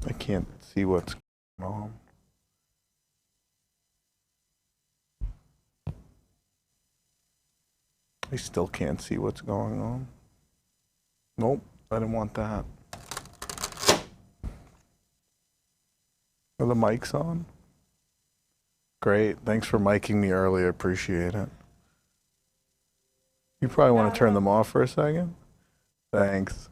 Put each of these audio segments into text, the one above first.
I can't see what's going on. I still can't see what's going on. Nope, I didn't want that. Are the mics on? Great, thanks for miking me earlier, appreciate it. You probably want to turn them off for a second? Thanks.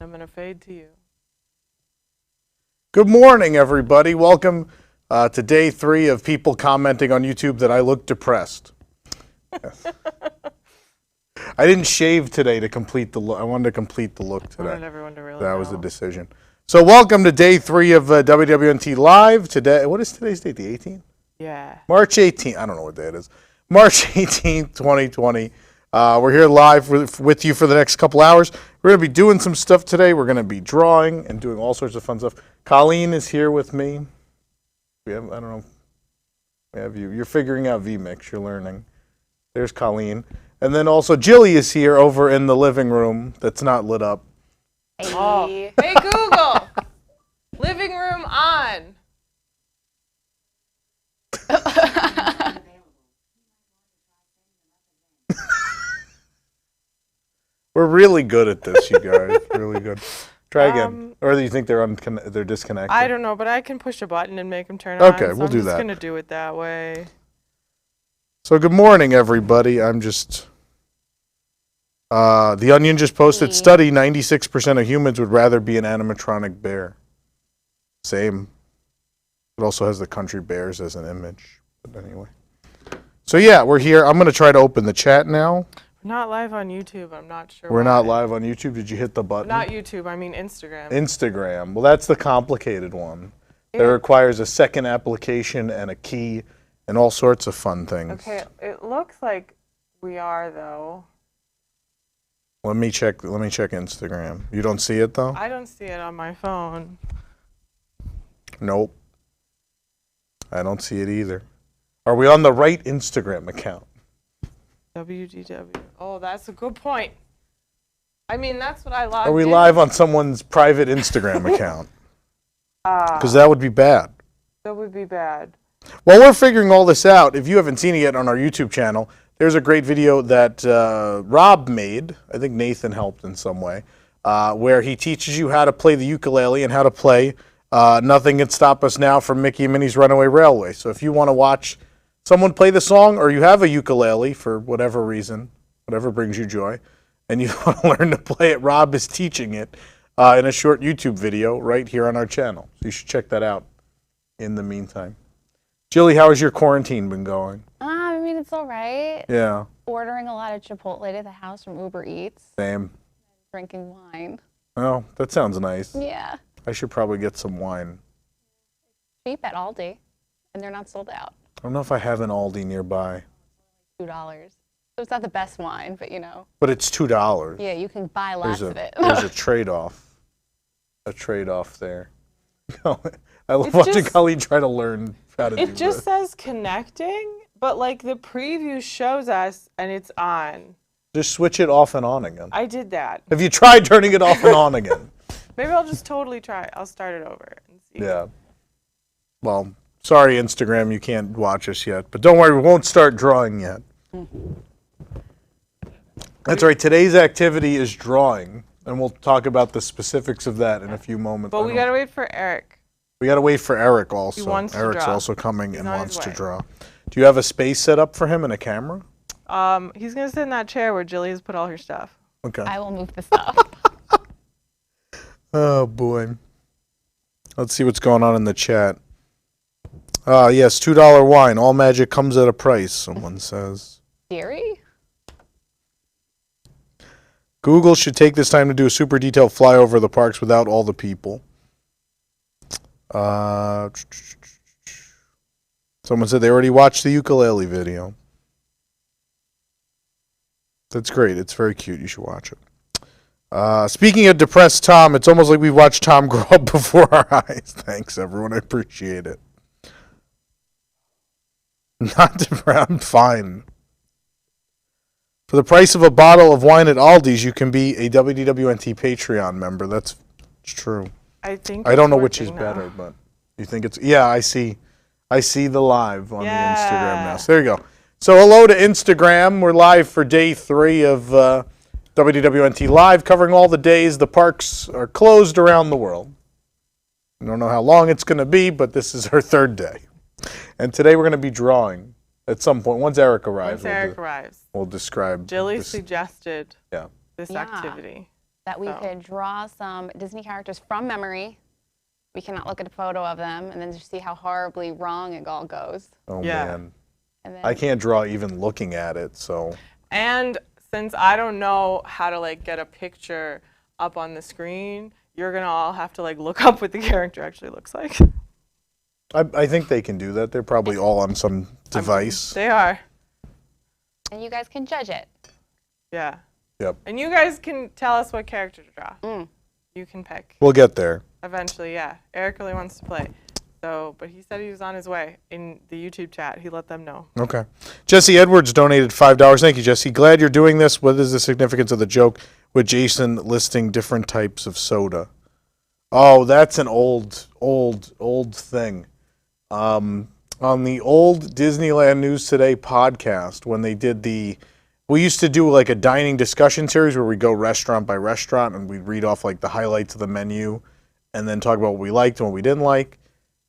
I'm going to fade to you. Good morning, everybody. Welcome to day 3 of people commenting on YouTube that I look depressed. Yes. I didn't shave today to complete the look. I wanted to complete the look today. I wanted everyone to really That know. was the decision. So welcome to day 3 of WDWNT Live. Today, what is today's date? The 18th? Yeah. March 18th. I don't know what day it is. March 18th, 2020. We're here live with you for the next couple hours. We're going to be doing some stuff today. We're going to be drawing and doing all sorts of fun stuff. Colleen is here with me. I don't know. We have you. You're figuring out vMix. You're learning. There's Colleen. And then also Jilly is here over in the living room that's not lit up. Hey, oh. Hey Google. Living room on. We're really good at this, you guys. Really good. Try again. Or do you think they're disconnected? I don't know, but I can push a button and make them turn on. Okay, we'll do that. I'm just going to do it that way. So good morning, everybody. I'm just... The Onion just posted, study, 96% of humans would rather be an animatronic bear. Same. It also has the country bears as an image. But anyway. So yeah, we're here. I'm going to try to open the chat now. We're not live on YouTube. I'm not sure We're not live on YouTube. Did you hit the button? Not YouTube. I mean Instagram. Instagram. Well, that's the complicated one. That requires a second application and a key and all sorts of fun things. Okay, it looks like we are, though. Let me check Instagram. You don't see it, though? I don't see it on my phone. Nope. I don't see it either. Are we on the right Instagram account? WDW. Oh, that's a good point. I mean, that's what I logged in. Are we live on someone's private Instagram account? Because that would be bad. That would be bad. While we're figuring all this out, if you haven't seen it yet on our YouTube channel, there's a great video that Rob made. I think Nathan helped in some way, where he teaches you how to play the ukulele and how to play Nothing Can Stop Us Now from Mickey and Minnie's Runaway Railway. So if you want to watch someone play the song, or you have a ukulele for whatever reason, whatever brings you joy, and you want to learn to play it, Rob is teaching it in a short YouTube video right here on our channel. So you should check that out in the meantime. Jilly, how has your quarantine been going? I mean, it's all right. Yeah. Ordering a lot of Chipotle to the house from Uber Eats. Same. Drinking wine. Oh, that sounds nice. Yeah. I should probably get some wine. Cheap at Aldi, and they're not sold out. I don't know if I have an Aldi nearby. $2. So it's not the best wine, but you know. But it's $2. Yeah, you can buy lots of it. There's a trade-off. A trade-off there. I love watching Colleen try to learn how to do this. It just says connecting, but like the preview shows us and it's on. Just switch it off and on again. I did that. Have you tried turning it off and on again? Maybe I'll just totally try it. I'll start it over and see. Yeah. Well, sorry, Instagram, you can't watch us yet. But don't worry, we won't start drawing yet. That's right. Today's activity is drawing, and we'll talk about the specifics of that in a few moments. But we got to wait for Eric. We got to wait for Eric also. He wants to Eric's draw. also coming and on wants his to way. draw. Do you have a space set up for him and a camera? He's going to sit in that chair where Jilly has put all her stuff. Okay. I will move the stuff. Oh, boy. Let's see what's going on in the chat. Yes, $2 wine. All magic comes at a price, someone says. Theory? Google should take this time to do a super detailed flyover of the parks without all the people. Someone said they already watched the ukulele video. That's great. It's very cute. You should watch it. Speaking of depressed Tom, it's almost like we've watched Tom grow up before our eyes. Thanks, everyone. I appreciate it. Not depressed. I'm fine. For the price of a bottle of wine at Aldi's, you can be a WDWNT Patreon member. That's true. I think I don't know which working is now. better, but you think it's... Yeah, I see the live on the Instagram now. So there you go. So hello to Instagram. We're live for day 3 of WDWNT Live, covering all the days the parks are closed around the world. I don't know how long it's going to be, but this is our 3rd day. And today we're going to be drawing at some point. Once Eric arrives, Once Eric arrives. we'll describe Jilly this. suggested Yeah. this Yeah. activity. That we could draw some Disney characters from memory. We cannot look at a photo of them and then just see how horribly wrong it all goes. Oh, Yeah. man. And then I can't draw even looking at it, so... And since I don't know how to like get a picture up on the screen, you're gonna all have to like look up what the character actually looks like. I think they can do that. They're probably all on some device. They are. And you guys can judge it. Yeah. Yep. And you guys can tell us what character to draw. Mm. You can pick. We'll get there. Eventually, yeah. Eric really wants to play. So, but he said he was on his way in the YouTube chat. He let them know. Okay. Jesse Edwards donated $5. Thank you, Jesse. Glad you're doing this. What is the significance of the joke with Jason listing different types of soda? Oh, that's an old thing. On the old Disneyland News Today podcast, when they did we used to do like a dining discussion series where we go restaurant by restaurant and we'd read off like the highlights of the menu and then talk about what we liked and what we didn't like.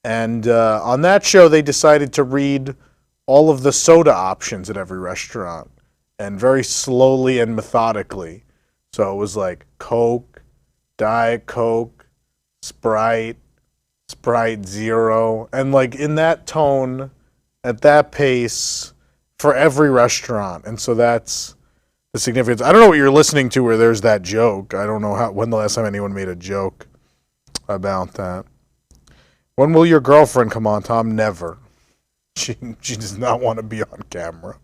And on that show, they decided to read all of the soda options at every restaurant, and very slowly and methodically. So it was like Coke, Diet Coke, Sprite, Sprite Zero, and like in that tone, at that pace, for every restaurant. And so that's the significance. I don't know what you're listening to where there's that joke. I don't know when the last time anyone made a joke about that. When will your girlfriend come on, Tom? Never. She does not want to be on camera.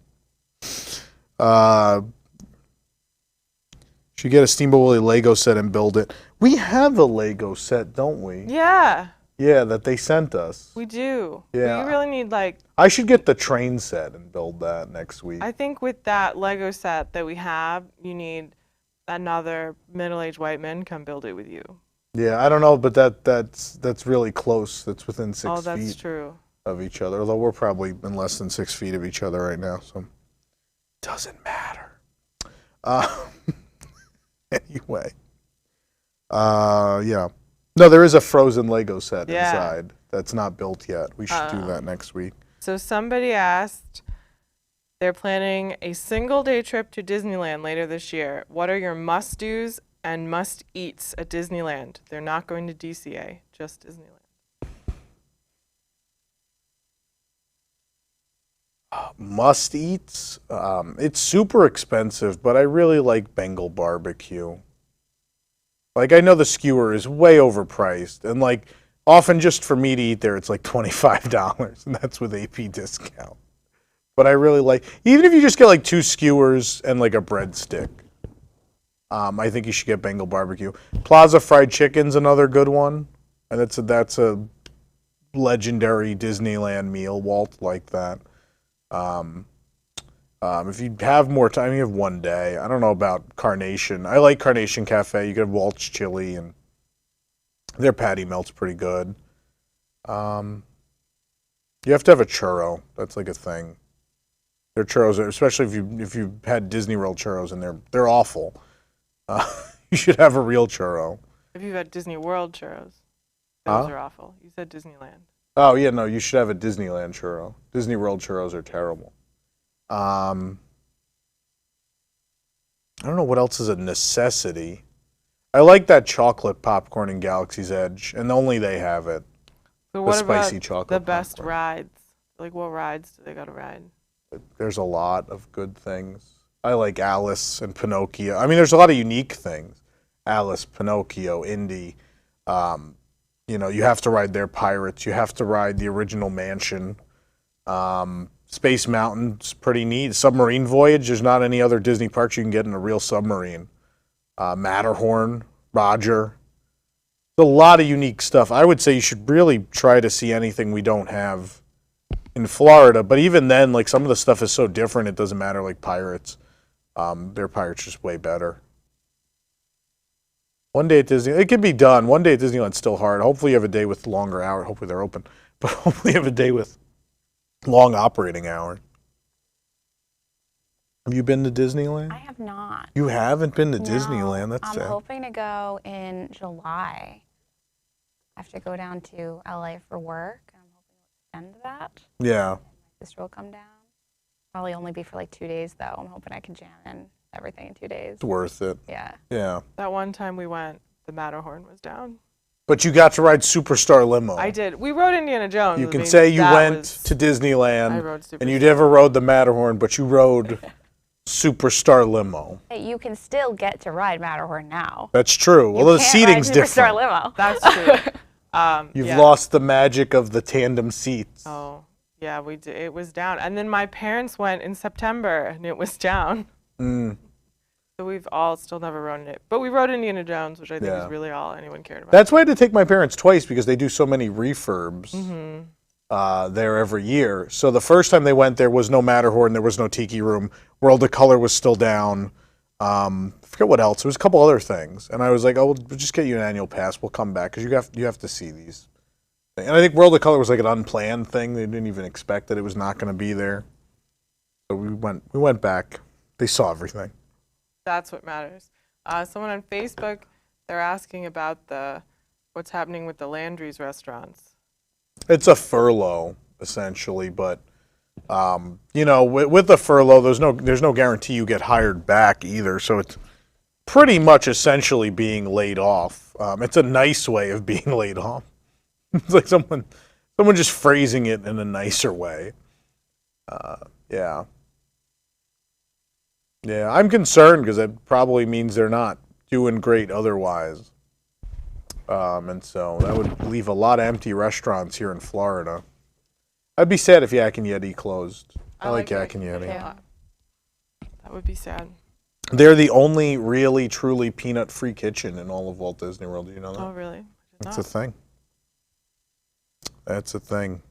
Should get a Steamboat Willie Lego set and build it. We have a Lego set, don't we? Yeah, Yeah, that they sent us. we do. Yeah. We really need like, I should get the train set and build that next week. I think with that Lego set that we have, you need another middle-aged white man come build it with you. Yeah, I don't know, but that's really close. That's within 6 Oh, that's feet true. of each other. Although we're probably in less than 6 feet of each other right now, so doesn't matter. Anyway, yeah. No, there is a frozen Lego set Yeah. inside that's not built yet. We should do that next week. So somebody asked, they're planning a single-day trip to Disneyland later this year. What are your must-dos and must-eats at Disneyland? They're not going to DCA, just Disneyland. Must eats. It's super expensive, but I really like Bengal barbecue. Like, I know the skewer is way overpriced, and like often just for me to eat there, it's like $25, and that's with AP discount. But I really like, even if you just get like 2 skewers and like a breadstick, I think you should get Bengal barbecue. Plaza Fried Chicken's another good one, and that's a legendary Disneyland meal. Walt liked that. If you have more time, you have one day. I don't know about Carnation. I like Carnation Cafe. You can have Walt's chili, and their patty melt's pretty good. You have to have a churro. That's like a thing. Their churros, especially if you had Disney World churros, and they're awful. You should have a real churro. If you've had Disney World churros, those are awful. You said Disneyland. Oh, yeah, no, you should have a Disneyland churro. Disney World churros are terrible. I don't know what else is a necessity. I like that chocolate popcorn in Galaxy's Edge, and only they have it. So what spicy about chocolate the best popcorn. rides? Like, what rides do they got to ride? There's a lot of good things. I like Alice and Pinocchio. I mean, there's a lot of unique things. Alice, Pinocchio, Indy. You have to ride their Pirates. You have to ride the original Mansion. Space Mountain's pretty neat. Submarine Voyage. There's not any other Disney parks you can get in a real submarine. Matterhorn, Roger. A lot of unique stuff. I would say you should really try to see anything we don't have in Florida. But even then, like, some of the stuff is so different, it doesn't matter. Like Pirates, their Pirates just way better. One day at Disney, it can be done. One day at Disneyland's still hard. Hopefully you have a day with longer hours. Hopefully they're open, but hopefully you have a day with long operating hours. Have you been to Disneyland? I have not. You haven't been to No, Disneyland? That's I'm sad. hoping to go in July. I have to go down to LA for work. I'm hoping to extend that. Yeah. My sister will come down. Probably only be for like 2 days though. I'm hoping I can jam in everything in 2 days. It's worth it. Yeah. Yeah. That one time we went, the Matterhorn was down. But you got to ride Superstar Limo. I did. We rode Indiana Jones. You I can mean, say you that went was- to I Disneyland rode and you Superstar. never rode the Matterhorn, but you rode Superstar Limo. Hey, you can still get to ride Matterhorn now. That's true. Well, You the can't seating's ride different. Superstar Limo. That's true. You've yeah. lost the magic of the tandem seats. Oh, yeah, we did. It was down. And then my parents went in September and it was down. So we've all still never rode it. But we rode Indiana Jones, which I think Yeah. is really all anyone cared about. That's why I had to take my parents twice, because they do so many refurbs there every year. So the first time they went, there was no Matterhorn, there was no Tiki Room. World of Color was still down. I forget what else. There was a couple other things. And I was like, oh, we'll just get you an annual pass. We'll come back, because you have to see these. And I think World of Color was like an unplanned thing. They didn't even expect that it was not going to be there. So we went back. They saw everything. That's what matters. Someone on Facebook, they're asking about what's happening with the Landry's restaurants. It's a furlough, essentially, but with the furlough, there's no guarantee you get hired back either. So it's pretty much essentially being laid off. It's a nice way of being laid off. It's like someone just phrasing it in a nicer way. Yeah. Yeah, I'm concerned because it probably means they're not doing great otherwise. And so that would leave a lot of empty restaurants here in Florida. I'd be sad if Yak and Yeti closed. I like Yak and Yeti. a lot. That would be sad. They're the only really, truly peanut-free kitchen in all of Walt Disney World. Do you know that? Oh, really? That's a thing. That's a thing.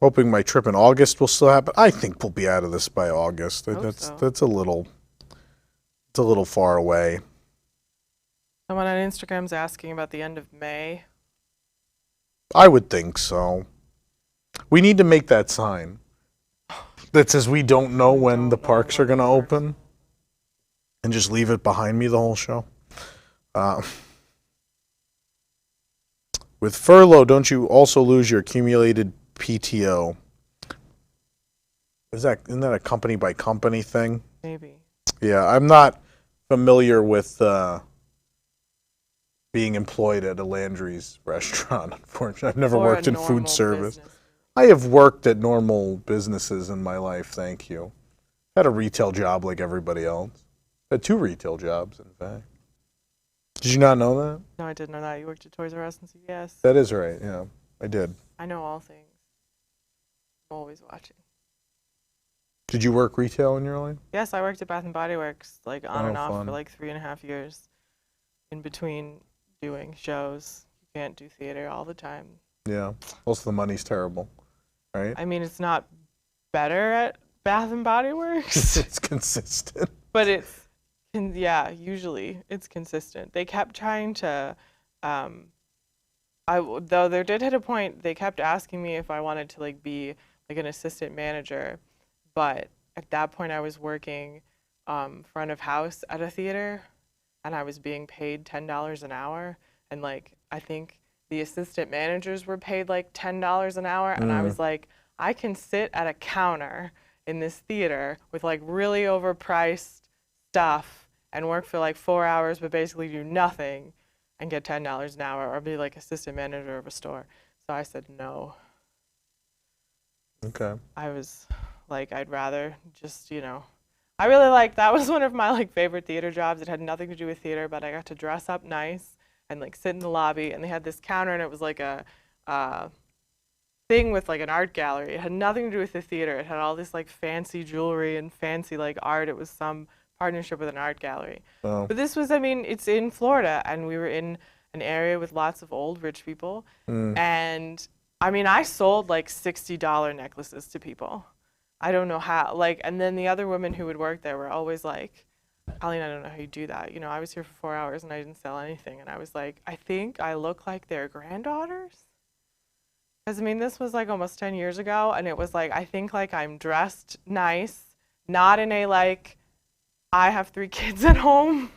Hoping my trip in August will still happen. I think we'll be out of this by August. That's a little far away. Someone on Instagram's asking about the end of May. I would think so. We need to make that sign that says we don't know when the parks are going to open, and just leave it behind me the whole show. With furlough, don't you also lose your accumulated PTO? Isn't that a company by company thing? Maybe. Yeah, I'm not familiar with being employed at a Landry's restaurant, unfortunately. I've never Or worked a in food normal service. business. I have worked at normal businesses in my life, thank you. Had a retail job like everybody else. Had 2 retail jobs, in fact. Did you not know that? No, I didn't know that. You worked at Toys R Us and CVS. That is right, yeah. I did. I know all things. I'm always watching. Did you work retail in your life? Yes, I worked at Bath and Body Works, like on and off fun. for like 3.5 years. In between doing shows, you can't do theater all the time. Yeah. Also, the money's terrible, right? I mean, it's not better at Bath and Body Works, It's consistent. but usually it's consistent. They kept trying to, though there did hit a point, they kept asking me if I wanted to like be like an assistant manager, but at that point I was working front of house at a theater, and I was being paid $10 an hour, and like I think the assistant managers were paid like $10 an hour, and I was like, I can sit at a counter in this theater with like really overpriced stuff and work for like 4 hours but basically do nothing and get $10 an hour or be like assistant manager of a store. So I said no. Okay. I was like, I'd rather just, I really like, that was one of my like favorite theater jobs. It had nothing to do with theater, but I got to dress up nice and like sit in the lobby, and they had this counter, and it was like a thing with like an art gallery. It had nothing to do with the theater. It had all this like fancy jewelry and fancy like art. It was some partnership with an art gallery. Oh. But this was, I mean, it's in Florida, and we were in an area with lots of old rich people. And I mean, I sold like $60 necklaces to people. I don't know how, like, and then the other women who would work there were always like, Colleen, I don't know how you do that. I was here for 4 hours and I didn't sell anything. And I was like, I think I look like their granddaughters. Because, I mean, this was like almost 10 years ago. And it was like, I think like I'm dressed nice, not in a like, I have 3 kids at home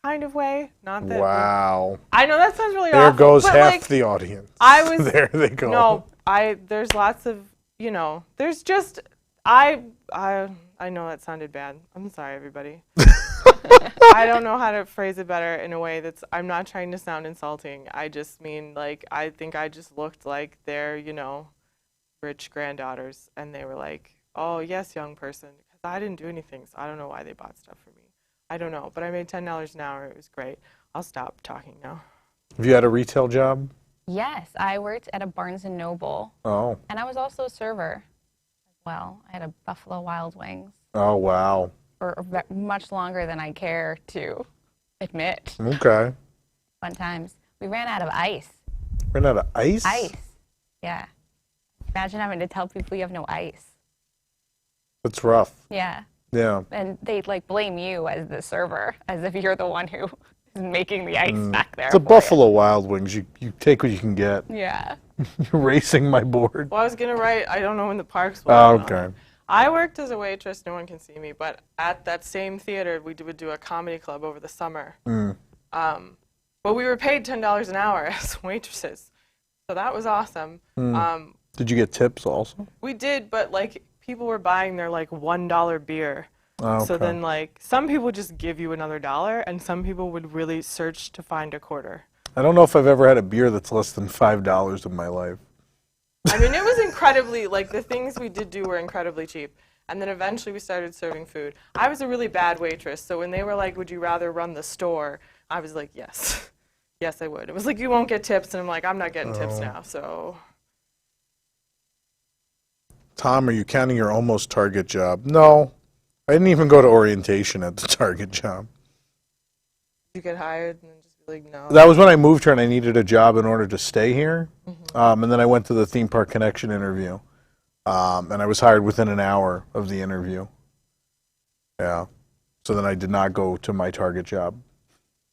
kind of way. Not that. Wow. I know that sounds really There awful. goes but half like, the audience. I was. There they go. No, there's lots of, there's just, I know that sounded bad. I'm sorry, everybody. I don't know how to phrase it better in a way that's, I'm not trying to sound insulting. I just mean, like, I think I just looked like their, rich granddaughters. And they were like, oh, yes, young person. Because I didn't do anything, so I don't know why they bought stuff for me. I don't know. But I made $10 an hour. It was great. I'll stop talking now. Have you had a retail job? Yes, I worked at a Barnes & Noble. Oh. And I was also a server as well. I had a Buffalo Wild Wings Oh, wow. for much longer than I care to admit. Okay. Fun times. We ran out of ice. Ran out of ice? Ice. Yeah. Imagine having to tell people you have no ice. That's rough. Yeah. Yeah. And they like blame you as the server, as if you're the one who is making the ice back there. It's a for Buffalo Wild Wings. You take what you can get. you. Yeah. You're racing my board. Well, I was going to write, I don't know when the parks will Oh, open. okay. I worked as a waitress. No one can see me, but at that same theater, we would do a comedy club over the summer. But we were paid $10 an hour as waitresses, so that was awesome. Did you get tips also? We did, but like people were buying their like $1 beer. Oh, So okay. then like some people just give you another dollar, and some people would really search to find a quarter. I don't know if I've ever had a beer that's less than $5 in my life. I mean, it was incredibly, like, the things we did do were incredibly cheap. And then eventually we started serving food. I was a really bad waitress, so when they were like, would you rather run the store, I was like, yes. Yes, I would. It was like, you won't get tips, and I'm like, I'm not getting tips now, so. Tom, are you counting your almost Target job? No. I didn't even go to orientation at the Target job. You get hired and then just be like, no. That was when I moved here and I needed a job in order to stay here. And then I went to the Theme Park Connection interview. And I was hired within an hour of the interview. Yeah. So then I did not go to my Target job.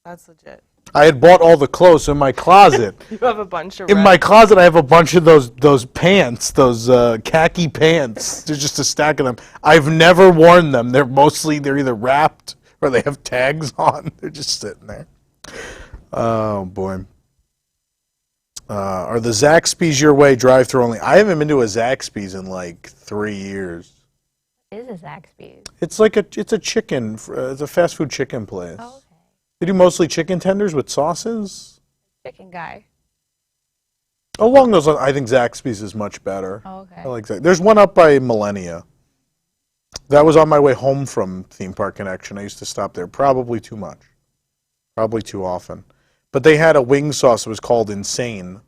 That's legit. I had bought all the clothes in my closet. You have a bunch of In my closet, I have a bunch of those pants, those khaki pants. There's just a stack of them. I've never worn them. They're either wrapped or they have tags on. They're just sitting there. Oh, boy. Are the Zaxby's your way drive-thru only? I haven't been to a Zaxby's in like 3 years. Is a Zaxby's? It's like it's a fast food chicken place. Oh, okay. They do mostly chicken tenders with sauces. Chicken guy. Along those lines, I think Zaxby's is much better. Oh, okay. I like that. There's one up by Millennia. That was on my way home from Theme Park Connection. I used to stop there probably too much. Probably too often. But they had a wing sauce that was called Insane.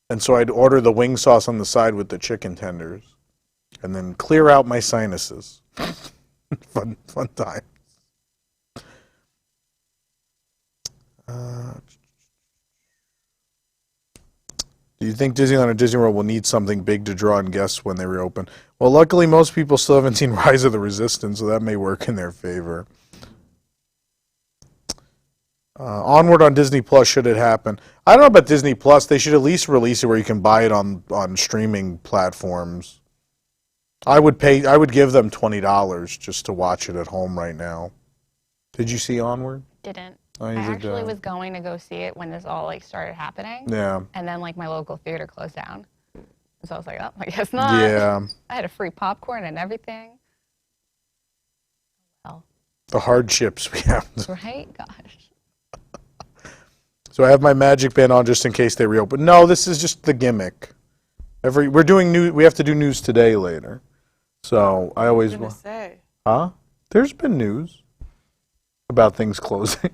And so I'd order the wing sauce on the side with the chicken tenders. And then clear out my sinuses. Fun time. Do you think Disneyland or Disney World will need something big to draw in guests when they reopen? Well, luckily, most people still haven't seen Rise of the Resistance, so that may work in their favor. Onward on Disney Plus, should it happen? I don't know about Disney Plus. They should at least release it where you can buy it on streaming platforms. I would give them $20 just to watch it at home right now. Did you see Onward? Didn't. Oh, I you did, actually was going to go see it when this all like started happening. Yeah. And then like my local theater closed down. So I was like, oh, I guess not. Yeah. I had a free popcorn and everything. Well, The hardships we have. Right? Gosh. So I have my magic band on just in case they reopen. No, this is just the gimmick. We're doing new. We have to do news today later. So I always What was I gonna say? Huh? There's been news about things closing.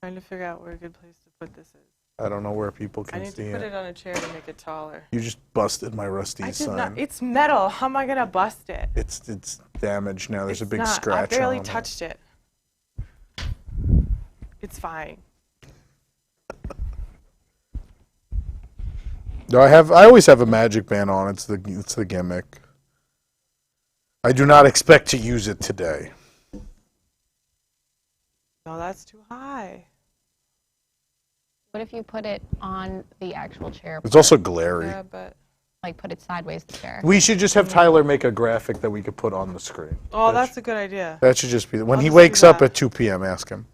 Trying to figure out where a good place to put this is. I don't know where people I can need see to put it. it on a chair to make it taller. You just busted my rusty I did sign. not. It's metal. How am I gonna bust it? It's damaged now. There's a It's big not. scratch I barely on touched it. It's fine. No, I always have a magic band on. It's the gimmick. I do not expect to use it today. No, that's too high. What if you put it on the actual chair? It's also glary. Yeah, but Like put it sideways the chair. We should just have Tyler make a graphic that we could put on the screen. oh, that's a good idea. That should just be when I'll he just do wakes up that. at 2 p.m. Ask him.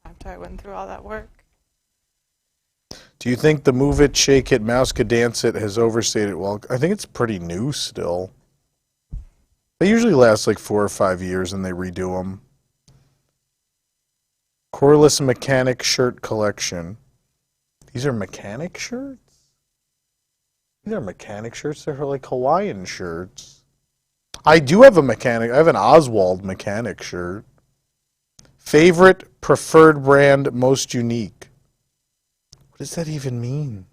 After I went through all that work. Do you think the Move It, Shake It, Mouse Could Dance It has overstated? Well, I think it's pretty new still. They usually last like 4 or 5 years and they redo them. Coreless Mechanic Shirt Collection. These are mechanic shirts? These are mechanic shirts? They're like Hawaiian shirts. I do have a mechanic. I have an Oswald mechanic shirt. Favorite, preferred brand, most unique. What does that even mean?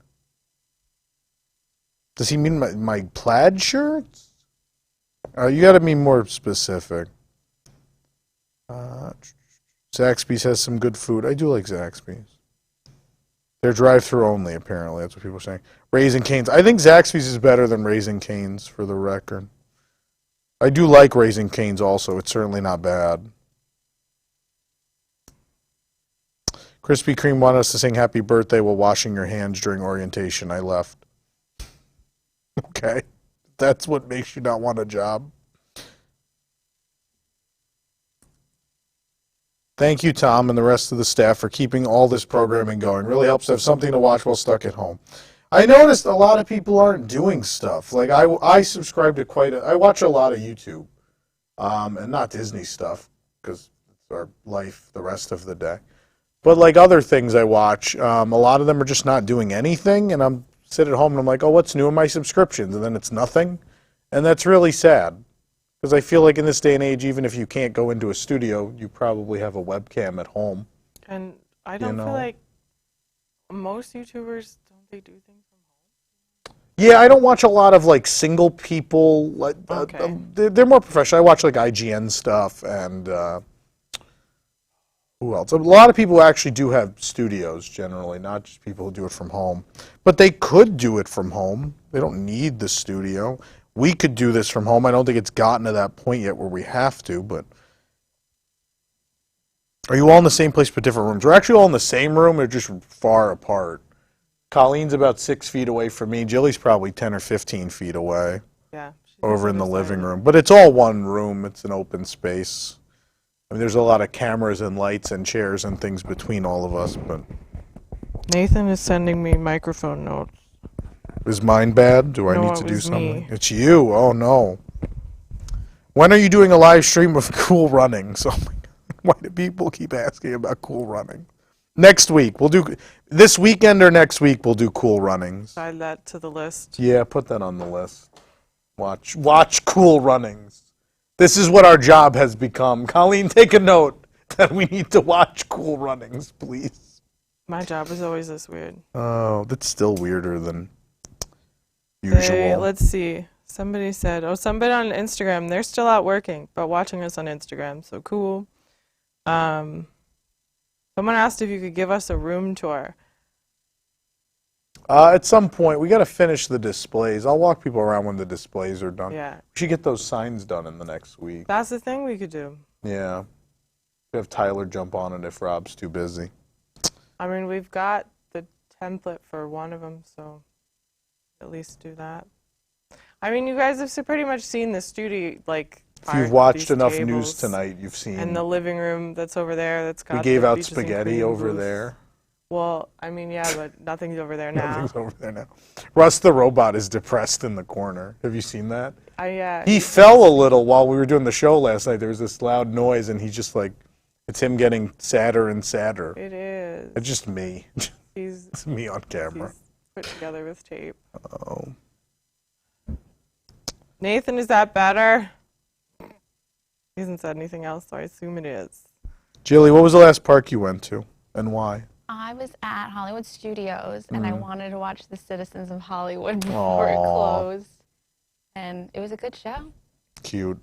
Does he mean my plaid shirts? You got to be more specific. Zaxby's has some good food. I do like Zaxby's. They're drive-through only, apparently. That's what people are saying. Raising Cane's. I think Zaxby's is better than Raising Cane's, for the record. I do like Raising Cane's also. It's certainly not bad. Krispy Kreme wanted us to sing Happy Birthday while washing your hands during orientation. I left. Okay. That's what makes you not want a job. Thank you, Tom, and the rest of the staff for keeping all this programming going. Really helps to have something to watch while stuck at home. I noticed a lot of people aren't doing stuff. Like I subscribe to I watch a lot of YouTube, and not Disney stuff because it's our life the rest of the day. But like other things I watch, a lot of them are just not doing anything, and I'm sit at home and I'm like, oh, what's new in my subscriptions? And then it's nothing, and that's really sad. Because I feel like in this day and age, even if you can't go into a studio, you probably have a webcam at home. And I don't feel like most YouTubers, don't they do things from home? Yeah, I don't watch a lot of like single people. Like, Okay. They're more professional. I watch like IGN stuff and who else? A lot of people actually do have studios generally, not just people who do it from home. But they could do it from home. They don't need the studio. We could do this from home. I don't think it's gotten to that point yet where we have to, but are you all in the same place but different rooms? We're actually all in the same room, or just far apart. Colleen's about 6 feet away from me. Jilly's probably 10 or 15 feet away Yeah. over in the living room. But it's all one room. It's an open space. I mean, there's a lot of cameras and lights and chairs and things between all of us, but Nathan is sending me microphone notes. is mine bad? Do I No, need it to do was something? me. It's you. Oh, no. When are you doing a live stream of Cool Runnings? Oh, my God. Why do people keep asking about Cool Running? Next week. We'll do this weekend or next week we'll do Cool Runnings. Add that to the list. Yeah, put that on the list. Watch Cool Runnings. This is what our job has become. Colleen, take a note that we need to watch Cool Runnings, please. My job is always this weird. Oh, that's still weirder than usual. Let's see. Somebody said, somebody on Instagram, they're still out working, but watching us on Instagram, so cool. Someone asked if you could give us a room tour. At some point, we got to finish the displays. I'll walk people around when the displays are done. Yeah. We should get those signs done in the next week. That's the thing we could do. Yeah. We have Tyler jump on it if Rob's too busy. I mean, we've got the template for one of them, so at least do that. I mean, you guys have pretty much seen the studio, like, If you've watched enough news tonight, you've seen. And the living room that's over there that's got we gave the out Beaches and spaghetti Cream over booth. there. Well, I mean, yeah, but nothing's over there now. Nothing's over there now. Russ the robot is depressed in the corner. Have you seen that? Yeah. He fell a little while we were doing the show last night. There was this loud noise, and he's just like, it's him getting sadder and sadder. It is. It's just me. He's It's me on camera. put together with tape. Oh. Nathan, is that better? He hasn't said anything else, so I assume it is. Jilly, what was the last park you went to, and why? I was at Hollywood Studios, and I wanted to watch The Citizens of Hollywood before it closed. And it was a good show. Cute.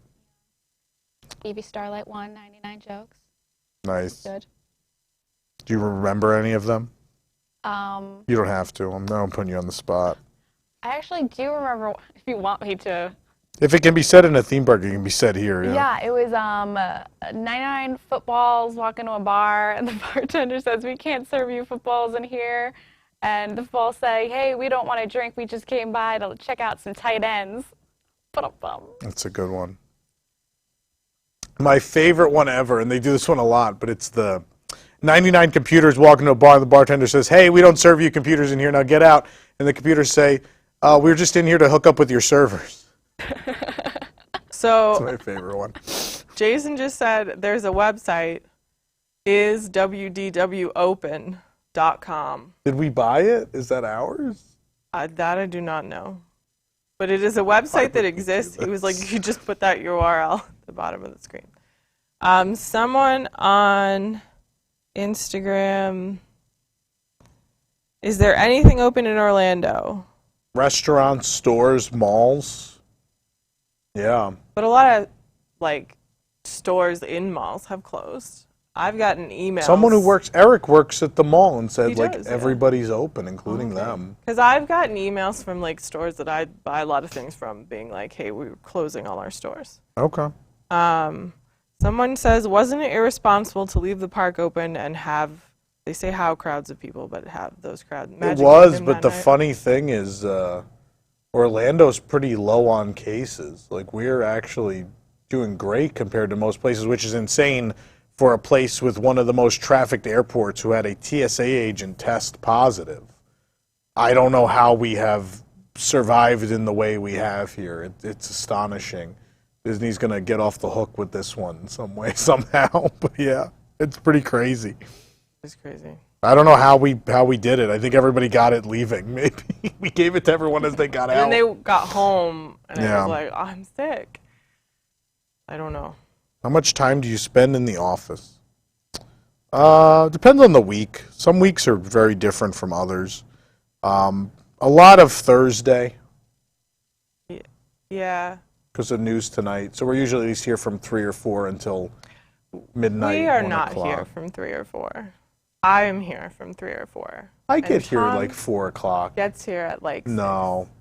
Evie Starlight won 99 jokes. Nice. Good. Do you remember any of them? Um, You don't have to. I'm putting you on the spot. I actually do remember, if you want me to. If it can be said in a theme park, it can be said here. Yeah, it was 99 footballs walk into a bar, and the bartender says, "We can't serve you footballs in here." And the footballs say, "Hey, we don't want to drink. We just came by to check out some tight ends." That's a good one. My favorite one ever, and they do this one a lot, but it's the 99 computers walk into a bar, and the bartender says, "Hey, we don't serve you computers in here. Now get out." And the computers say, "We're just in here to hook up with your servers." So That's my favorite one. Jason just said there's a website, is WDWOpen.com. Did we buy it? Is that ours? That I do not know. But it is a website that exists. He was like, you just put that URL at the bottom of the screen. Someone on Instagram, is there anything open in Orlando? Restaurants, stores, malls. Yeah. But a lot of, like, stores in malls have closed. I've gotten emails. Someone who works, Eric works at the mall and said, He like, does, yeah. everybody's open, including them. Because I've gotten emails from, like, stores that I buy a lot of things from being like, hey, we're closing all our stores. Okay. Someone says, wasn't it irresponsible to leave the park open and have, they say how crowds of people, but have those crowds? It was, but the funny thing is Orlando's pretty low on cases. Like, we're actually doing great compared to most places, which is insane for a place with one of the most trafficked airports who had a TSA agent test positive. I don't know how we have survived in the way we have here. It's astonishing. Disney's going to get off the hook with this one in some way, somehow. But yeah, it's pretty crazy. It's crazy. I don't know how we did it. I think everybody got it leaving. Maybe we gave it to everyone as they got out. And then they got home, and Yeah. I was like, oh, I'm sick. I don't know. How much time do you spend in the office? Depends on the week. Some weeks are very different from others. A lot of Thursday Yeah. because of News Tonight. So we're usually at least here from 3 or 4 until midnight. We are 1 not o'clock. here from 3 or 4. I am here from 3 or 4. I get And here at Tom like 4 o'clock. Gets here at like 6.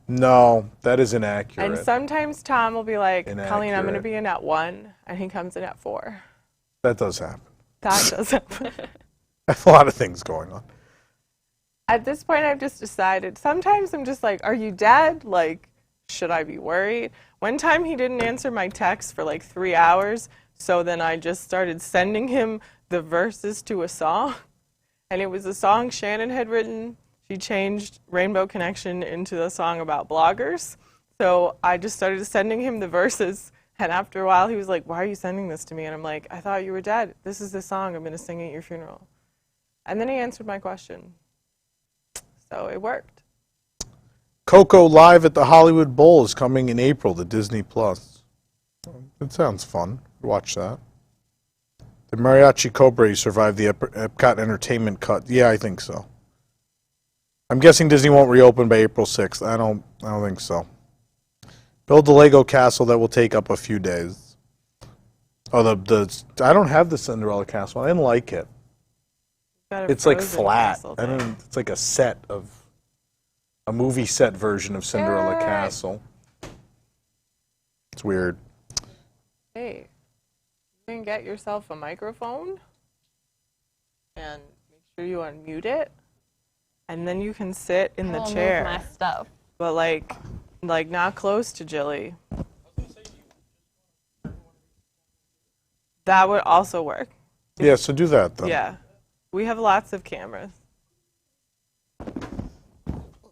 No, that is inaccurate. And sometimes Tom will be like, Colleen, I'm going to Inaccurate. be in at 1, and he comes in at 4. That does happen. That does happen. I have a lot of things going on. At this point, I've just decided, sometimes I'm just like, are you dead? Like, should I be worried? One time he didn't answer my text for like 3 hours, so then I just started sending him the verses to a song. And it was a song Shannon had written. She changed Rainbow Connection into a song about bloggers. So I just started sending him the verses. And after a while, he was like, why are you sending this to me? And I'm like, I thought you were dead. This is the song I'm going to sing at your funeral. And then he answered my question. So it worked. Coco Live at the Hollywood Bowl is coming in April to Disney Plus. It sounds fun. Watch that. Did Mariachi Cobra survive the Epcot Entertainment cut? Yeah, I think so. I'm guessing Disney won't reopen by April 6th. I don't think so. Build the Lego castle that will take up a few days. Oh, I don't have the Cinderella castle. I didn't like it. Got a It's like Frozen flat. castle I thing. don't. It's like a movie set version of Cinderella Eric. Castle. It's weird. Hey, you can get yourself a microphone and make sure you unmute it, and then you can sit in the I'll move chair, my stuff. but like not close to Jilly. That would also work. Yeah, so do that then. Yeah, we have lots of cameras.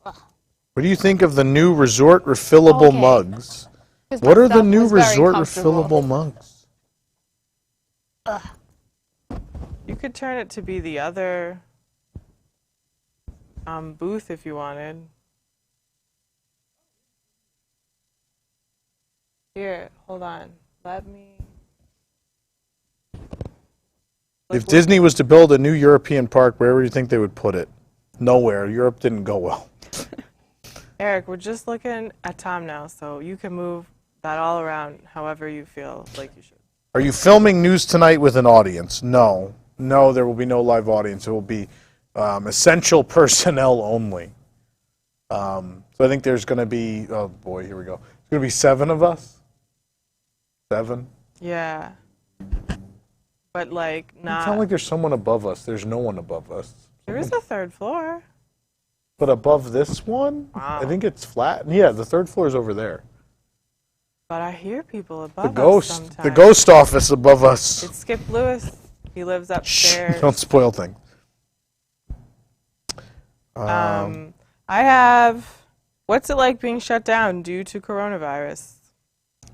What do you think of the new resort refillable Okay. mugs? 'Cause What my are the stuff new was very resort comfortable. refillable mugs? You could turn it to be the other booth if you wanted. Here, hold on. Let me. If Disney was to build a new European park, where would you think they would put it? Nowhere. Europe didn't go well. Eric, we're just looking at Tom now, so you can move that all around however you feel like you should. Are you filming News Tonight with an audience? No. No, there will be no live audience. It will be essential personnel only. So I think there's going to be, oh boy, here we go. There's going to be 7 of us. 7. Yeah. But like It's not. not like there's someone above us. There's no one above us. There is a 3rd floor. But above this one, Wow. I think it's flat. Yeah, the 3rd floor is over there. But I hear people The above us ghost, sometimes. the ghost office above us. It's Skip Lewis. He lives Shh, upstairs. don't spoil things. I have. What's it like being shut down due to coronavirus?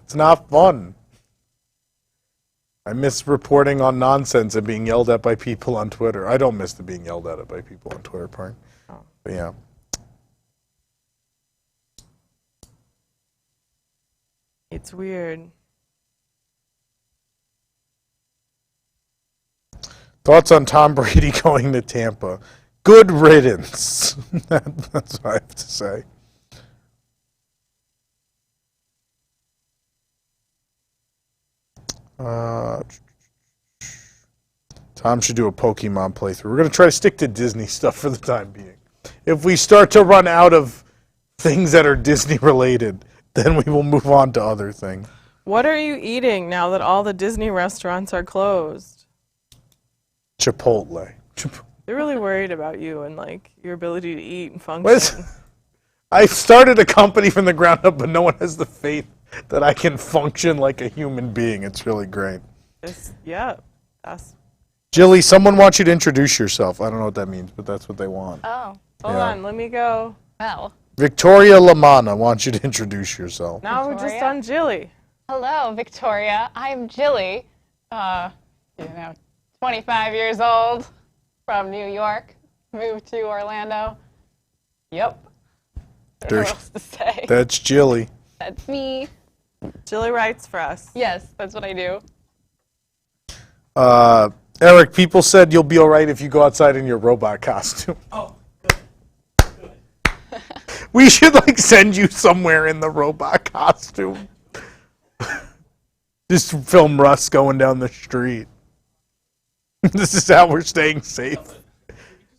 It's not fun. I miss reporting on nonsense and being yelled at by people on Twitter. I don't miss the being yelled at by people on Twitter part. Oh. But yeah. It's weird. Thoughts on Tom Brady going to Tampa? Good riddance. That's what I have to say. Tom should do a Pokemon playthrough. We're going to try to stick to Disney stuff for the time being. If we start to run out of things that are Disney related, then we will move on to other things. What are you eating now that all the Disney restaurants are closed? Chipotle. They're really worried about you and like your ability to eat and function. What? I started a company from the ground up, but no one has the faith that I can function like a human being. It's really great. Yeah, that's. Jilly, someone wants you to introduce yourself. I don't know what that means, but that's what they want. Oh, Hold Yeah. on, let me go. well. Victoria Lamana wants you to introduce yourself. Now we're just Victoria? on Jilly. Hello, Victoria. I'm Jilly. 25 years old, from New York. Moved to Orlando. Yep. I don't know what else to say. That's Jilly. That's me. Jilly writes for us. Yes, that's what I do. Eric, people said you'll be all right if you go outside in your robot costume. Oh, We should like send you somewhere in the robot costume. Just film Russ going down the street. This is how we're staying safe.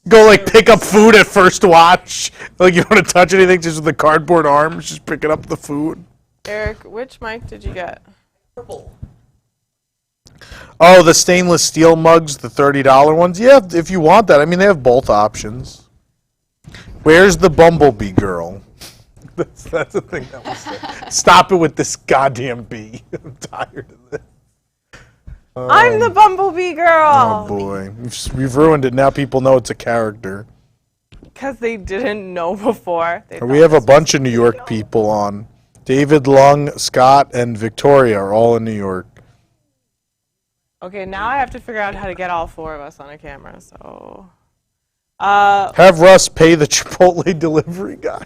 Go like pick up food at First Watch. Like you don't want to touch anything, just with the cardboard arms, just picking up the food. Eric, which mic did you get? purple. Oh, the stainless steel mugs, the $30 ones. Yeah, if you want that. I mean, they have both options. Where's the bumblebee girl? That's the thing that was said. Stop it with this goddamn bee. I'm tired of this. I'm the bumblebee Oh girl. boy, we've ruined it. Now people know it's a character. Because they didn't know before. They We thought have a this bunch of New York people on. David Lung, Scott, and Victoria are all in New York. Okay, now I have to figure out how to get all 4 of us on a camera. So, Have Russ pay the Chipotle delivery guy.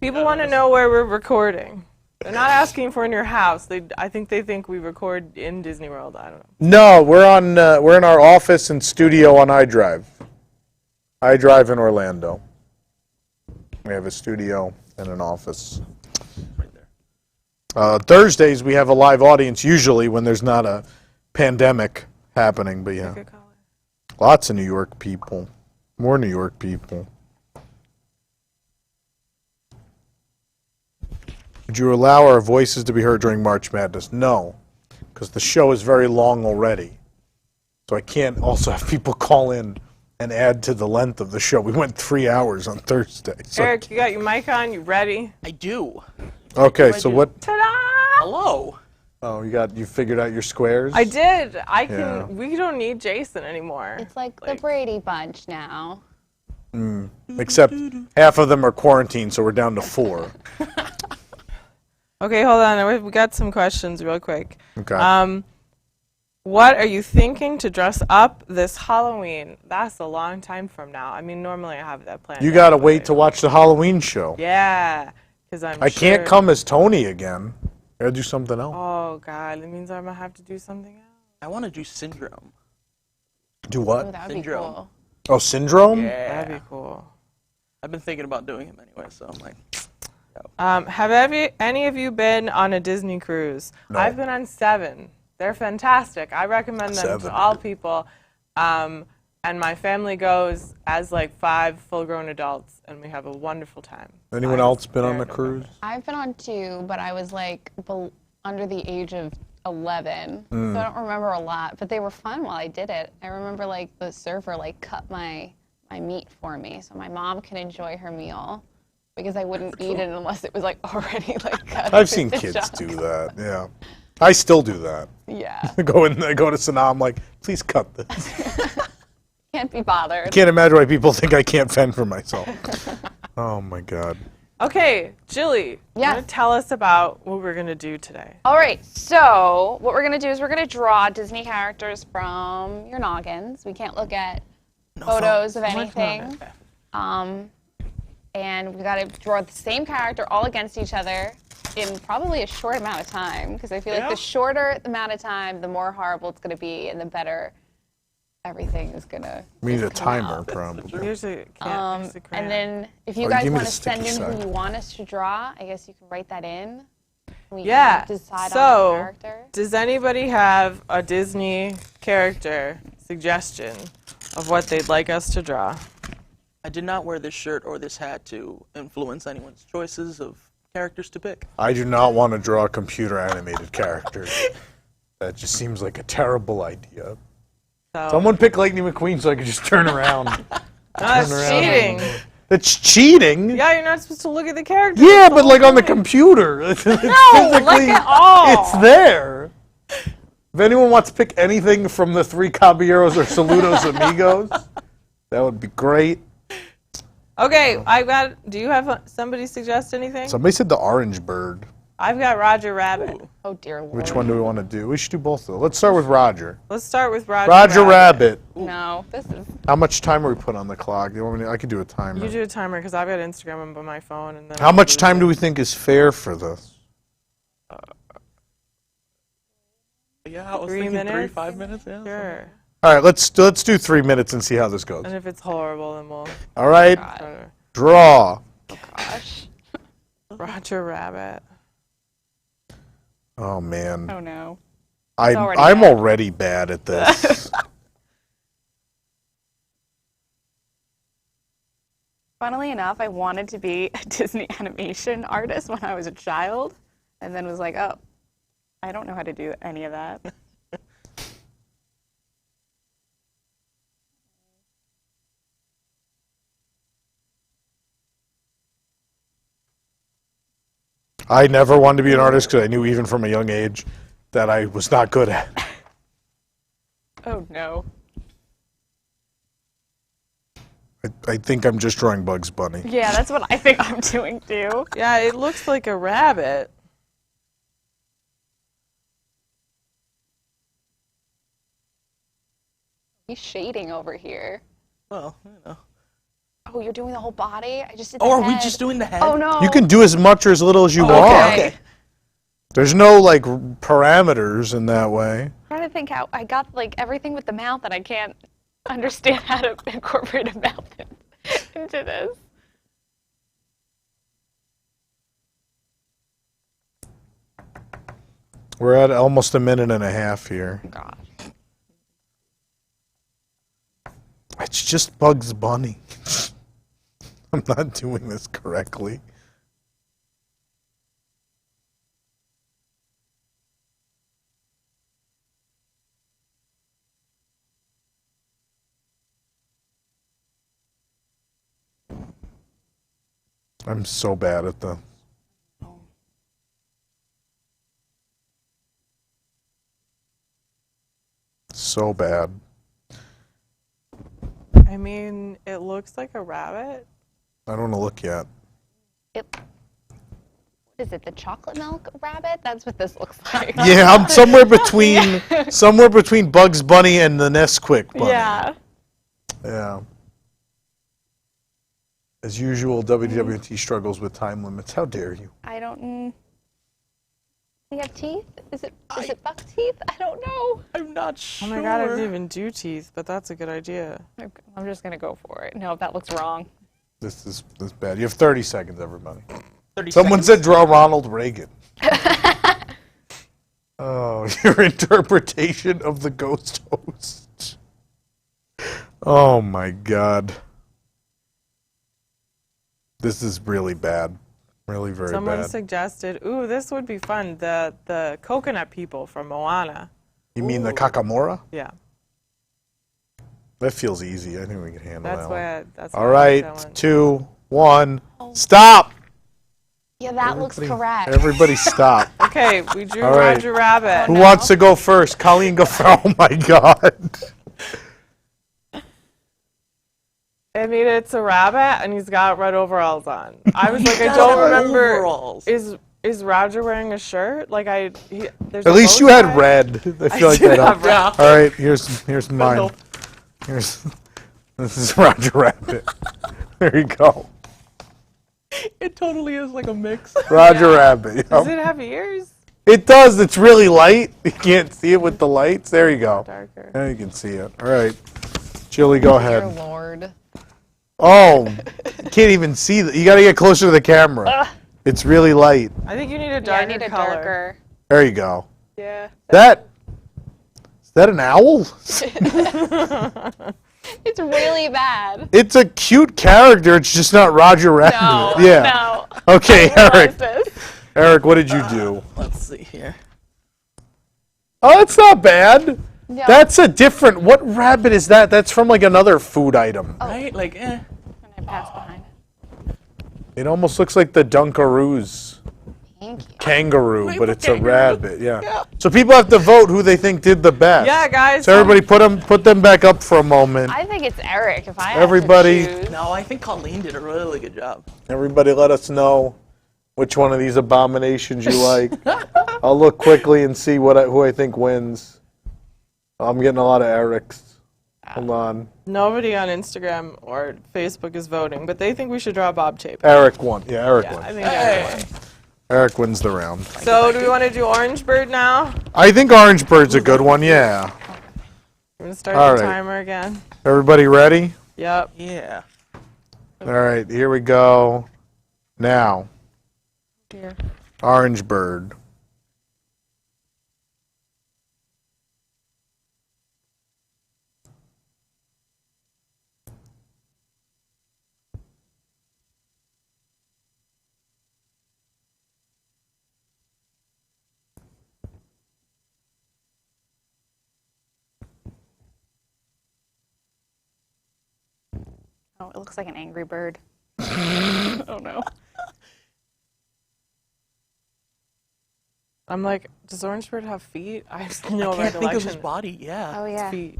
people want to know where we're recording. They're not asking for in your house. I think they think we record in Disney World. I don't know. No, we're in our office and studio on iDrive. iDrive in Orlando. We have a studio and an office. Right there. Thursdays we have a live audience usually when there's not a pandemic happening, but yeah. Good call. Lots of New York people. More New York people. Would you allow our voices to be heard during March Madness? No, because the show is very long already. So I can't also have people call in and add to the length of the show. We went 3 hours on Thursday. So Eric, you got your mic on? You ready? I do. okay, I so do. what? Ta-da! Hello. Oh, you figured out your squares? I did. I can. Yeah. We don't need Jason anymore. It's like the Like- Brady Bunch now. Except half of them are quarantined, so we're down to 4. Okay, hold on. We got some questions real quick. Okay. What are you thinking to dress up this Halloween? That's a long time from now. I mean, normally I have that planned. You out, gotta but wait to watch the Halloween show. Yeah, because I can't come as Tony again. I gotta do something else. Oh God, it means I'm gonna have to do something else. I want to do Syndrome. Do Oh, what? that would be Syndrome. cool. Oh, Syndrome? That'd Yeah. be cool. I've been thinking about doing him anyway, so I'm like, Have any of you been on a Disney cruise? No. I've been on 7. They're fantastic. I recommend them 7. to all people. And my family goes as like 5 full-grown adults, and we have a wonderful time. Anyone I was else been there on a in November. cruise? I've been on 2, but I was like under the age of 11, so I don't remember a lot. But they were fun while I did it. I remember like the server like cut my meat for me, so my mom can enjoy her meal because I wouldn't eat it unless it was like already like cut. I've seen kids do that, yeah. I still do that. Yeah, I go to Sanaa, I'm like, please cut this. can't be bothered. Can't imagine why people think I can't fend for myself. Oh my God. Okay, Jilly, Yes. tell us about what we're gonna do today. All right, so what we're gonna do is we're gonna draw Disney characters from your noggins. We can't look at photos of anything. And we gotta draw the same character all against each other in probably a short amount of time, because I feel like the shorter the amount of time, the more horrible it's gonna be, and the better everything is gonna. We need a come out. timer, probably. Here's a here's a crayon. And then if you Oh, guys give me want the to send in sticky who side. you want us to draw, I guess you can write that in. We Yeah, can decide so- on the character. Does anybody have a Disney character suggestion of what they'd like us to draw? I did not wear this shirt or this hat to influence anyone's choices of characters to pick. I do not want to draw computer animated characters. That just seems like a terrible idea. So, Someone pick Lightning McQueen so I could just turn around. that's turn around. cheating. That's cheating. Yeah, you're not supposed to look at the character. Yeah, That's but the like whole on the point. computer. It's look physically, at all. it's there. If anyone wants to pick anything from the 3 Caballeros or Saludos Amigos, that would be great. Okay, do you have somebody suggest anything? Somebody said the orange bird. I've got Roger Rabbit. Oh dear Lord. Which one do we want to do? We should do both of them. Let's start with Roger. Let's start with Roger. Roger Rabbit. No, this is. How much time are we put on the clock? Do you want me to, I could do a timer. You do a timer because I've got Instagram on my phone. And then How much time do we think is fair for this? Yeah, I was 3 thinking 3, minutes? 5 minutes. Yeah. Sure. All right, let's do 3 minutes and see how this goes. And if it's horrible, then we'll All right, try to- draw. Gosh. Roger Rabbit. Oh man, Oh no. I'm already I'm bad. already bad at this. Funnily enough, I wanted to be a Disney animation artist when I was a child, and then was like, oh, I don't know how to do any of that. I never wanted to be an artist because I knew even from a young age that I was not good at. Oh no. I think I'm just drawing Bugs Bunny. Yeah, that's what I think I'm doing too. Yeah, it looks like a rabbit. He's shading over here. Well, you know. Oh, you're doing the whole body? I just did the Oh, are we head. just doing the head? Oh no. You can do as much or as little as you want. Okay. There's no like parameters in that way. I'm trying to think how I got like everything with the mouth, and I can't understand how to incorporate a mouth into this. We're at almost a minute and a half here. Gosh. It's just Bugs Bunny. I'm not doing this correctly. I'm so bad at the. So bad. I mean, it looks like a rabbit. I don't want to look yet. What is it, the chocolate milk rabbit? That's what this looks like. Yeah, I'm somewhere between Bugs Bunny and the Nesquik bunny. Yeah. Yeah. As usual, WDWNT struggles with time limits. How dare you? I don't. Do you have teeth? Is it buck teeth? I don't know. I'm not sure. Oh my god, I didn't even do teeth, but that's a good idea. I'm just gonna go for it. No, that looks wrong. This is bad. You have 30 seconds, everybody. 30 Someone seconds. said draw Ronald Reagan. Oh, your interpretation of the ghost host. Oh my god. This is really bad. Really very Someone bad. suggested, ooh, this would be fun. The coconut people from Moana. You mean the Kakamora? Yeah, That feels easy. I think we can handle that's that why. one. That's All why I right, like that one. 2, 1, stop! Yeah, that looks correct. Everybody stop. Okay, we drew All right. Roger Rabbit. Who wants to go first? Colleen, go first. Oh my god. I mean, it's a rabbit, and he's got red overalls on. I was like, I does don't have remember. overalls. Is Roger wearing a shirt? Like there's At a least bow you had tie. red. I feel like did that. have red. Yeah. All right, here's mine. Nope. This is Roger Rabbit. There you go. It totally is like a mix. Roger Rabbit. Yep. Does it have ears? It does. It's really light. You can't see it with the lights. There you go. Darker. Now you can see it. All right. Chili, go Dear ahead. Lord. Oh, you can't even see that. You got to get closer to the camera. It's really light. I think you need a Yeah, I darker need a color. darker. There you go. Yeah. Is that an owl? It's really bad. It's a cute character. It's just not Roger Rabbit. No. Yeah. No. Okay, I Eric. realized this. Eric, what did you do? Let's see here. Oh, it's not bad. No. That's a different. What rabbit is that? That's from like another food item. Right? Like, And I passed behind. It almost looks like the Dunkaroos Thank you. kangaroo, Wait, but what it's a kangaroo? rabbit. Yeah. Yeah. So people have to vote who they think did the best. Yeah, guys. So everybody put them back up for a moment. I think it's Eric if I have Everybody- to choose. no, I think Colleen did a really good job. Everybody let us know which one of these abominations you like. I'll look quickly and see who I think wins. I'm getting a lot of Erics. Hold on. Nobody on Instagram or Facebook is voting, but they think we should draw Bob Chapin. Eric won. Yeah, Eric Yeah, won. I think Eric won. Eric wins the round. So do we want to do Orange Bird now? I think Orange Bird's a good one, yeah. I'm going to start All the right. timer again. Everybody ready? Yep. Yeah. All right, here we go. Now, Here. Orange Bird. Oh, it looks like an angry bird. Oh no. I'm like, does Orange Bird have feet? I have no I can't think of his recollection. body. Yeah. Oh yeah. Feet.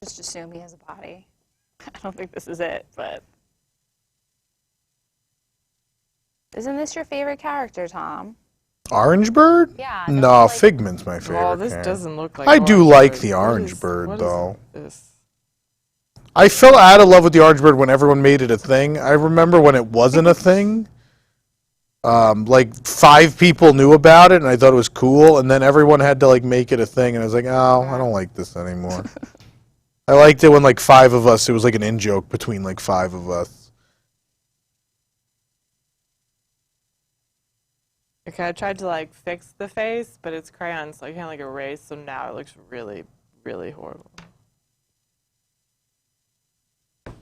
Just assume he has a body. I don't think this is it, but. Isn't this your favorite character, Tom? Orange Bird? Yeah. No, don't you like- Figment's my favorite. Well, this character. doesn't look like I do Orange like Bird. the What Orange is- Bird, what is though. this? I fell out of love with the Orange Bird when everyone made it a thing. I remember when it wasn't a thing. Like 5 people knew about it, and I thought it was cool. And then everyone had to like make it a thing, and I was like, oh, I don't like this anymore. I liked it when like 5 of us. It was like an in joke between like 5 of us. Okay, I tried to like fix the face, but it's crayon, so I can't like erase. So now it looks really, really horrible. I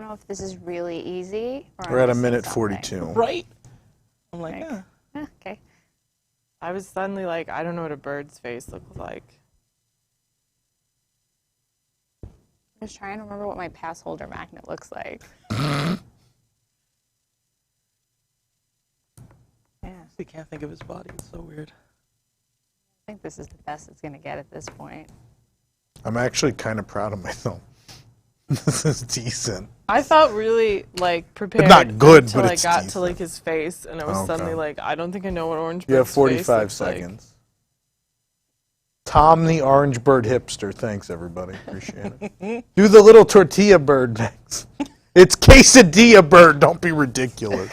don't know if this is really easy. Or We're I'm at a missing minute something. 42. Right? I'm like, Like- yeah. Okay. I was suddenly like, I don't know what a bird's face looks like. Just trying to remember what my pass holder magnet looks like. Yeah, he can't think of his body. It's so weird. I think this is the best it's going to get at this point. I'm actually kind of proud of myself. This is decent. I felt really like prepared. not good, until but I it's got to decent. like his face, and I was Okay. suddenly like, I don't think I know what Orange You have Bird's face 45 looks like. seconds. Tom the Orange Bird hipster. Thanks, everybody. Appreciate it. Do the little tortilla bird next. It's quesadilla bird. Don't be ridiculous.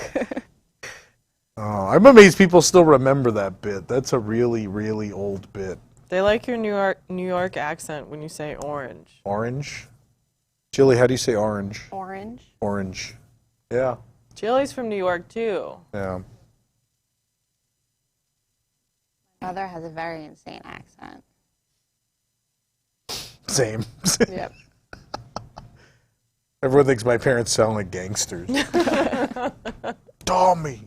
Oh, I'm amazed people still remember that bit. That's a really, really old bit. They like your New York accent when you say orange. Orange? Jilly, how do you say orange? Orange. Orange. Yeah. Jilly's from New York too. Yeah. Mother has a very insane accent. Same. Yep. Everyone thinks my parents sound like gangsters. Tommy.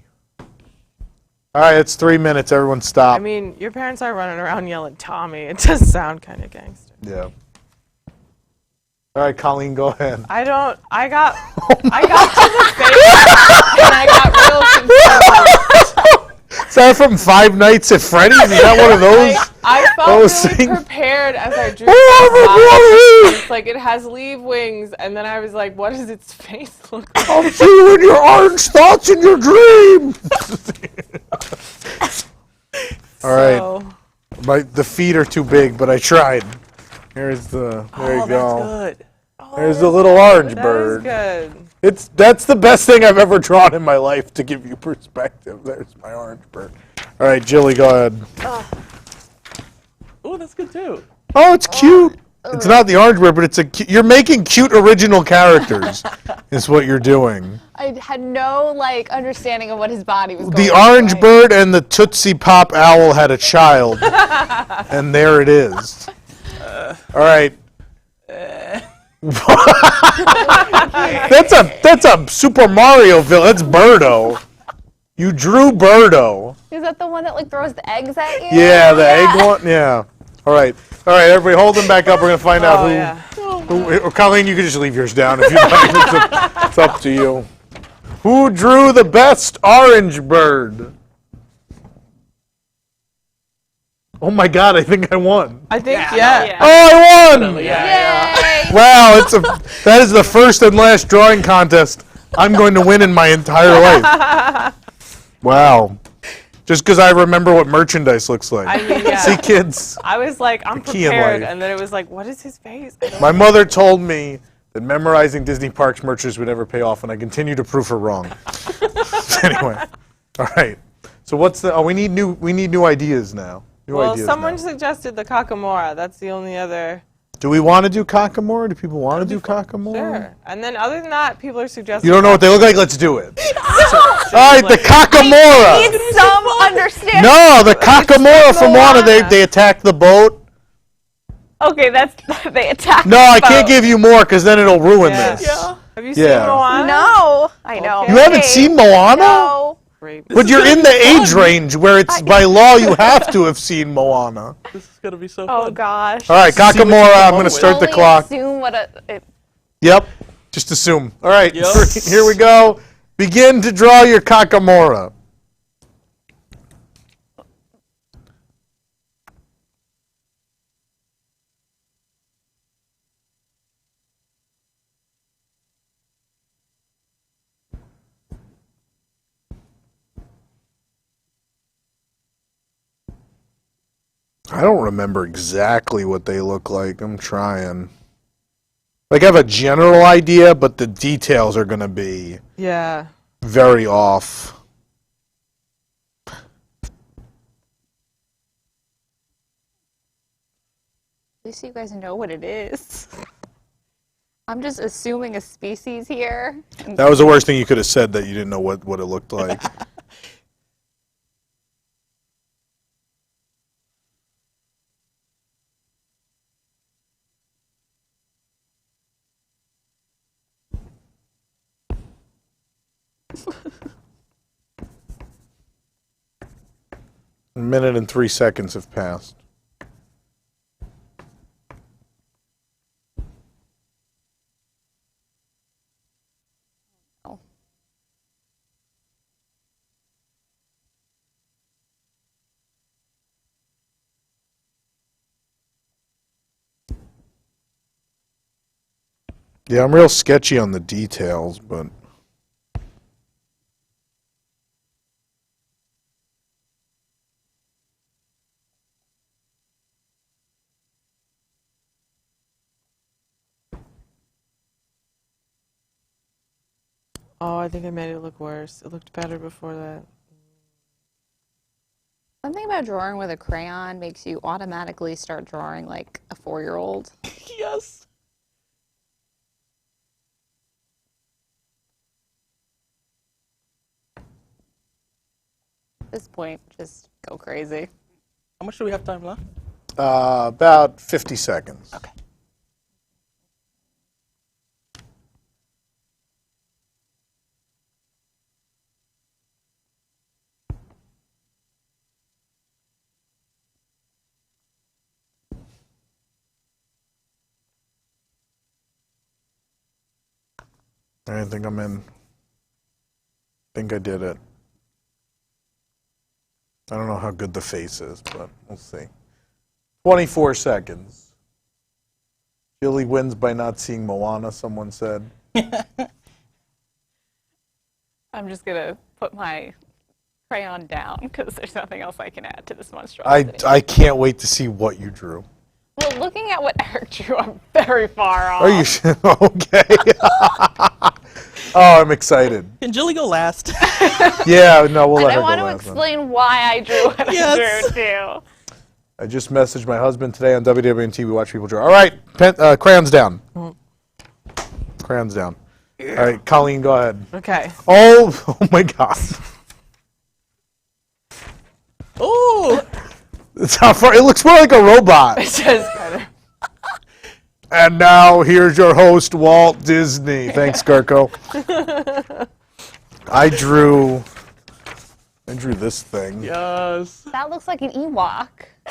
All right, it's 3 minutes. Everyone stop. I mean, your parents are running around yelling Tommy. It does sound kind of gangster. Yeah. All right, Colleen, go ahead. I got to the face and I got real concerned. Is that from Five Nights at Freddy's? Is that one of those? I felt Those really things? prepared as I drew Oh, it. It's like it has leaf wings, and then I was like, what does its face look like? I'll see you in your orange thoughts in your dream. All right. So, The feet are too big, but I tried. There's the. There you Oh, go. that's good. There's the little orange that bird. is good. That's the best thing I've ever drawn in my life to give you perspective. There's my orange bird. All right, Jilly, go ahead. Oh, that's good too. Oh, it's cute. It's not the orange bird, but it's you're making cute original characters. Is what you're doing. I had no understanding of what his body was going The to look orange like. bird and the Tootsie Pop owl had a child, and there it is. All right. That's a Super Mario villain. That's Birdo. You drew Birdo. Is that the one that throws the eggs at you? Yeah, the egg one. Yeah. All right, everybody, hold them back up. We're gonna find out Oh, who. yeah. Or Colleen, you can just leave yours down if you like. It's up to you. Who drew the best orange bird? Oh my God! I think I won. I think, yeah. Oh, I won! Yay! Wow, that is the first and last drawing contest I'm going to win in my entire life. Wow. Just because I remember what merchandise looks like. I mean, yeah. See, kids, I was like, I'm key in prepared, life. and then it was like, what is his face? I don't my mother told me that memorizing Disney Parks merchandise would never pay off, and I continue to prove her wrong. Anyway, all right. So what's the? Oh, we need new ideas now. New Well, ideas someone now. suggested the Kakamora. That's the only other. Do we want to do Kakamora? Do people want to do Kakamora? Sure. And then other than that, people are suggesting. You don't know what they look like? Let's do it. All right, the Kakamora. Need some understanding. No, the Kakamora from Moana. They attack the boat. Okay, that's they attack. No, I the can't boat. give you more because then it'll ruin Yeah. this. Yeah. Have you seen Yeah. Moana? No, I know. Okay. You haven't Okay. seen Moana? No. Great. But you're in the age range where it's by law you have to have seen Moana. This is gonna be so Oh fun. gosh. All right, See what you Kakamora, come I'm up going to with. start the Only clock. Assume what it. Yep, just assume. All right, Yep. here we go. Begin to draw your Kakamora. I don't remember exactly what they look like. I'm trying. Like, I have a general idea, but the details are going to be Yeah. very off. At least you guys know what it is. I'm just assuming a species here. That was the worst thing you could have said, that you didn't know what it looked like. A minute and 3 seconds have passed. Yeah, I'm real sketchy on the details, but Oh, I think I made it look worse. It looked better before that. Something about drawing with a crayon makes you automatically start drawing like a 4-year-old. Yes. At this point, just go crazy. How much do we have time left? about 50 seconds. Okay. I think I'm in. Think I did it. I don't know how good the face is, but we'll see. 24 seconds. Jilly wins by not seeing Moana, someone said. I'm just gonna put my crayon down because there's nothing else I can add to this monstrosity. I can't wait to see what you drew. Well, looking at what Eric drew, I'm very far off. Are you okay? Oh, I'm excited. Can Jilly go last? Yeah, no, we'll let I her go want to last one. explain why I drew what Yes. I drew too. I just messaged my husband today on WDWNT. We watch people draw. All right, crayons down. Crayons down. All right, Colleen, go ahead. Okay. Oh my God. Oh, It's how far. It looks more like a robot. It does kind of. And now here's your host, Walt Disney. Thanks, Garco. I drew this thing. yes. That looks like an Ewok.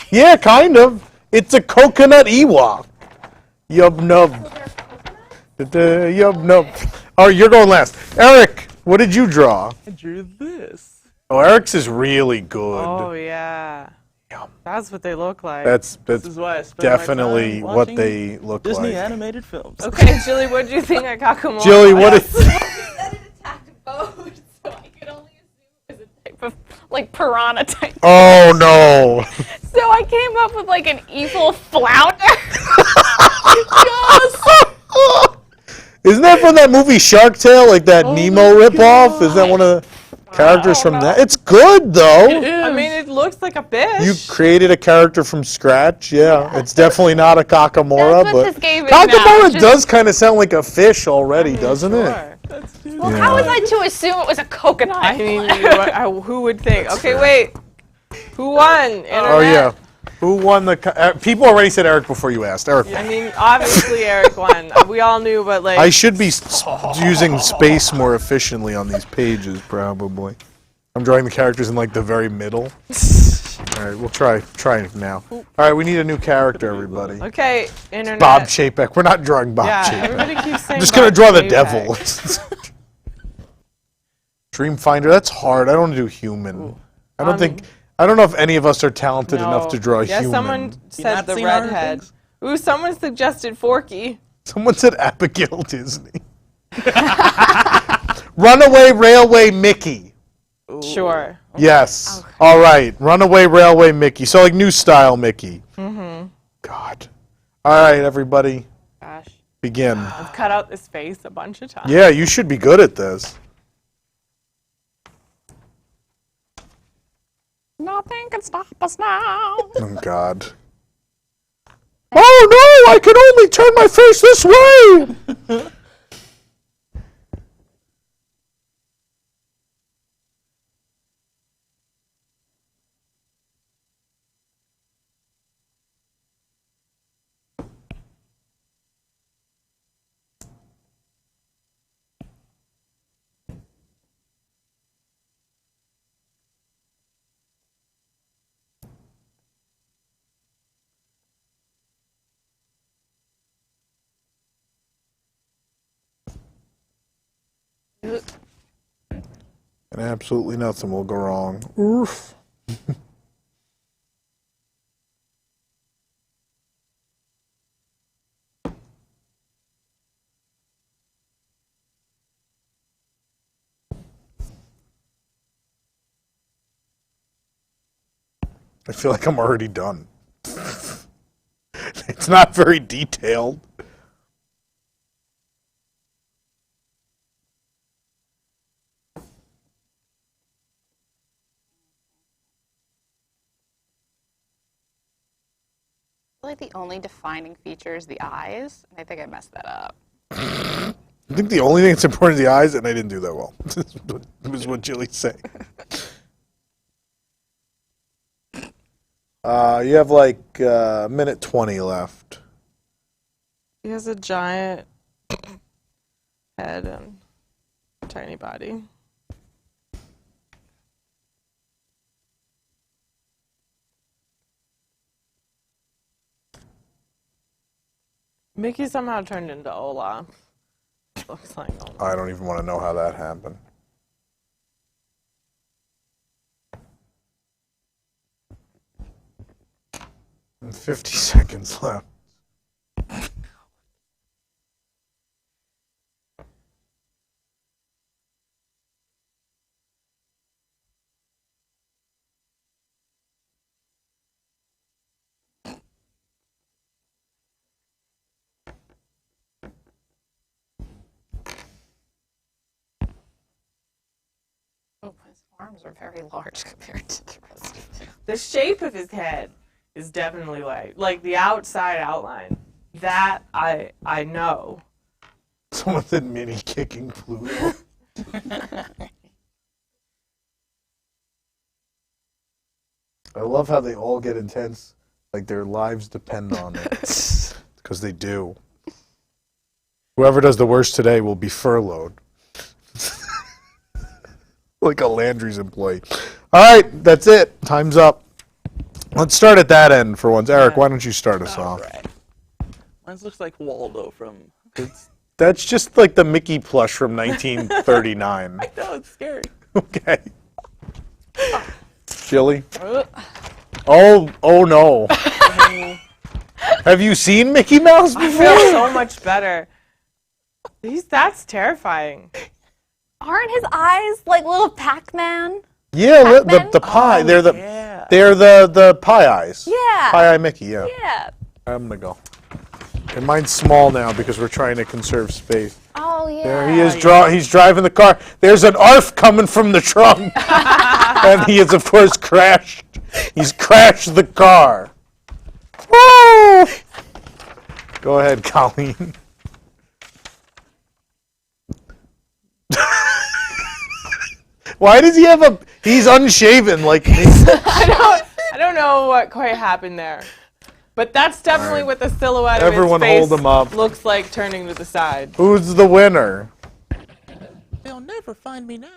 Yeah, kind of. It's a coconut Ewok. Yub nub. Yub nub. All right, you're going last. Eric, what did you draw? I drew this. Oh, Eric's is really good. Oh yeah. That's what they look like. That's This is why I spend my definitely time what watching they look Disney like. animated films. Okay, Jilly, what do you think I got Kakamora? Jilly, what is? That it attacked boats, so I could only assume it was a type of like piranha type. Oh no! So I came up with like an evil flounder. Isn't that from that movie Shark Tale? Like that Nemo ripoff? Is that one of the characters from that? It's good though. I mean, it looks like a fish. You created a character from scratch. Yeah, it's definitely not a Kakamora, That's what but this game is now. Kakamora Just- does kind of sound like a fish already, doesn't it? Sure. Well, how was I to assume it was a coconut? I mean, who would think? Okay, wait. Who won? Internet? Oh yeah. Who won the? People already said Eric before you asked. Eric. I mean, obviously Eric won. We all knew, but like. I should be using space more efficiently on these pages, probably. I'm drawing the characters in like the very middle. All right, we'll try now. All right, we need a new character, everybody. Okay, internet. Bob Chapek. We're not drawing Bob Yeah, Chapek. everybody keeps saying. I'm just gonna Bob draw the Chapek. devil. Dreamfinder. That's hard. I don't want to do human. I don't know if any of us are talented enough to draw yeah, human. someone said not the seen our redhead. things? Ooh, someone suggested Forky. Someone said Abigail Disney. Runaway Railway Mickey. Sure. Yes. All right. Runaway Railway Mickey. So like new style Mickey. Mm-hmm. God. All right, everybody. Gosh, Begin. I've cut out this face a bunch of times. Yeah, you should be good at this. Nothing can stop us now. Oh, God. Oh, no! I can only turn my face this way! And absolutely nothing will go wrong. Oof. I feel like I'm already done. It's not very detailed. Like the only defining feature is the eyes, and I think I messed that up. I think the only thing that's important is the eyes, and I didn't do that well. This was what Jilly's saying. You have like a minute 20 left. He has a giant head and tiny body. Mickey somehow turned into Olaf. Looks like Olaf. I don't even want to know how that happened. And 50 seconds left. Oh, his arms are very large compared to the rest of him. The shape of his head is definitely like the outside outline. That I know. Someone said mini kicking Pluto. I love how they all get intense, like their lives depend on it. Because they do. Whoever does the worst today will be furloughed. Like a Landry's employee. All right, that's it. Time's up. Let's start at that end for once. Eric, why don't you start us off? Right. Mine looks like Waldo from. That's just like the Mickey plush from 1939. I know, it's scary. Okay. Chili? Oh no. Have you seen Mickey Mouse I before? feel so much better. That's terrifying. Aren't his eyes like little Pac-Man? Yeah, Pac-Man? the pie. They're the Yeah. they're the pie eyes. Yeah. Pie eye Mickey, yeah. Yeah. I'm gonna go. And mine's small now because we're trying to conserve space. Oh yeah. There he is. He's driving the car. There's an ARF coming from the trunk, and he has of course crashed. He's crashed the car. Woo! Go ahead, Colleen. Why does he have he's unshaven like me? I don't know what quite happened there. But that's definitely what the silhouette Everyone of his face hold him up. looks like turning to the side. Who's the winner? They'll never find me now.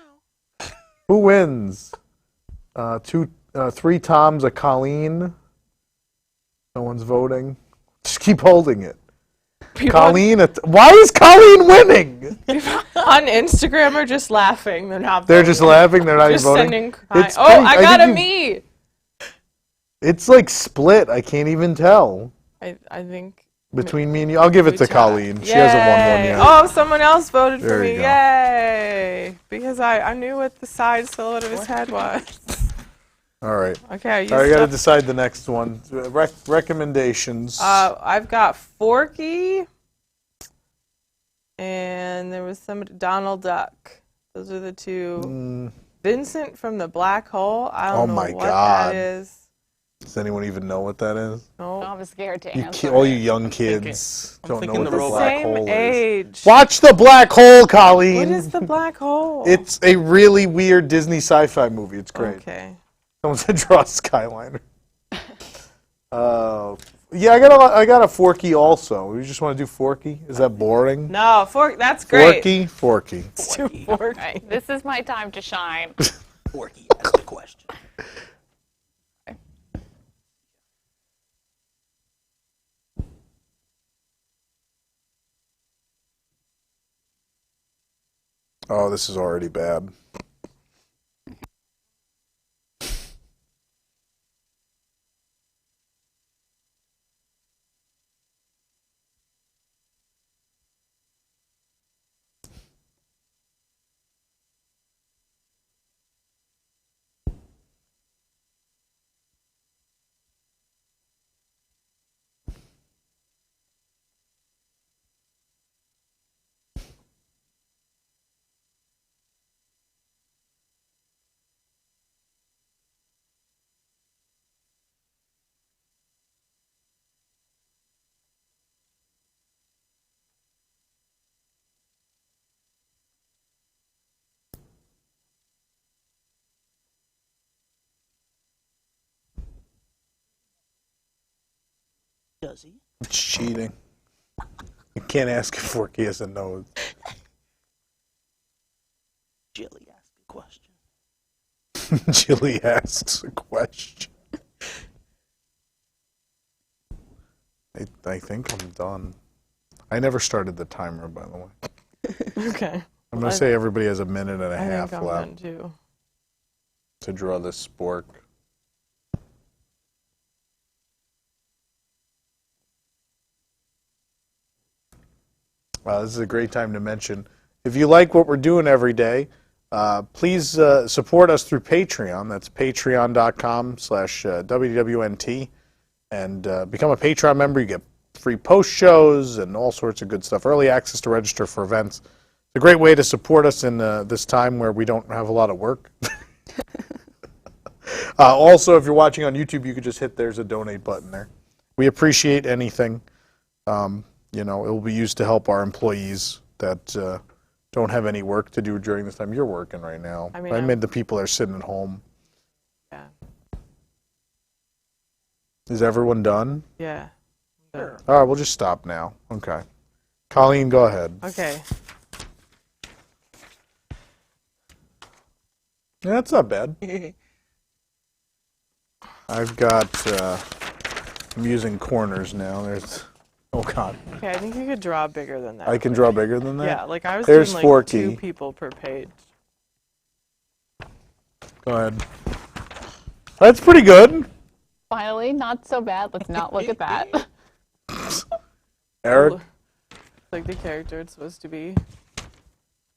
Who wins? 3 Toms, a Colleen. No one's voting. Just keep holding it. Colleen, why is Colleen winning? On Instagram are just laughing. They're not They're voting. just laughing. They're not Just even voting. sending crying. It's Oh, pretty- I I got think a you- me. It's like split. I can't even tell I think. between me and you. I'll give it we to tie. Colleen. She hasn't won one Yay. yet. Oh, someone else voted There for you me. go. Yay! Because I knew what the side silhouette of his head was. All right. Okay, I used All right, I got to up- decide the next one. Recommendations. I've got Forky, and there was Donald Duck. Those are the two. Vincent from the Black Hole. I don't Oh know my what God. that is. Does anyone even know what that is? No. I'm scared to answer. All you young kids I'm don't know thinking what the the robot. black Same hole is. age. Watch the black hole, Colleen. What is the Black Hole? It's a really weird Disney sci-fi movie. It's great. Okay. Someone said draw a Skyliner. Yeah, I got a Forky also. You just want to do Forky? Is that boring? No, that's great. Forky. It's too Forky. Right, this is my time to shine. Forky asked the question. Oh, this is already bad. Does he? It's cheating. You can't ask if Forky has a nose. Jilly asked a question. Jilly asks a question. I think I'm done. I never started the timer, by the way. Okay. I'm going to say everybody has a minute and a I half think I'm done left too. to draw this spork. This is a great time to mention, if you like what we're doing every day, please support us through Patreon. That's patreon.com/WDWNT. And become a Patreon member. You get free post shows and all sorts of good stuff. Early access to register for events. It's a great way to support us in this time where we don't have a lot of work. Also, if you're watching on YouTube, you could just hit there's a donate button there. We appreciate anything. You know, it will be used to help our employees that don't have any work to do during this time. You're working right now. I mean, I mean the people that are sitting at home. Yeah. Is everyone done? Yeah. Sure. All right, we'll just stop now. Okay. Colleen, go ahead. Okay. Yeah, that's not bad. I've got, I'm using corners now. There's, oh God. Okay, I think you could draw bigger than that. I can draw bigger than that? Yeah, like I was There's doing like Forky. 2 people per page. Go ahead. That's pretty good. Finally, not so bad. Let's not look at that. Eric? Like the character it's supposed to be.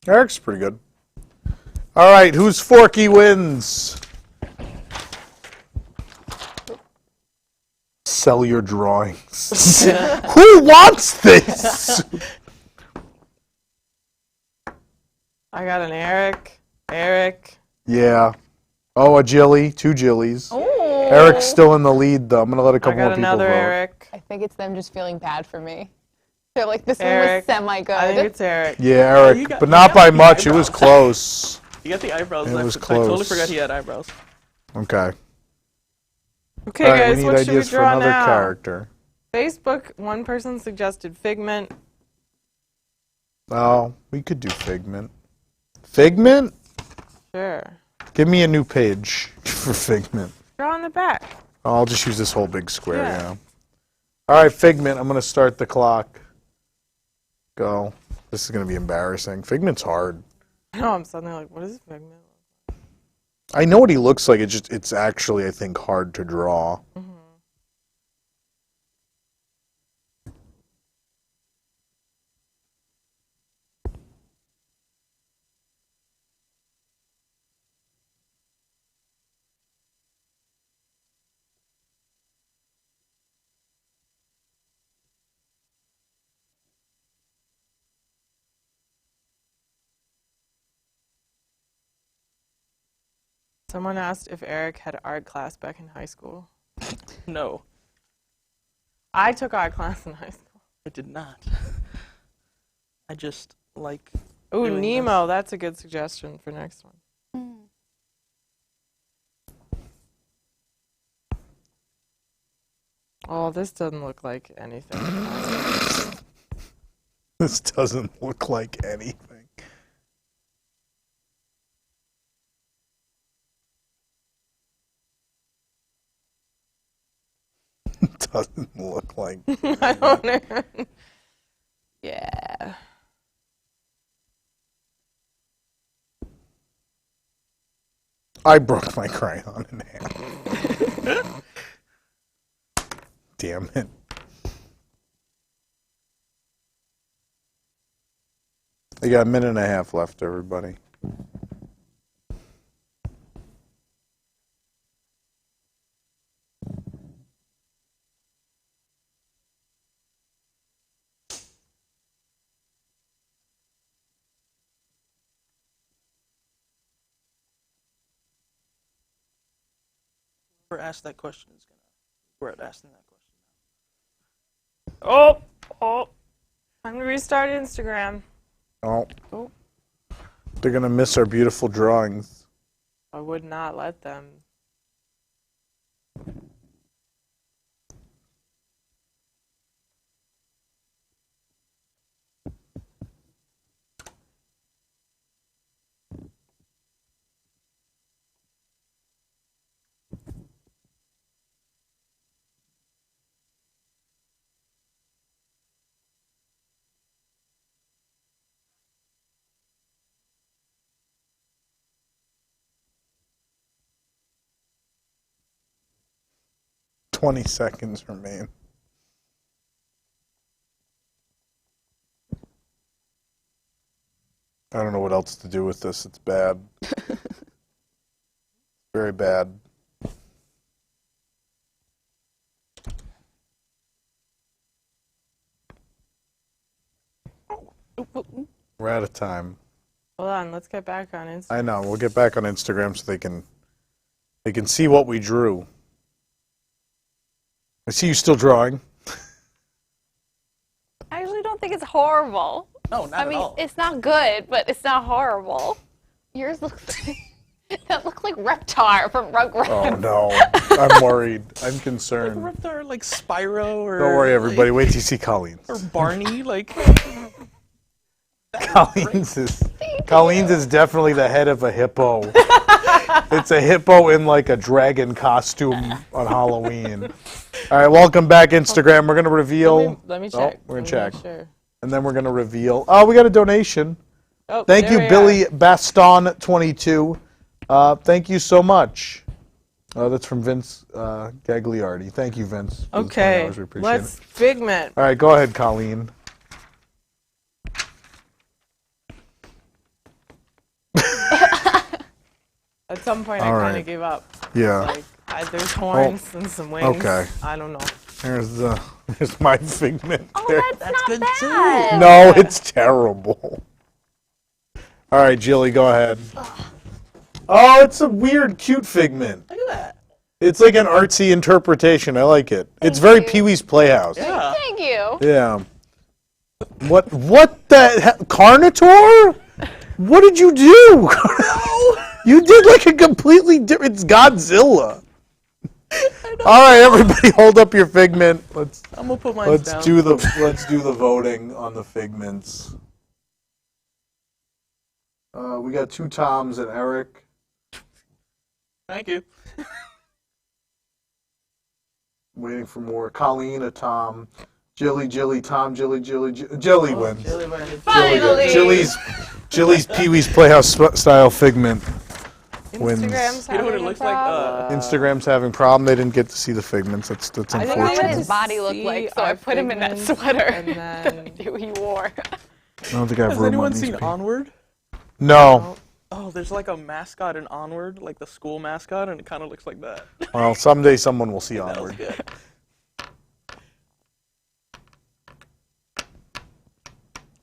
Eric's pretty good. All right, whose Forky wins? Sell your drawings. Who wants this? I got an Eric. Eric. Yeah. Oh, a Jilly. 2 Jillies. Ooh. Eric's still in the lead, though. I'm going to let a I couple more got people another vote. Eric. I think it's them just feeling bad for me. They're like, this Eric. one was semi-good. I think it's Eric. Yeah, Eric, you got- but you not got by the much. It was eyebrows. close. You got the eyebrows. It was I totally close. forgot he had eyebrows. Okay. Okay, All right, guys, we need what should we ideas for draw another now? character. Facebook, one person suggested Figment. Oh, we could do Figment. Figment? Sure. Give me a new page for Figment. Draw on the back. I'll just use this whole big square, Yeah. yeah. All right, Figment, I'm going to start the clock. Go. This is going to be embarrassing. Figment's hard. I know, I'm suddenly like, what is Figment? I know what he looks like. It's actually, I think, hard to draw. Mm-hmm. Someone asked if Eric had art class back in high school. No, I took art class in high school. I did not. I just like. Ooh, doing Nemo, that's a good suggestion for next one. Oh, this doesn't look like anything. This doesn't look like anything. It doesn't look like. I don't know. Yeah. I broke my crayon in half. Damn it. I got a minute and a half left, everybody. Whoever asked that question is gonna. We're asking that question. Oh. Time to restart Instagram. Oh. Oh. They're going to miss our beautiful drawings. I would not let them. 20 seconds remain. I don't know what else to do with this. It's bad. Very bad. We're out of time. Hold on, let's get back on Instagram. I know. We'll get back on Instagram so they can see what we drew. I see you still drawing. I really don't think it's horrible. No, not I at mean, all. it's not good, but it's not horrible. Yours looks that looks like Reptar from Rugrats. Oh no, I'm worried. I'm Like concerned. Reptar, like Spyro, or Don't worry, everybody. like, Wait till you see Colleen's. or Barney, like. Colleen's is definitely the head of a hippo. It's a hippo in like a dragon costume on Halloween. All right, welcome back, Instagram. We're gonna reveal. Let me Oh, check. we're gonna Let me make check. sure. And then we're going to reveal. Oh, we got a donation. Oh, Thank there you, we Billy are. Baston22. Thank you so much. That's from Vince Gagliardi. Thank you, Vince. for the Okay, $20. We appreciate let's it. Figment. All right, go ahead, Colleen. At some point, All I right. kind of gave up. Yeah. Like, there's horns and some wings. okay. I don't know. There's my Figment. Oh, there. that's not good too. bad. No, it's terrible. All right, Jilly, go ahead. Oh, it's a weird, cute Figment. Look at that. It's like an artsy interpretation. I like it. It's very Pee-wee's Playhouse. Yeah. Thank you. Yeah. What the hell? Carnotaur? What did you do? You did like a completely different. It's Godzilla. All right, everybody, hold up your Figment. I'm gonna put mine Let's down. do the voting on the Figments. We got 2 Toms and Eric. Thank you. Waiting for more. Colleen, a Tom. Jilly, Tom, Jilly wins. Really bad. Finally. Jilly's Pee-wee's Playhouse style Figment wins. Instagram's You know what having it a looks like? problem. Instagram's having problem. They didn't get to see the Figments. That's I think I I what unfortunate. his body looked see like, so our I put him in that Figments, sweater and then- he wore. I don't think I have Has room anyone on these seen people. Onward? No. Oh, there's like a mascot in Onward, like the school mascot, and it kind of looks like that. Well, someday someone will see That was Onward. good.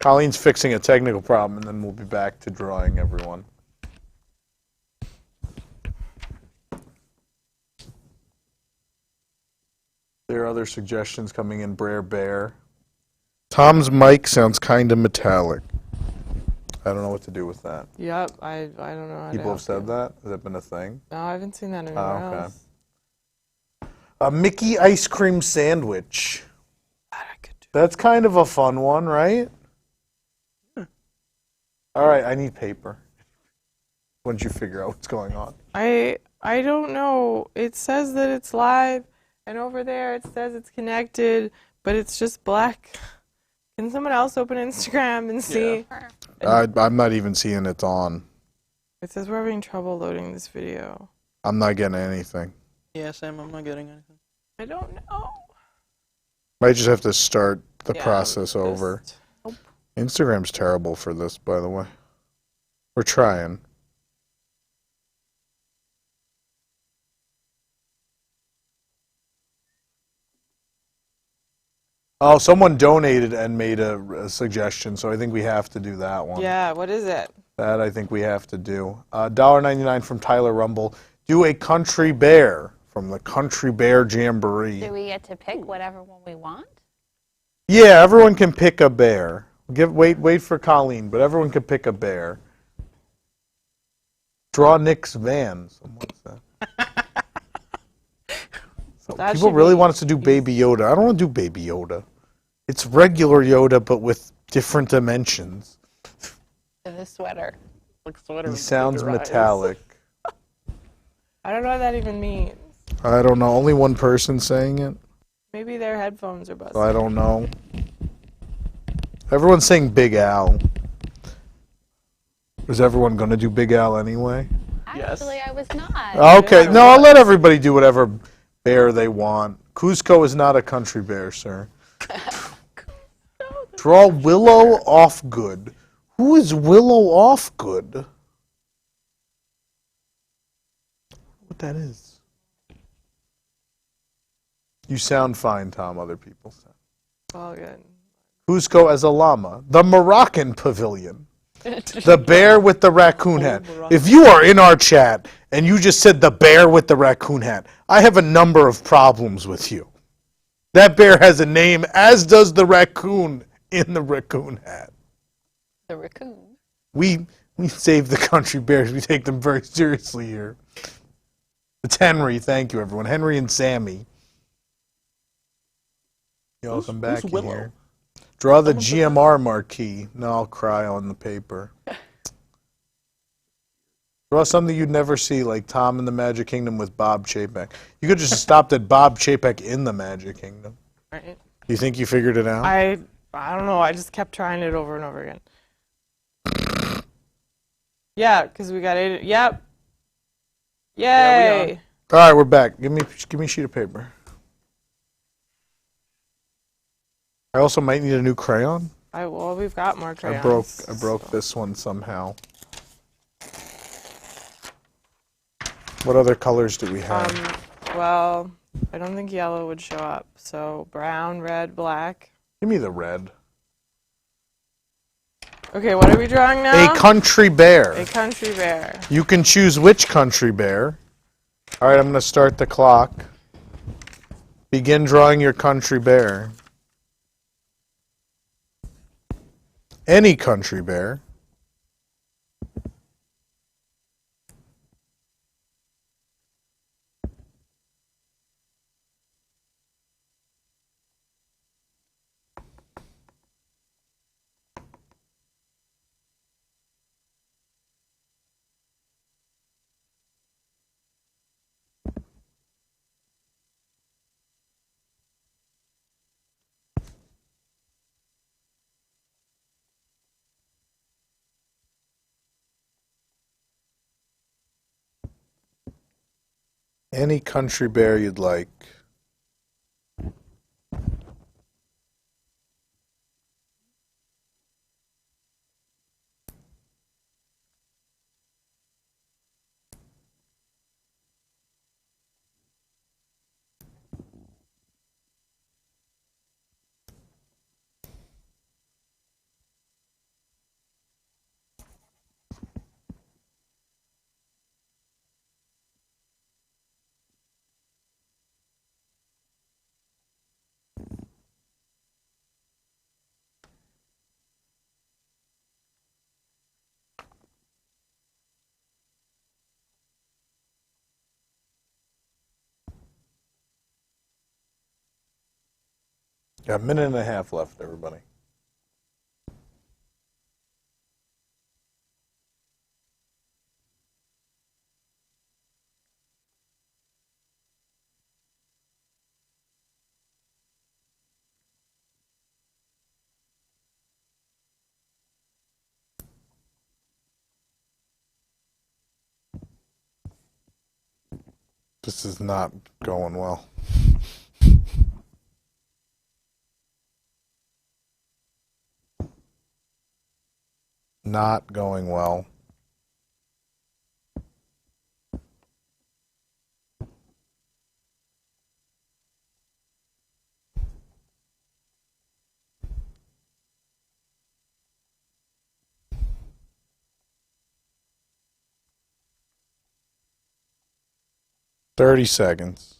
Colleen's fixing a technical problem, and then we'll be back to drawing everyone. There are other suggestions coming in. Brer Bear. Tom's mic sounds kind of metallic. I don't know what to do with that. Yep, I don't know how People to have said help you. that? Has that been a thing? No, I haven't seen that anywhere okay. else. A Mickey ice cream sandwich. I could do. That's kind of a fun one, right? All right, I need paper. Once you figure out what's going on. I don't know. It says that it's live, and over there it says it's connected, but it's just black. Can someone else open Instagram and see? I'm not even seeing it's on. It says we're having trouble loading this video. I'm not getting anything. Yeah, Sam, I'm not getting anything. I don't know. Might just have to start the Yeah, process over. just- Instagram's terrible for this, by the way. We're trying. Oh, someone donated and made a suggestion, so I think we have to do that one. Yeah, what is it? That I think we have to do. $1.99 from Tyler Rumble. Do a country bear from the Country Bear Jamboree. Do we get to pick whatever one we want? Yeah, everyone can pick a bear. Wait for Colleen, but everyone can pick a bear. Draw Nick's van. Someone said. So That people should really be want us to do Baby Yoda. I don't want to do Baby Yoda. It's regular Yoda, but with different dimensions. In the sweater. Like sweater. He with sounds bigger eyes. metallic. I don't know what that even means. I don't know. Only one person saying it. Maybe their headphones are busted. So I don't know. Everyone's saying Big Al. Is everyone going to do Big Al anyway? Yes. Actually, I was not. Okay. No, I'll let everybody do whatever bear they want. Kuzco is not a country bear, sir. Draw Willow Offgood. Who is Willow Offgood? What that is? You sound fine, Tom. Other people sound. All good. Kuzco as a llama. The Moroccan Pavilion. The bear with the raccoon hat. If you are in our chat and you just said the bear with the raccoon hat, I have a number of problems with you. That bear has a name, as does the raccoon in the raccoon hat. The raccoon. We save the country bears. We take them very seriously here. It's Henry. Thank you, everyone. Henry and Sammy. Y'all come back who's in Willow? here. Draw the GMR marquee. No, I'll cry on the paper. Draw something you'd never see, like Tom in the Magic Kingdom with Bob Chapek. You could just stopped at Bob Chapek in the Magic Kingdom. Right. You think you figured it out? I don't know. I just kept trying it over and over again. Yeah, because we got 8. Yep. Yay. Yeah, we are. All right, we're back. Give me a sheet of paper. I also might need a new crayon. Well, we've got more crayons. I broke this one somehow. What other colors do we have? Well, I don't think yellow would show up. So brown, red, black. Give me the red. Okay, what are we drawing now? A country bear. A country bear. You can choose which country bear. All right, I'm going to start the clock. Begin drawing your country bear. Any country bear. Any country bear you'd like. Got a minute and a half left, everybody. This is not going well. Not going well. Thirty seconds.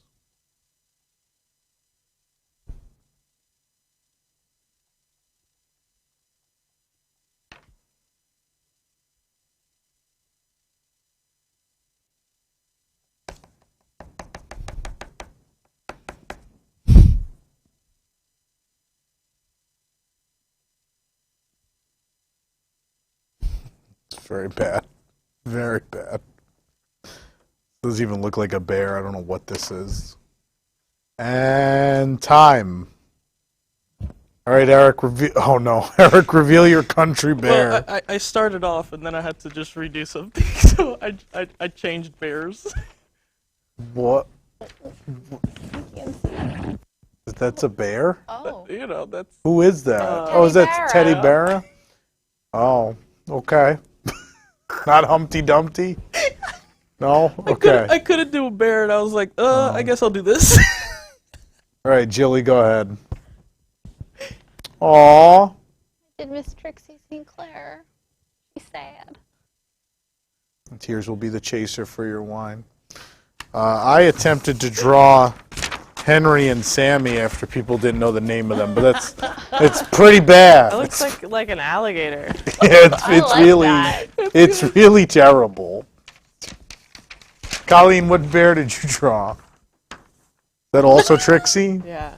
It's very bad. Very bad. Doesn't even look like a bear. I don't know what this is. And time. All right, Eric. Oh no, Eric, reveal your country bear. Well, I started off and then I had to just redo something, so I changed bears. What? That's a bear? Oh. You know, that's Who is that? Oh, is that Teddy Teddy Bear? Oh, okay. Not Humpty Dumpty? No? Okay. I couldn't do a bear, and I was like, I guess I'll do this. All right, Jilly, go ahead. Aw. Did Miss Trixie Sinclair? She's sad. Tears will be the chaser for your wine. I attempted to draw Henry and Sammy after people didn't know the name of them, but it's pretty bad. That looks like an alligator. Yeah, I it's like really that. it's really terrible. Colleen, what bear did you draw? Is that also Trixie? Yeah.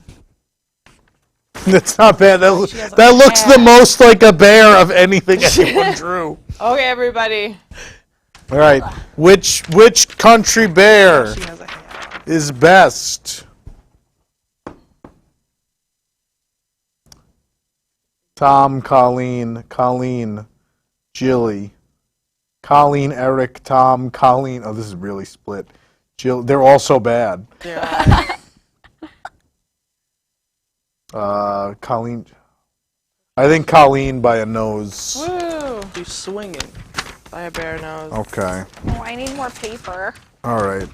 That's not bad. That looks the most like a bear of anything anyone drew. Okay, everybody. All right, which country bear She has a hat. is best? Tom, Colleen, Jilly. Colleen, Eric, Tom, Colleen. Oh, this is really split. Jill, they're all so bad. Yeah. Colleen. I think Colleen by a nose. Woo! She's swinging. By a bear nose. Okay. Oh, I need more paper. All right.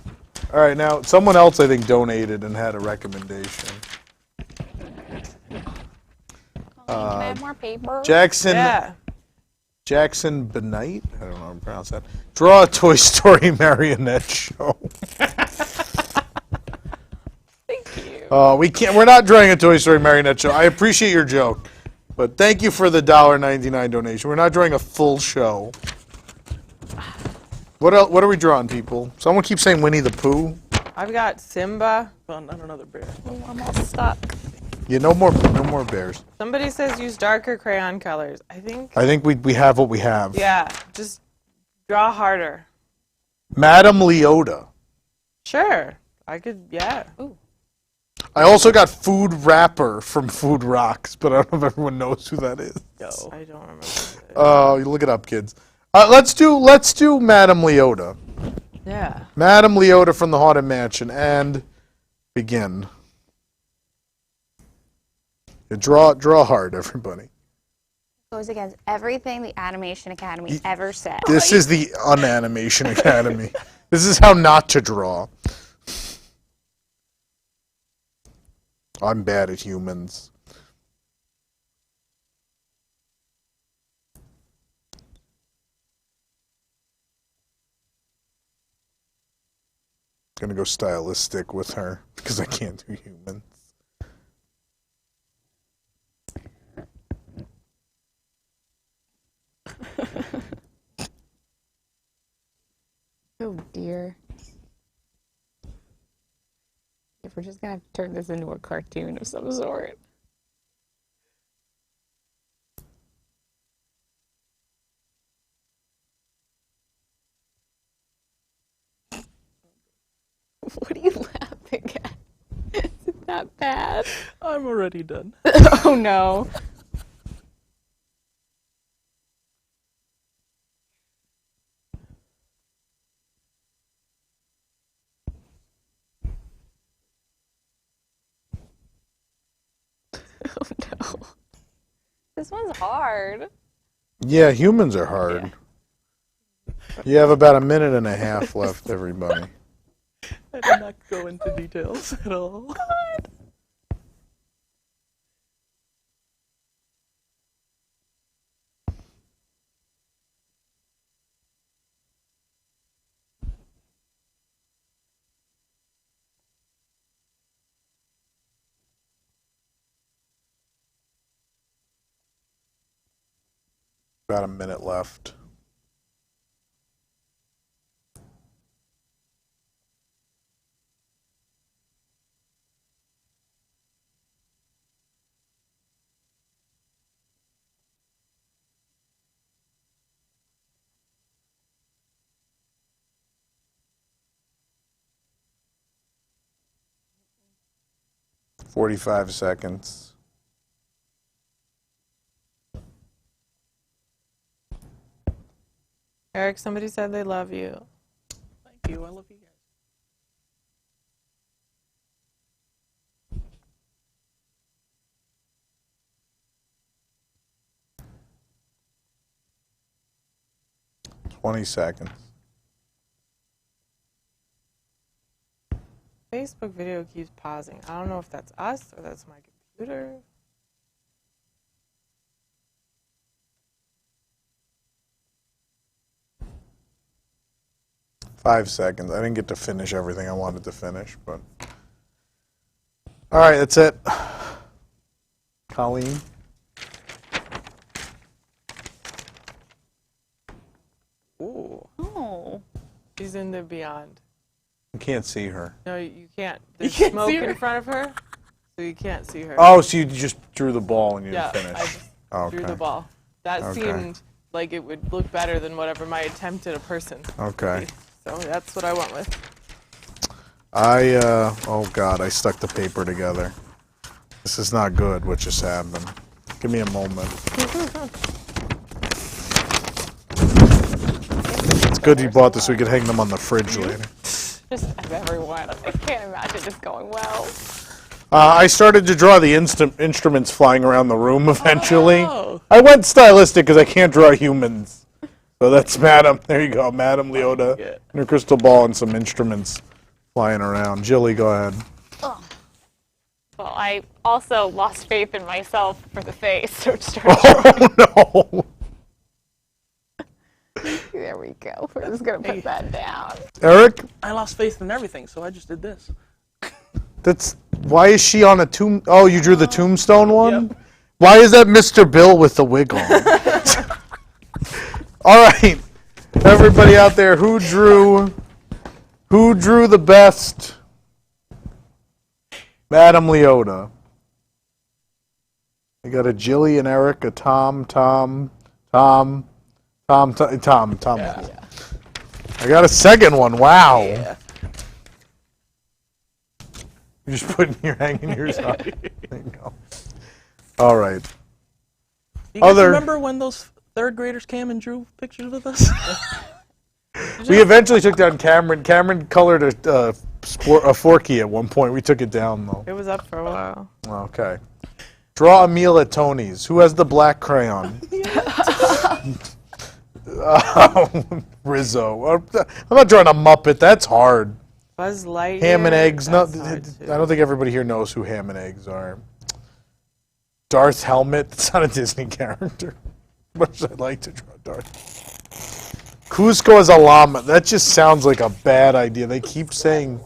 All right. Now, someone else I think donated and had a recommendation. Can I have more paper? Jackson. Yeah. Jackson Benight? I don't know how to pronounce that. Draw a Toy Story marionette show. Thank you. We're not drawing a Toy Story marionette show. I appreciate your joke, but thank you for the $1.99 donation. We're not drawing a full show. What else? What are we drawing, people? Someone keeps saying Winnie the Pooh. I've got Simba. Found another bear. Oh, I'm all stuck. Yeah, no more bears. Somebody says use darker crayon colors. I think. I think we have what we have. Yeah. Just draw harder. Madame Leota. Sure. I could. Yeah. Ooh. I also got Food Rapper from Food Rocks, but I don't know if everyone knows who that is. Yo. I don't remember. Oh, you look it up, kids. Let's do Madame Leota. Yeah. Madame Leota from the Haunted Mansion, and begin. Yeah, draw hard, everybody. Goes against everything the Animation Academy ever said. This is the Unanimation Academy. This is how not to draw. I'm bad at humans. Gonna go stylistic with her because I can't do humans. Oh dear. If we're just gonna have to turn this into a cartoon of some sort. What are you laughing at? Is it that bad? I'm already done. Oh no. Oh no. This one's hard. Yeah, humans are hard. You have about a minute and a half left, everybody. I did not go into details at all. About a minute left. $45 seconds. Eric, somebody said they love you. Thank you. I love you guys. 20 seconds. Facebook video keeps pausing. I don't know if that's us or that's my computer. Five seconds. I didn't get to finish everything I wanted to finish, but. All right, that's it. Colleen. Ooh. Oh. She's in the beyond. You can't see her. No, you can't. There's can't smoke see her? in front of her, so you can't see her. Oh, so you just drew the ball and you yeah, didn't I finish. just Okay. drew the ball. That Okay. seemed like it would look better than whatever my attempt at a person. Okay. So that's what I went with. Oh God, I stuck the paper together. This is not good, what just happened. Give me a moment. It's good you bought this so we could hang them on the fridge later. Just as everyone. I can't imagine this going well. I started to draw the instruments flying around the room eventually. Oh. I went stylistic because I can't draw humans. So that's Madam. There you go, Madam Leota. Yeah. And her crystal ball and some instruments flying around. Jilly, go ahead. Well, I also lost faith in myself for the face, so it started Oh no. There we go. We're just going to put that down. Eric? I lost faith in everything, so I just did this. Why is she on a tomb? Oh, you drew the tombstone one? Yep. Why is that Mr. Bill with the wig on? All right. Everybody out there, who drew the best? Madam Leota. I got a Jilly and Eric, a Tom. I got a second one. Wow. Yeah. You're just hanging yours up. There you go. All right. You guys remember when those third graders came and drew pictures with us? We eventually took down Cameron. Cameron colored a Forky at one point. We took it down, though. It was up for a while. Okay. Draw a meal at Tony's. Who has the black crayon? Rizzo. I'm not drawing a Muppet. That's hard. Buzz Lightyear. Ham and eggs. No, That's hard, too. I don't think everybody here knows who Ham and eggs are. Darth Helmet. That's not a Disney character. Much I'd like to draw Darth. Kuzco as a llama. That just sounds like a bad idea. They keep saying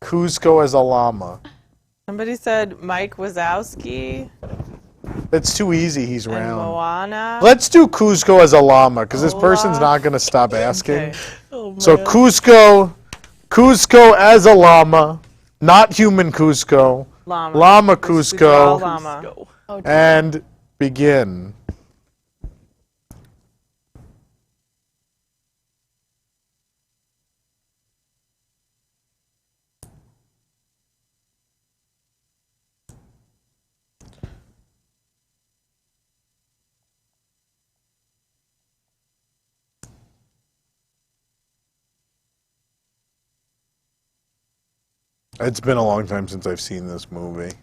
Kuzco as a llama. Somebody said Mike Wazowski That's too easy. He's and round. Moana. Let's do Kuzco as a llama because this person's Olaf. not going to stop asking. Okay. Oh, So man. Cuzco as a llama, not human Cuzco. Llama. Llama We draw Cuzco. llama. Go. Oh, dear. And begin. It's been a long time since I've seen this movie.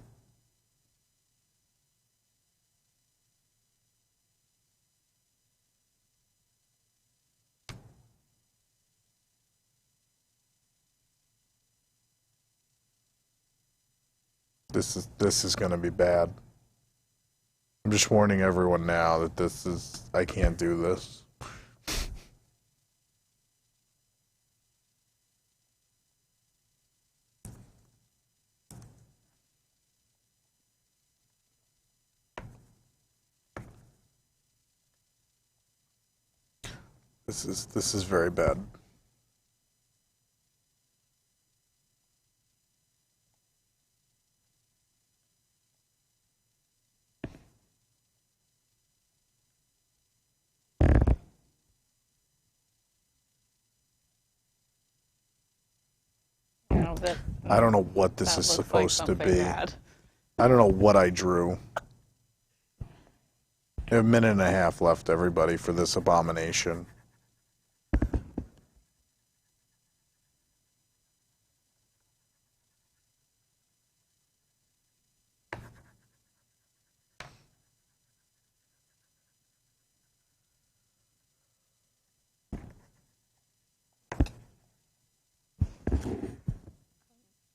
This is going to be bad. I'm just warning everyone now that I can't do this. This is very bad. No, that, I don't know what this that is looks like supposed to something be. bad. I don't know what I drew. We have a minute and a half left, everybody, for this abomination.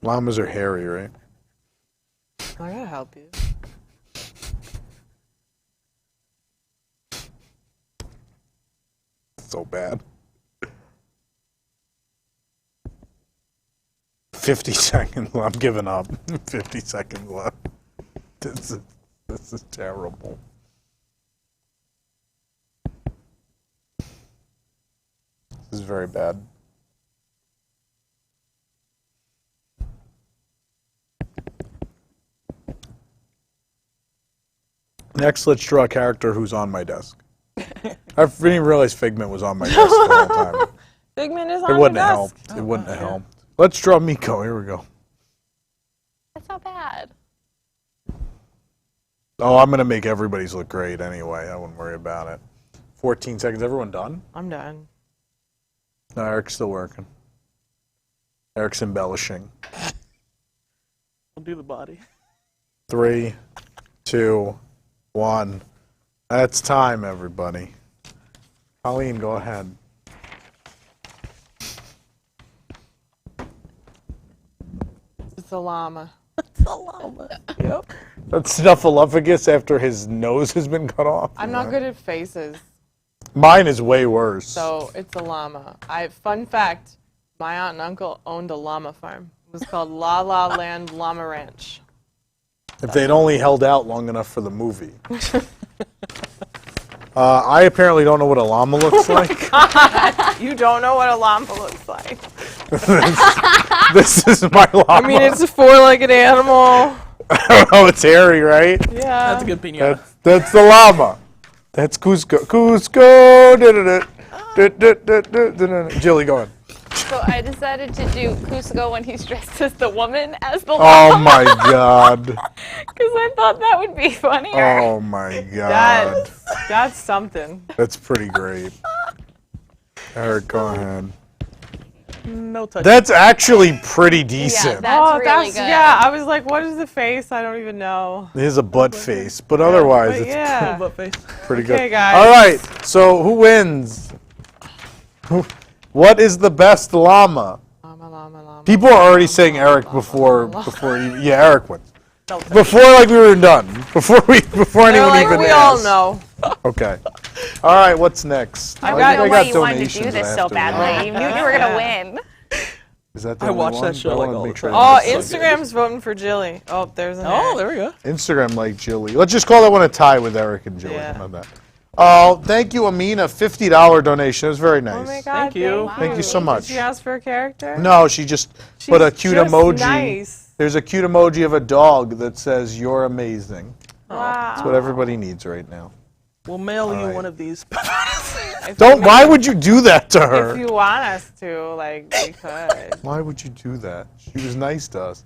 Llamas are hairy, right? I gotta help you. So bad. 50 seconds. I'm giving up. 50 seconds left. This is terrible. This is very bad. Next, let's draw a character who's on my desk. I didn't realize Figment was on my desk the whole time. Figment is It on your wouldn't have desk. helped. It wouldn't have helped. Let's draw Miko. Here we go. That's not bad. Oh, I'm going to make everybody's look great anyway. I wouldn't worry about it. 14 seconds. Everyone done? I'm done. No, Eric's still working. Eric's embellishing. I'll do the body. 3, 2, 1. That's time, everybody. Colleen, go ahead. It's a llama. It's a llama. Yep. That's Snuffleupagus after his nose has been cut off. I'm not good at faces, Mine is way worse. so it's a llama. Fun fact, my aunt and uncle owned a llama farm. It was called La La Land Llama Ranch. If they'd only held out long enough for the movie. I apparently don't know what a llama looks like. You don't know what a llama looks like. This is my llama. I mean, it's a four-legged animal. Oh, it's hairy, right? Yeah. That's a good pinata. That's the llama. That's Kuzco. Kuzco. Jilly, go on. So I decided to do Kuzco when he's dressed as the woman as the Oh llama. my god. Because I thought that would be funnier. Oh my god. That's something. That's pretty great. Eric, go ahead. No touch. That's actually pretty decent. That's really good. Yeah, I was like, what is the face? I don't even know. It is a butt face, but otherwise But it's yeah. Butt face. pretty good. Okay, guys. All right, so who wins? What is the best llama? Llama. People are already saying Eric before yeah, Eric wins. No touch. Before like we were done. Before They're anyone like, even we asked. all know. Okay. All right, what's next? I got- don't know I why got you wanted to donations do this I so have to badly. read. You knew you were going to win. Is that the I only watch that one? show, I like, wanna all make the sure time. I Oh, get this. Instagram's voting for Jilly. Oh, there's an Oh, ad. there we go. Instagram like Jilly. Let's just call that one a tie with Eric and Jilly. Yeah. How about that? Oh, thank you, Amina. $50 donation. It was very nice. Oh my God, Thank you. Thank you so much. Did she ask for a character? No, she just put a cute just emoji. Nice. There's a cute emoji of a dog that says, "You're amazing." Wow. That's what everybody needs right now. We'll mail you right. one of these. Why would you do that to If her? you want us to, like, we could. Why would you do that? She was nice to us.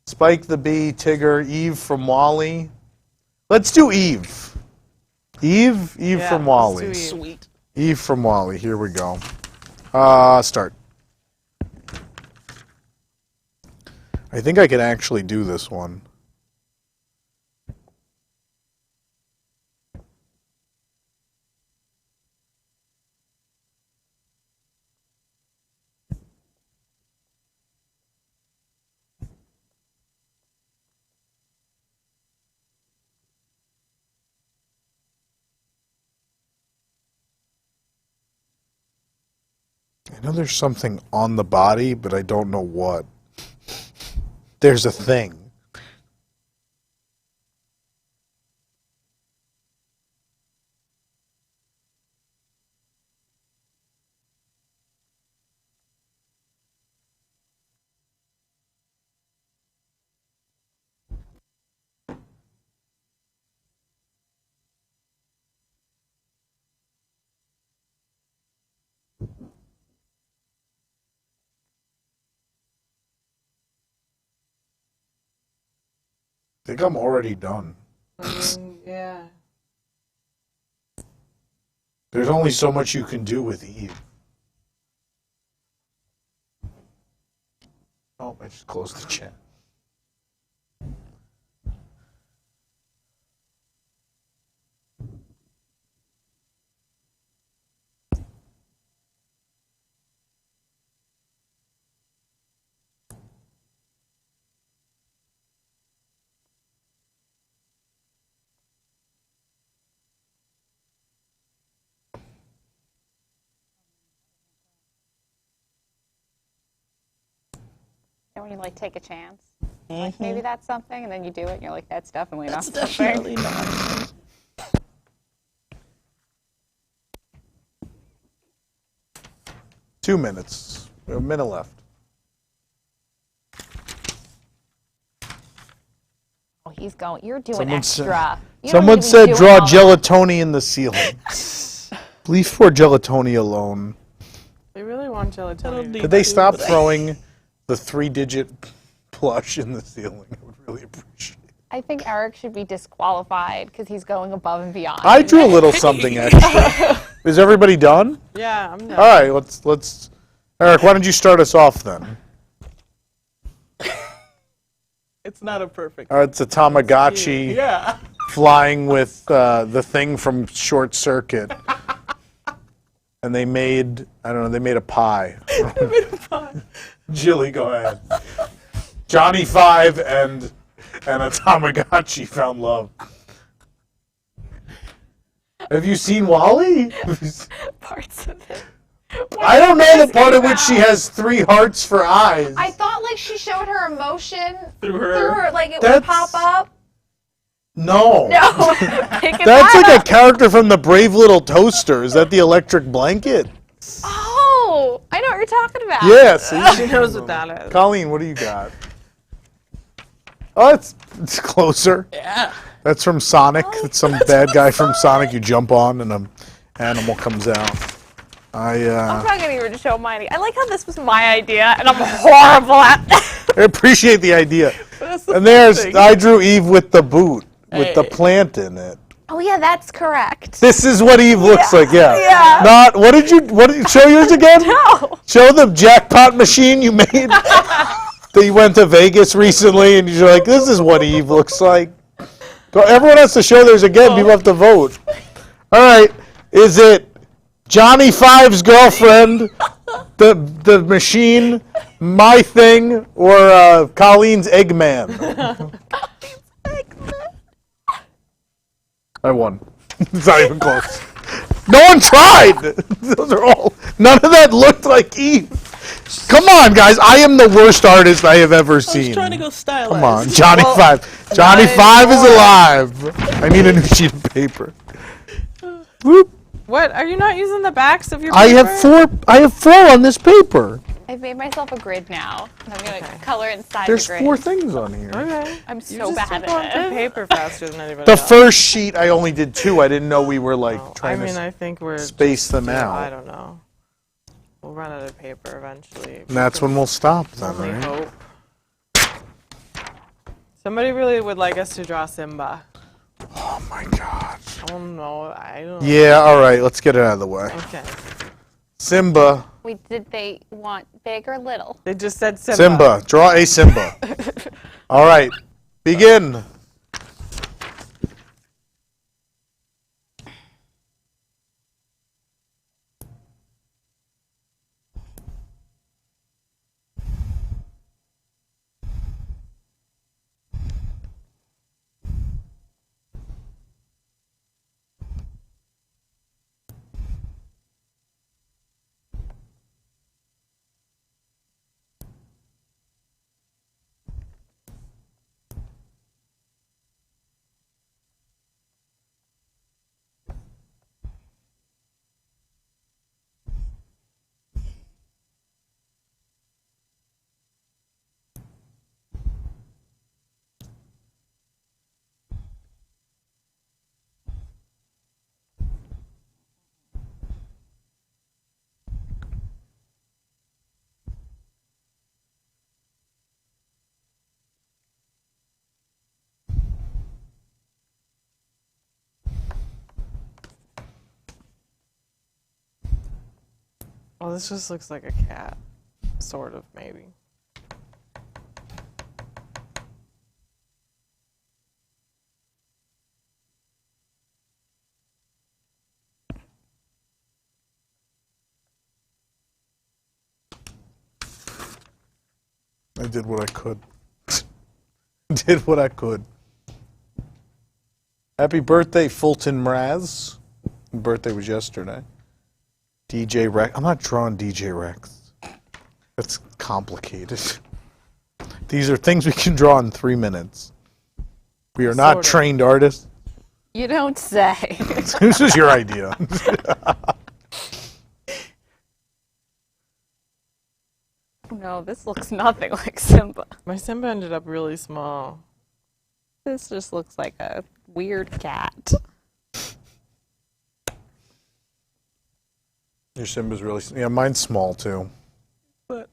Spike the Bee, Tigger, Eve from Wally. Let's do Eve. Eve Yeah, from let's Wally. do Eve. Sweet. Eve from Wally. Here we go. Start. I think I can actually do this one. I know there's something on the body, but I don't know what. There's a thing. I think I'm already done. Yeah. There's only so much you can do with Eve. Oh, I just closed the chat. And when you like take a chance, like maybe that's something, and then you do it, and you're like, that's definitely not That's something. definitely not. 2 minutes. We have a minute left. Oh, he's going. You're doing Someone said- extra. You don't Someone need to be said doing draw all that. gelatoni in the ceiling. Leave for gelatoni alone. They really want gelatoni. Could they stop throwing the 3-digit plush in the ceiling? I would really appreciate it. I think Eric should be disqualified because he's going above and beyond. I drew a little something extra. Is everybody done? Yeah, I'm done. All right, let's. Eric, why don't you start us off then? It's not a perfect. It's a Tamagotchi Yeah. flying with the thing from Short Circuit. And they made, I don't know, they made a pie. Jilly, go ahead. Johnny 5 and a Tamagotchi found love. Have you seen Wally? Parts of it. I don't know the part in which she has 3 hearts for eyes. I thought like she showed her emotion Through her. like it That's- would pop up. No. No, pick it That's that like a up. character from the Brave Little Toaster. Is that the electric blanket? Oh, I know what you're talking about. Yeah, see? She knows what that is. Colleen, what do you got? Oh, it's closer. Yeah. That's from Sonic. It's some bad guy from Sonic you jump on and an animal comes out. I'm not gonna even show mine. I like how this was my idea, and I'm horrible at. I appreciate the idea. That's the And there's, thing. I drew Eve with the boot, with the Hey. plant in it. Oh yeah, that's correct. This is what Eve looks like, yeah. Yeah. Not, what did you show yours again? No. Show the jackpot machine you made. That you went to Vegas recently and you're like, this is what Eve looks like. Go, everyone has to show theirs again. People have to vote. All right. Is it Johnny 5's girlfriend, the machine, my thing, or Colleen's Eggman? I won. It's not even close. No one tried. Those are all. None of that looked like Eve. Come on, guys. I am the worst artist I have ever I was seen. trying to go stylized. Come on, Johnny Well, 5. Johnny mine 5 is more. alive. I need a new sheet of paper. Whoop. What? Are you not using the backs of your I paper? have 4 on this paper. I've made myself a grid now. And I'm gonna color inside There's the grid. 4 things on here. Okay. I'm You so just bad took on at the it. paper faster than anybody The else. first sheet I only did 2. I didn't know we were like I trying mean, to I think we're space them I out. don't know. We'll run out of paper eventually. And that's when we'll stop then, Only right? hope. Somebody really would like us to draw Simba. Oh my god. Oh no, I don't know. Yeah, all right. Let's get it out of the way. Okay. Simba. Did they want big or little? They just said Simba. Simba. Draw a Simba. All right. Begin. Well, this just looks like a cat. Sort of, maybe. I did what I could. Did what I could. Happy birthday, Fulton Mraz. Birthday was yesterday. DJ Rex. I'm not drawing DJ Rex. That's complicated. These are things we can draw in 3 minutes. We are not Sort of. trained artists. You don't say. This is your idea. No, this looks nothing like Simba. My Simba ended up really small. This just looks like a weird cat. Your Simba's really... Yeah, mine's small, too. But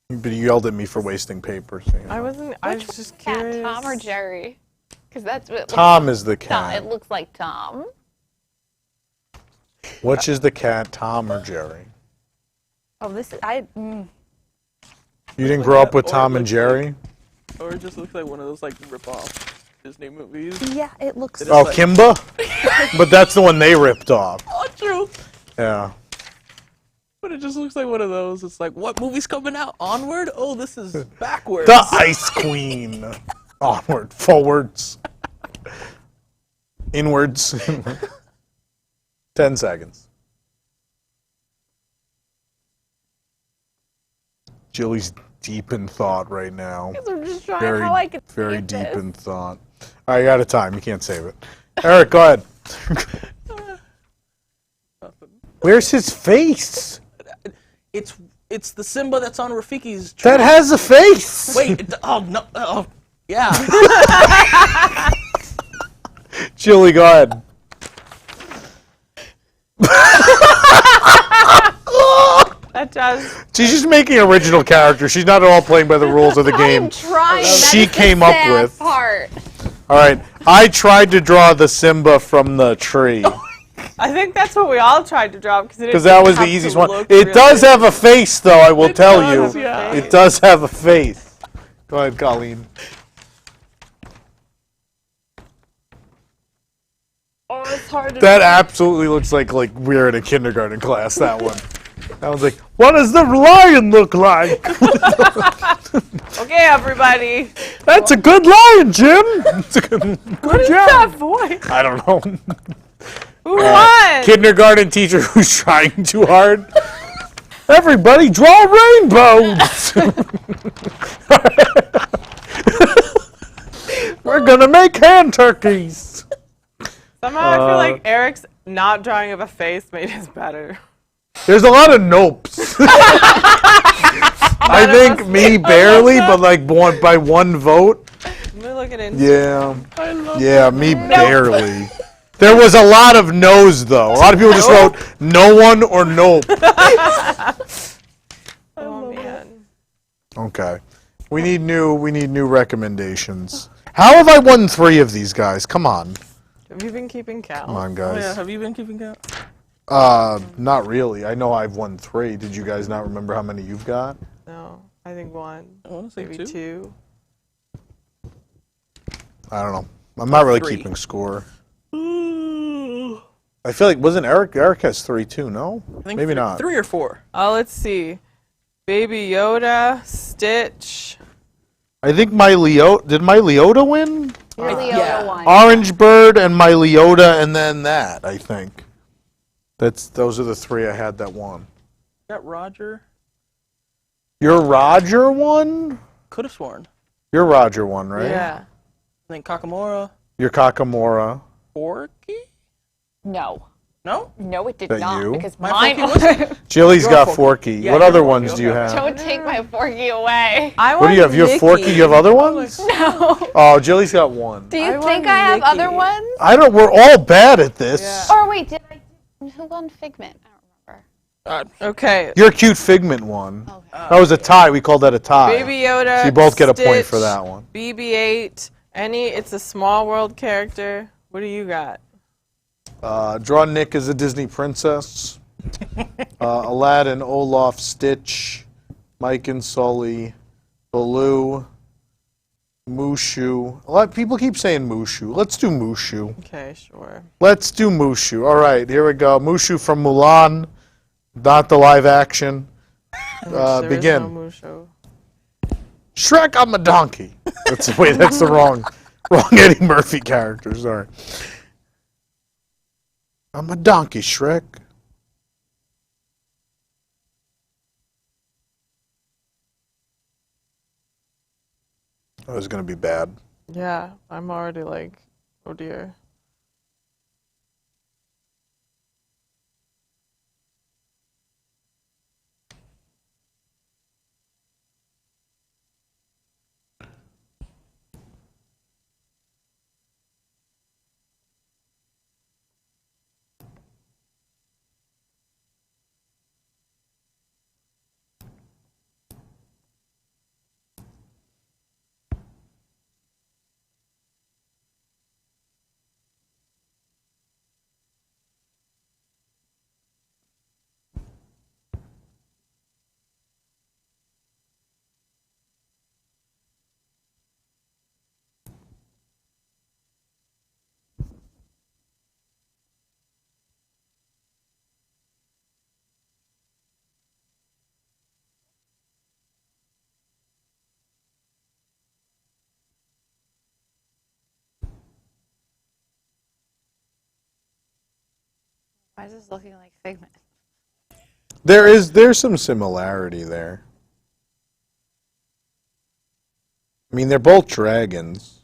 But you yelled at me for wasting paper. So, you know. I wasn't. I was just Cat, curious. Tom or Jerry? Because that's what it Tom is the looks like. cat. It looks like Tom. Which is the cat, Tom or Jerry? Oh, this is You didn't grow up with Tom and Jerry? or it just looks like one of those like rip-off Disney movies. yeah, it looks. It Oh, is like- Kimba? But that's the one they ripped off. Oh, true. Yeah. But it just looks like one of those. It's like, what movie's coming out? Onward? Oh, this is backwards. The Ice Queen. Onward, forwards, inwards. 10 seconds. Jilly's deep in thought right now. I'm just trying Very, how I can very save deep this. in thought. All right, you got a time. You can't save it. Eric, go ahead. Where's his face? It's the Simba that's on Rafiki's tree. That has a face. Wait, oh no, oh yeah. Jilly, go ahead. That does. She's just making original characters. She's not at all playing by the rules of the game. I'm trying. She That is the came up sad with. part. All right, I tried to draw the Simba from the tree I think that's what we all tried to draw because that was the easiest one. It Really does have a face, though. I will tell does, you, yeah. it does have a face. Go ahead, Colleen. Oh, it's hard to. That absolutely looks like we're in a kindergarten class. That one. That was like, what does the lion look like? Okay, everybody. That's a good lion, Jim. It's a good What is job. that voice? I don't know. Who won? Kindergarten teacher who's trying too hard. Everybody draw rainbows. We're gonna make hand turkeys. Somehow I feel like Eric's not drawing of a face made his better. There's a lot of nopes. I think me barely, but like by one vote. Let me look at it. Yeah, me barely. There was a lot of no's though. A lot of people just wrote no one or nope. Oh man. Okay. We need new recommendations. How have I won 3 of these guys? Come on. Have you been keeping count? Come on, Oh, yeah. guys. Have you been keeping count? Not really. I know I've won 3. Did you guys not remember how many you've got? No, I think 1, I want to say maybe 2. I don't know. I'm not really 3. keeping score. I feel like, wasn't Eric? Eric has 3 too, no? I think Maybe not. 3 or 4. Oh, let's see. Baby Yoda, Stitch. I think did my Leota win? Your Leota yeah. one. Orange Bird and my Leota and then that, I think. Those are the 3 I had that won. Got Roger. Your Roger one? Could have sworn. Your Roger one, right? Yeah. I think Kakamora. Your Kakamora. Forky? No. No? No, it did That not. you? Because My mine. Forky was Jilly's Your got Forky. Forky. Yeah, What your other Forky, ones do you okay. have? Don't take my Forky away. I What do you have? You have Forky? You have other ones? No. Oh, Jilly's got 1. Do you I think want I have other Mickey. ones? I don't. We're all bad at this. Yeah. Or wait, who won Figment? I don't remember. Okay. Your cute Figment one. Okay. That was a tie. We called that a tie. Baby Yoda. So you both get a point for Stitch, that one. BB-8. It's a small world character. What do you got? Draw Nick as a Disney princess. Aladdin, Olaf, Stitch, Mike and Sully, Baloo, Mushu. A lot of people keep saying Mushu. Let's do Mushu. Okay, sure. Let's do Mushu. All right, here we go. Mushu from Mulan, not the live action. There is Begin. no Mushu. Shrek, I'm a donkey. That's the wrong Eddie Murphy character. Sorry. I'm a donkey, Shrek. That was going to be bad. Yeah, I'm already like, oh dear. Why is this looking like Figment? There's some similarity there. I mean, they're both dragons.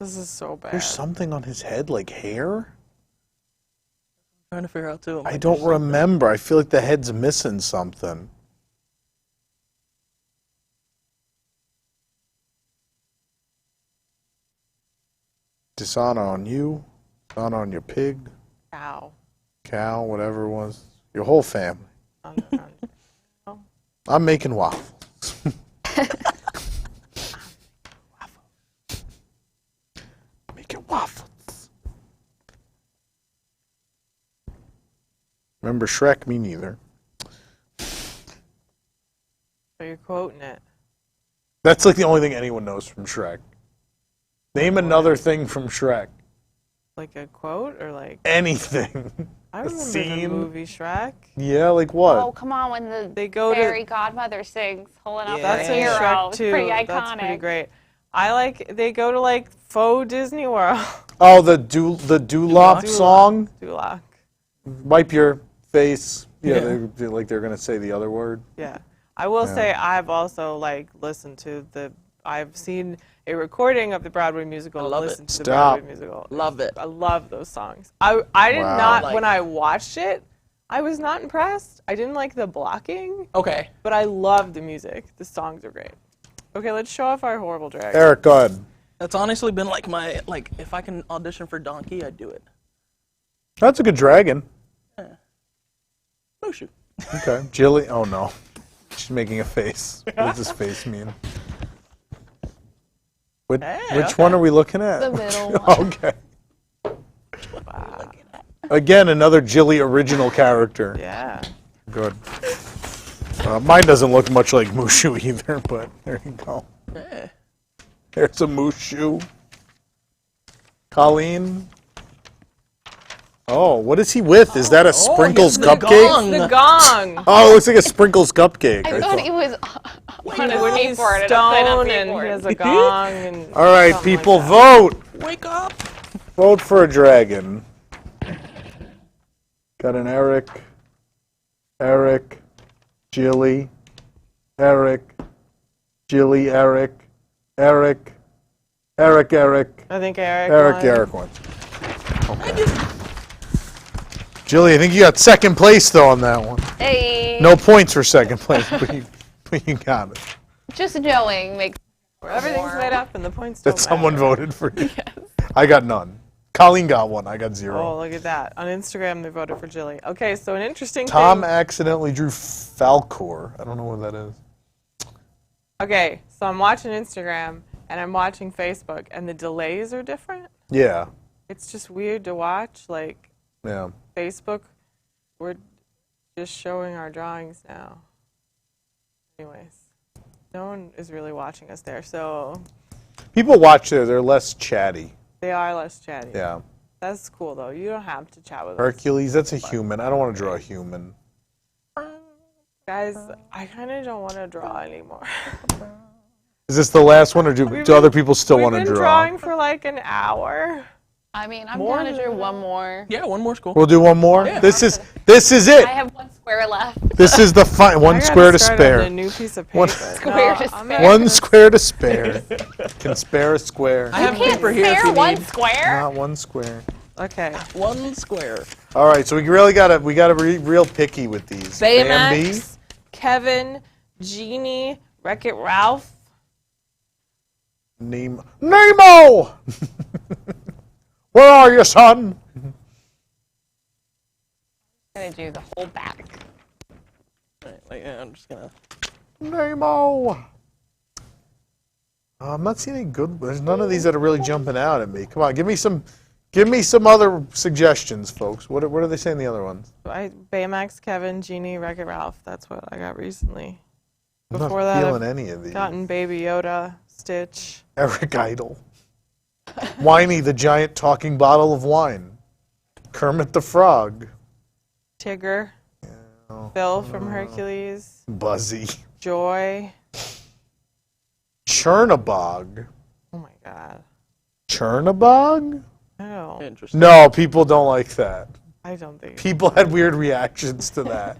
This is so bad. There's something on his head, like hair? Trying to figure out too. I don't remember. I feel like the head's missing something. Dishonor on you, dishonor on your pig, Ow. cow, whatever it was. Your whole family. Oh. I'm making waffles. Making waffles. Remember Shrek? Me neither. So you're quoting it. That's like the only thing anyone knows from Shrek. Name another thing from Shrek. Like a quote or like Anything. I A remember the scene. movie Shrek. Yeah, like what? Oh, come on, when the They go fairy to godmother sings, holding up that's the in hero. Shrek It's too. pretty iconic. That's pretty great. I like they go to like faux Disney World. Oh, the Dulop song? Dulac. Wipe your face. Yeah, Yeah. they're gonna say the other word. Yeah. I will say I've also like listened to I've seen a recording of the Broadway musical. I love it. listened to the Stop. Broadway musical. Love it. I love those songs. I did Wow. not Like- when I watched it, I was not impressed. I didn't like the blocking, Okay. but I love the music. The songs are great. Okay, let's show off our horrible drag. Eric, go ahead. That's honestly been like my if I can audition for Donkey, I'd do it. That's a good dragon. Mushu. Okay. Jilly. Oh no. She's making a face. What does this face mean? Which okay. one are we looking at? The middle one. Okay. Again, another Jilly original character. Yeah. Good. Mine doesn't look much like Mushu either, but there you go. Yeah. There's a Mushu. Colleen. Oh, what is he with? Is that a Sprinkles the cupcake? gong. The gong. Oh, it looks like a Sprinkles cupcake. I thought he was on a When he's skateboard and I'm stoned playing and on he has skateboard. a gong and All right, something people, like that. vote. Wake up. Vote for a dragon. Got an Eric, Jilly, Eric, Jilly, Eric, I think Eric won. won. Okay. Jilly, I think you got second place though on that one. Hey, No points for second place, but you got it. just knowing makes Everything's warm. made up and the points don't That someone matter. voted for you. I got none. Colleen got one. I got Oh, zero. look at that. On Instagram, they voted for Jilly. Okay, so an interesting Tom thing. accidentally drew Falcor. I don't know what that is. Okay, so I'm watching Instagram and I'm watching Facebook, and the delays are different. Yeah. It's just weird to watch. Like, Yeah. Facebook, we're just showing our drawings now. Anyways, no one is really watching us there, so People watch there. They're less chatty. they are less chatty. Yeah. That's cool, though. You don't have to chat with us. Hercules, that's a human. I don't want to draw a human. Guys, I kind of don't want to draw anymore. Is this the last one, or do other people still We've want to been draw? drawing for like an hour. I mean, I'm More down to than do that. one more. Yeah, one more school. We'll do one more. Yeah. This is it. I have one square left. This is the I one gotta square to start on spare. a new piece of paper. One square to I'm spare. not One gonna square to spare. Can spare a square. I have Can't paper here if spare you one need. square? Not one square. Okay. One square. All right, so we gotta be real picky with these. Bambi, Baymax, Kevin, Jeannie, Wreck-It Ralph. Nemo. Where are you, son? I'm gonna do the whole back. I'm just gonna. Nemo. I'm not seeing any good. There's none of these that are really jumping out at me. Come on, give me some other suggestions, folks. What are they saying the other ones? Baymax, Kevin, Jeannie, Wreck-It Ralph. That's what I got recently. I'm Before not that, feeling I've any of these. gotten Baby Yoda, Stitch. Eric Idle. Whiny the giant talking bottle of wine. Kermit the Frog. Tigger, Phil from Hercules, Buzzy. Joy. Chernabog. Oh my God. Chernabog? No, Interesting. No, people don't like that. I don't think. People had weird reactions to that.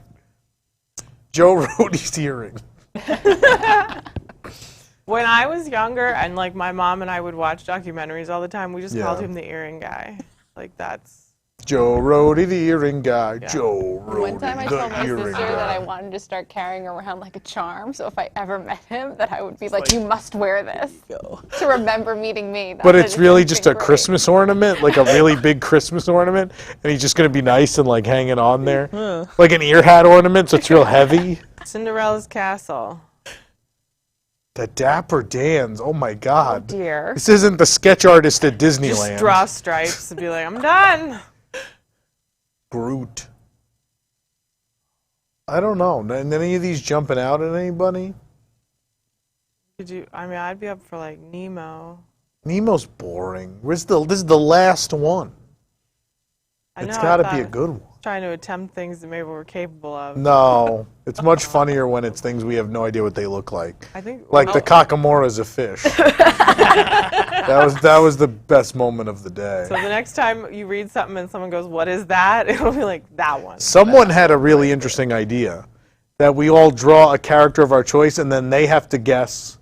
Joe Rohde's earring. When I was younger and like my mom and I would watch documentaries all the time, we just called Yeah. him the earring guy. Like that's. Joe Rohde, the earring guy. Joe Rohde, One time I the told my earring sister that I guy. wanted to start carrying around like a charm, so if I ever met him, that I would be like, you must wear this Go. to remember meeting me. But That it's is really just a something great. Christmas ornament, like a really big Christmas ornament, and he's just going to be nice and like hanging on there. Like an ear hat ornament, so it's real heavy. Cinderella's Castle. The Dapper Dans, oh my God. Dear. This isn't the sketch artist at Disneyland. Just draw stripes and be like, I'm done. Groot. I don't know. Any of these jumping out at anybody? Could you? I mean, I'd be up for like Nemo. Nemo's boring. This is the last one. I It's know, got to I be a thought- good one. Trying to attempt things that maybe we're capable of. No, it's much funnier when it's things we have no idea what they look like. I think. Like the Kakamura's a fish. that was the best moment of the day. So the next time you read something and someone goes, "What is that?" It'll be like that one. Someone had a really interesting idea that we all draw a character of our choice and then they have to guess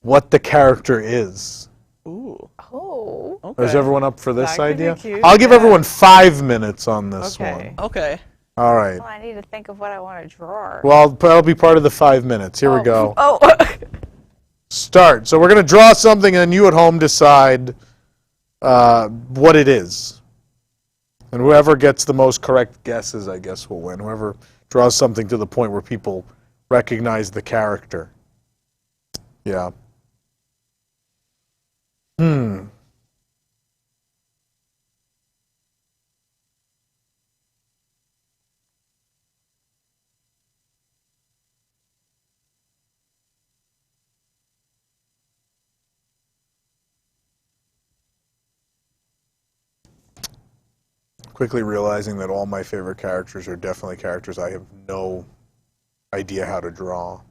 what the character is. Ooh. Oh. Okay. Is everyone up for this That could be idea? cute, I'll give yeah. everyone 5 minutes on this Okay. one. Okay. All right. Well, I need to think of what I want to draw. Well, that'll be part of the 5 minutes. Here we go. Oh. Start. So we're going to draw something and you at home decide what it is. And whoever gets the most correct guesses, I guess, will win. Whoever draws something to the point where people recognize the character. Yeah. Quickly realizing that all my favorite characters are definitely characters I have no idea how to draw.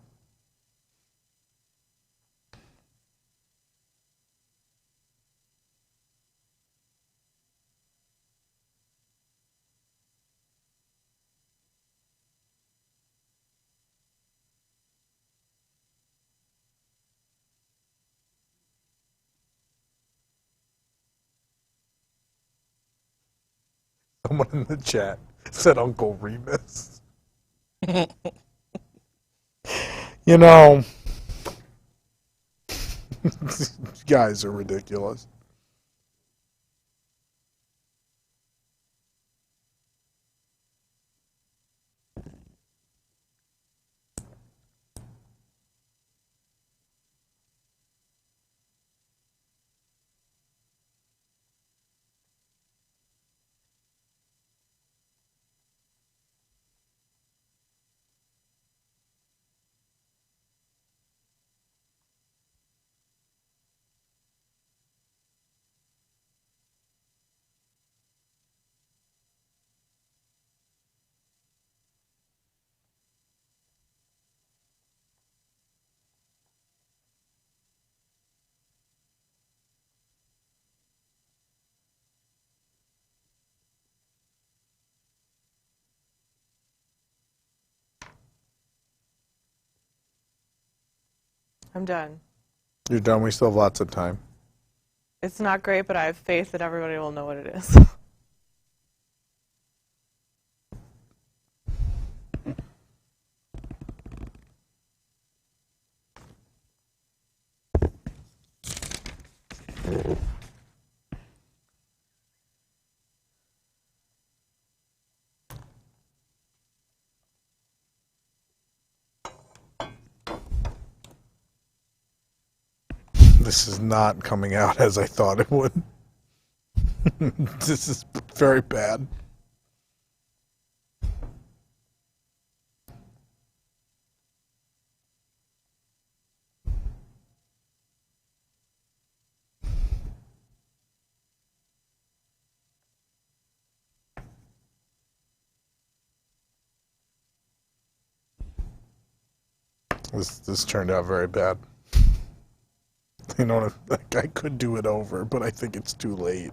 Someone in the chat said Uncle Remus. You know, these guys are ridiculous. I'm done. You're done. We still have lots of time. It's not great, but I have faith that everybody will know what it is. This is not coming out as I thought it would. This is very bad. This turned out very bad. You know, like, I could do it over, but I think it's too late.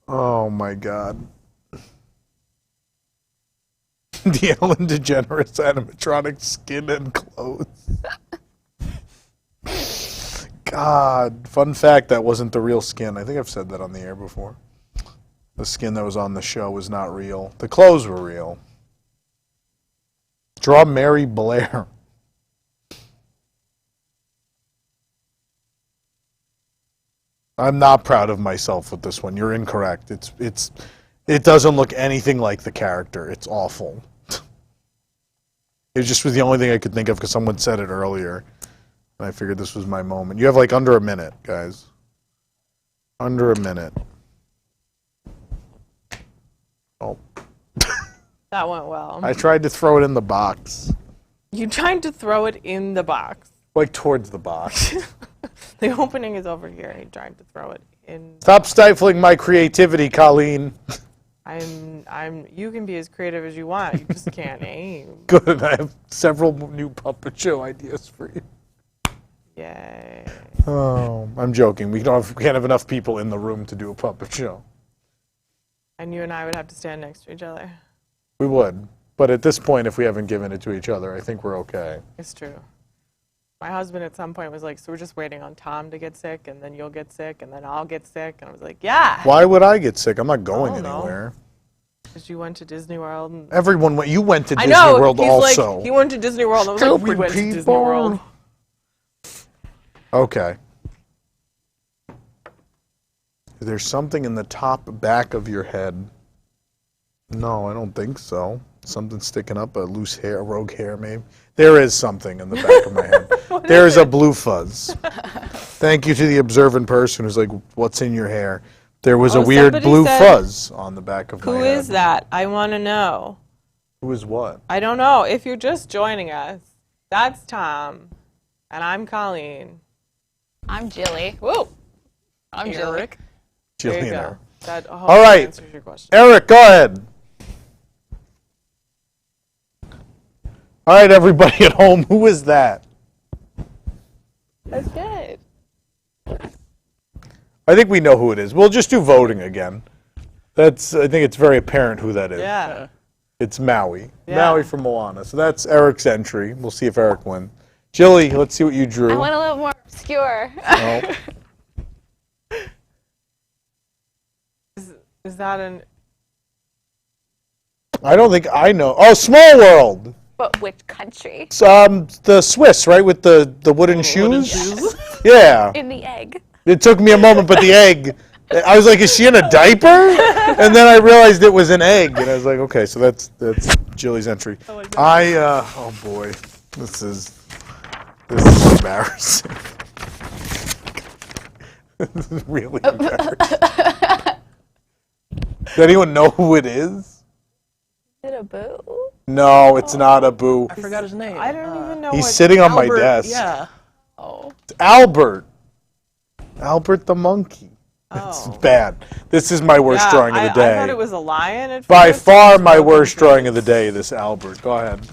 Oh my God. The Ellen DeGeneres animatronic skin and clothes. God. Fun fact, that wasn't the real skin. I think I've said that on the air before. The skin that was on the show was not real. The clothes were real. Draw Mary Blair. I'm not proud of myself with this one. You're incorrect. It doesn't look anything like the character. It's awful. It just was the only thing I could think of because someone said it earlier. And I figured this was my moment. You have like under a minute, guys. Under a minute. Oh. That went well. I tried to throw it in the box. You tried to throw it in the box. Like towards the box. The opening is over here. He tried to throw it in. Stop stifling my creativity, Colleen. You can be as creative as you want. You just can't aim. Good. I have several new puppet show ideas for you. Yay. Oh, I'm joking. We can't have enough people in the room to do a puppet show. And you and I would have to stand next to each other. We would. But at this point, if we haven't given it to each other, I think we're okay. It's true. My husband at some point was like, so we're just waiting on Tom to get sick, and then you'll get sick, and then I'll get sick. And I was like, yeah. Why would I get sick? I'm not going don't know. anywhere. Because you went to Disney World. And Everyone went. You went to I Disney know. World He's also. like, he went to Disney World. I was like, we went to Disney World. Okay. There's something in the top back of your head. No, I don't think so. Something sticking up, a loose hair, a rogue hair maybe. There is something in the back of my head. There is a blue fuzz. Thank you to the observant person who's like, what's in your hair? There was a weird somebody blue said, fuzz on the back of my head. Who is that? I want to know. Who is what? I don't know. If you're just joining us, that's Tom, and I'm Colleen. I'm Jilly. Whoa. I'm Jilly. Eric. There you Jillian. go. That All right. answers your question. Eric, go ahead. All right, everybody at home, who is that? That's good. I think we know who it is. We'll just do voting again. I think it's very apparent who that is. Yeah. It's Maui. Yeah. Maui from Moana. So that's Eric's entry. We'll see if Eric wins. Jilly, let's see what you drew. I went a little more obscure. No. Is that an... I don't think I know. Oh, Small World. But which country? It's, the Swiss, right, with the wooden shoes? Yeah. In the egg. It took me a moment, but the egg, I was like, is she in a diaper? And then I realized it was an egg, and I was like, okay, so that's Jilly's entry. Oh boy, this is embarrassing. This is really embarrassing. Does anyone know who it is? Is it a boo? No, it's not a boo. I forgot his name. I don't even know He's what... sitting on my Albert, desk. Yeah. Oh. It's Albert. Albert the monkey. It's Oh. bad. This is my worst drawing of the day. I thought it was a lion at By first. far my Broken worst drawing face. of the day, this Albert. Go ahead.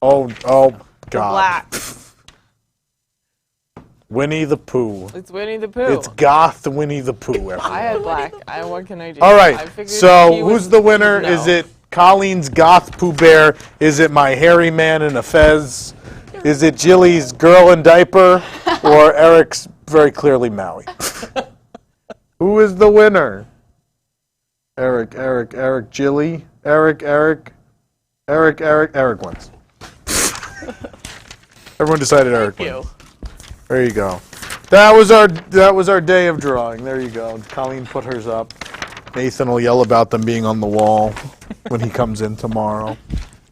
Oh, God. Black. Winnie the Pooh. It's Winnie the Pooh. It's goth Winnie the Pooh. I had black. What can I do? All I right, figured so he who's would- the winner? no. Is it Colleen's goth Pooh Bear? Is it my hairy man in a fez? Is it Jilly's girl in diaper? Or Eric's very clearly Maui? Who is the winner? Eric, Jilly, Eric wins. Everyone decided Eric wins. There you go. That was our day of drawing. There you go. Colleen put hers up. Nathan will yell about them being on the wall when he comes in tomorrow.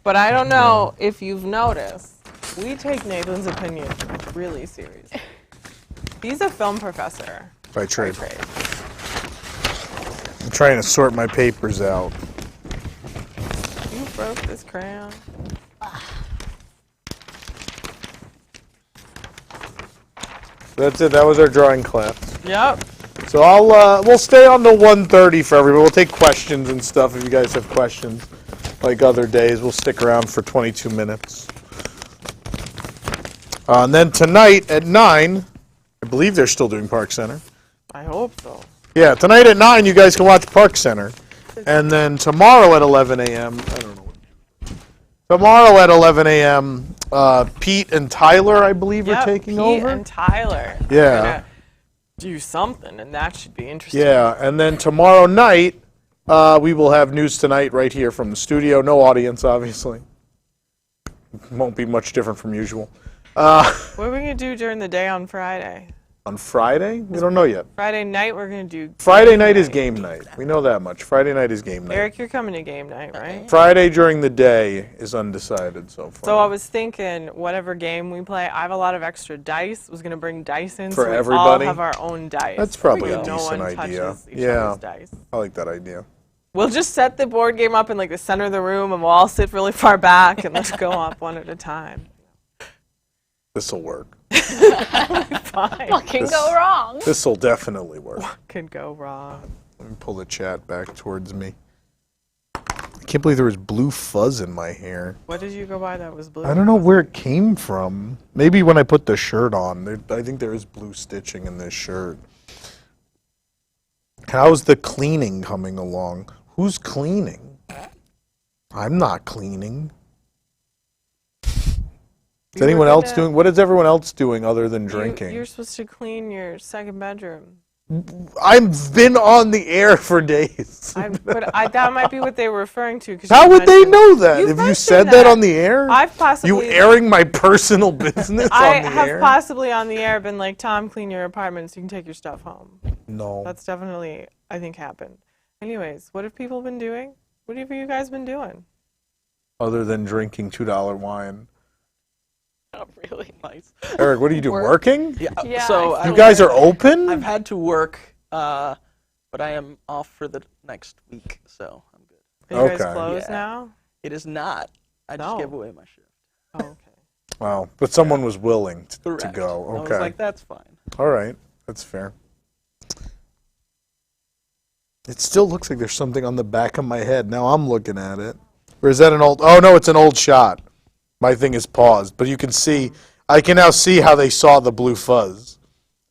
But I don't know if you've noticed, we take Nathan's opinion really seriously. He's a film professor. By trade. I'm trying to sort my papers out. You broke this crayon. That's it. That was our drawing class. Yep. So we'll stay on the 1:30 for everybody. We'll take questions and stuff if you guys have questions. Like other days, we'll stick around for 22 minutes. And then tonight at 9, I believe they're still doing Park Center. I hope so. Yeah, tonight at 9 you guys can watch Park Center. And then tomorrow at 11 a.m., I don't know. Tomorrow at 11 a.m., Pete and Tyler, I believe, are taking over. Pete and Tyler. Yeah. Are gonna do something, and that should be interesting. Yeah, and then tomorrow night, we will have News Tonight right here from the studio. No audience, obviously. Won't be much different from usual. What are we going to do during the day on Friday? On Friday? We don't know yet. Friday night, we're going to do Friday night is game night. We know that much. Friday night is game night. Eric, you're coming to game night, right? Friday during the day is undecided so far. So I was thinking, whatever game we play, I have a lot of extra dice. Was going to bring dice in For so we everybody? all have our own dice. That's probably a no decent one idea. touches each Yeah. other's dice. I like that idea. We'll just set the board game up in like the center of the room, and we'll all sit really far back, and let's go up one at a time. This'll work. Fine. What can go wrong? This'll definitely work. Could go wrong. Let me pull the chat back towards me. I can't believe there was blue fuzz in my hair. What did you go by that was blue? I don't know where it came from. Maybe when I put the shirt on. I think there is blue stitching in this shirt. How's the cleaning coming along? Who's cleaning? I'm not cleaning. Is anyone else doing? What is everyone else doing other than drinking? You're supposed to clean your second bedroom. I've been on the air for days. That might be what they were referring to. How would they know that? You've Have you mentioned said that on the air? I've possibly. You airing my personal business I on the have air? possibly on the air been like, Tom, clean your apartment so you can take your stuff home. No. That's definitely, I think, happened. Anyways, what have people been doing? What have you guys been doing? Other than drinking $2 wine. Not really nice. Eric, what are you doing? Working? Yeah, So You guys are open? I've had to work, but I am off for the next week, so I'm good. Are you guys Okay. closed Yeah. now? It is not. I just No. gave away my shift. Oh, okay. Wow. But someone was willing to Correct. go. I was Okay. like, that's fine. All right. That's fair. It still looks like there's something on the back of my head. Now I'm looking at it. Or is that an old... Oh, no, it's an old shot. My thing is paused. But you can see... I can now see how they saw the blue fuzz.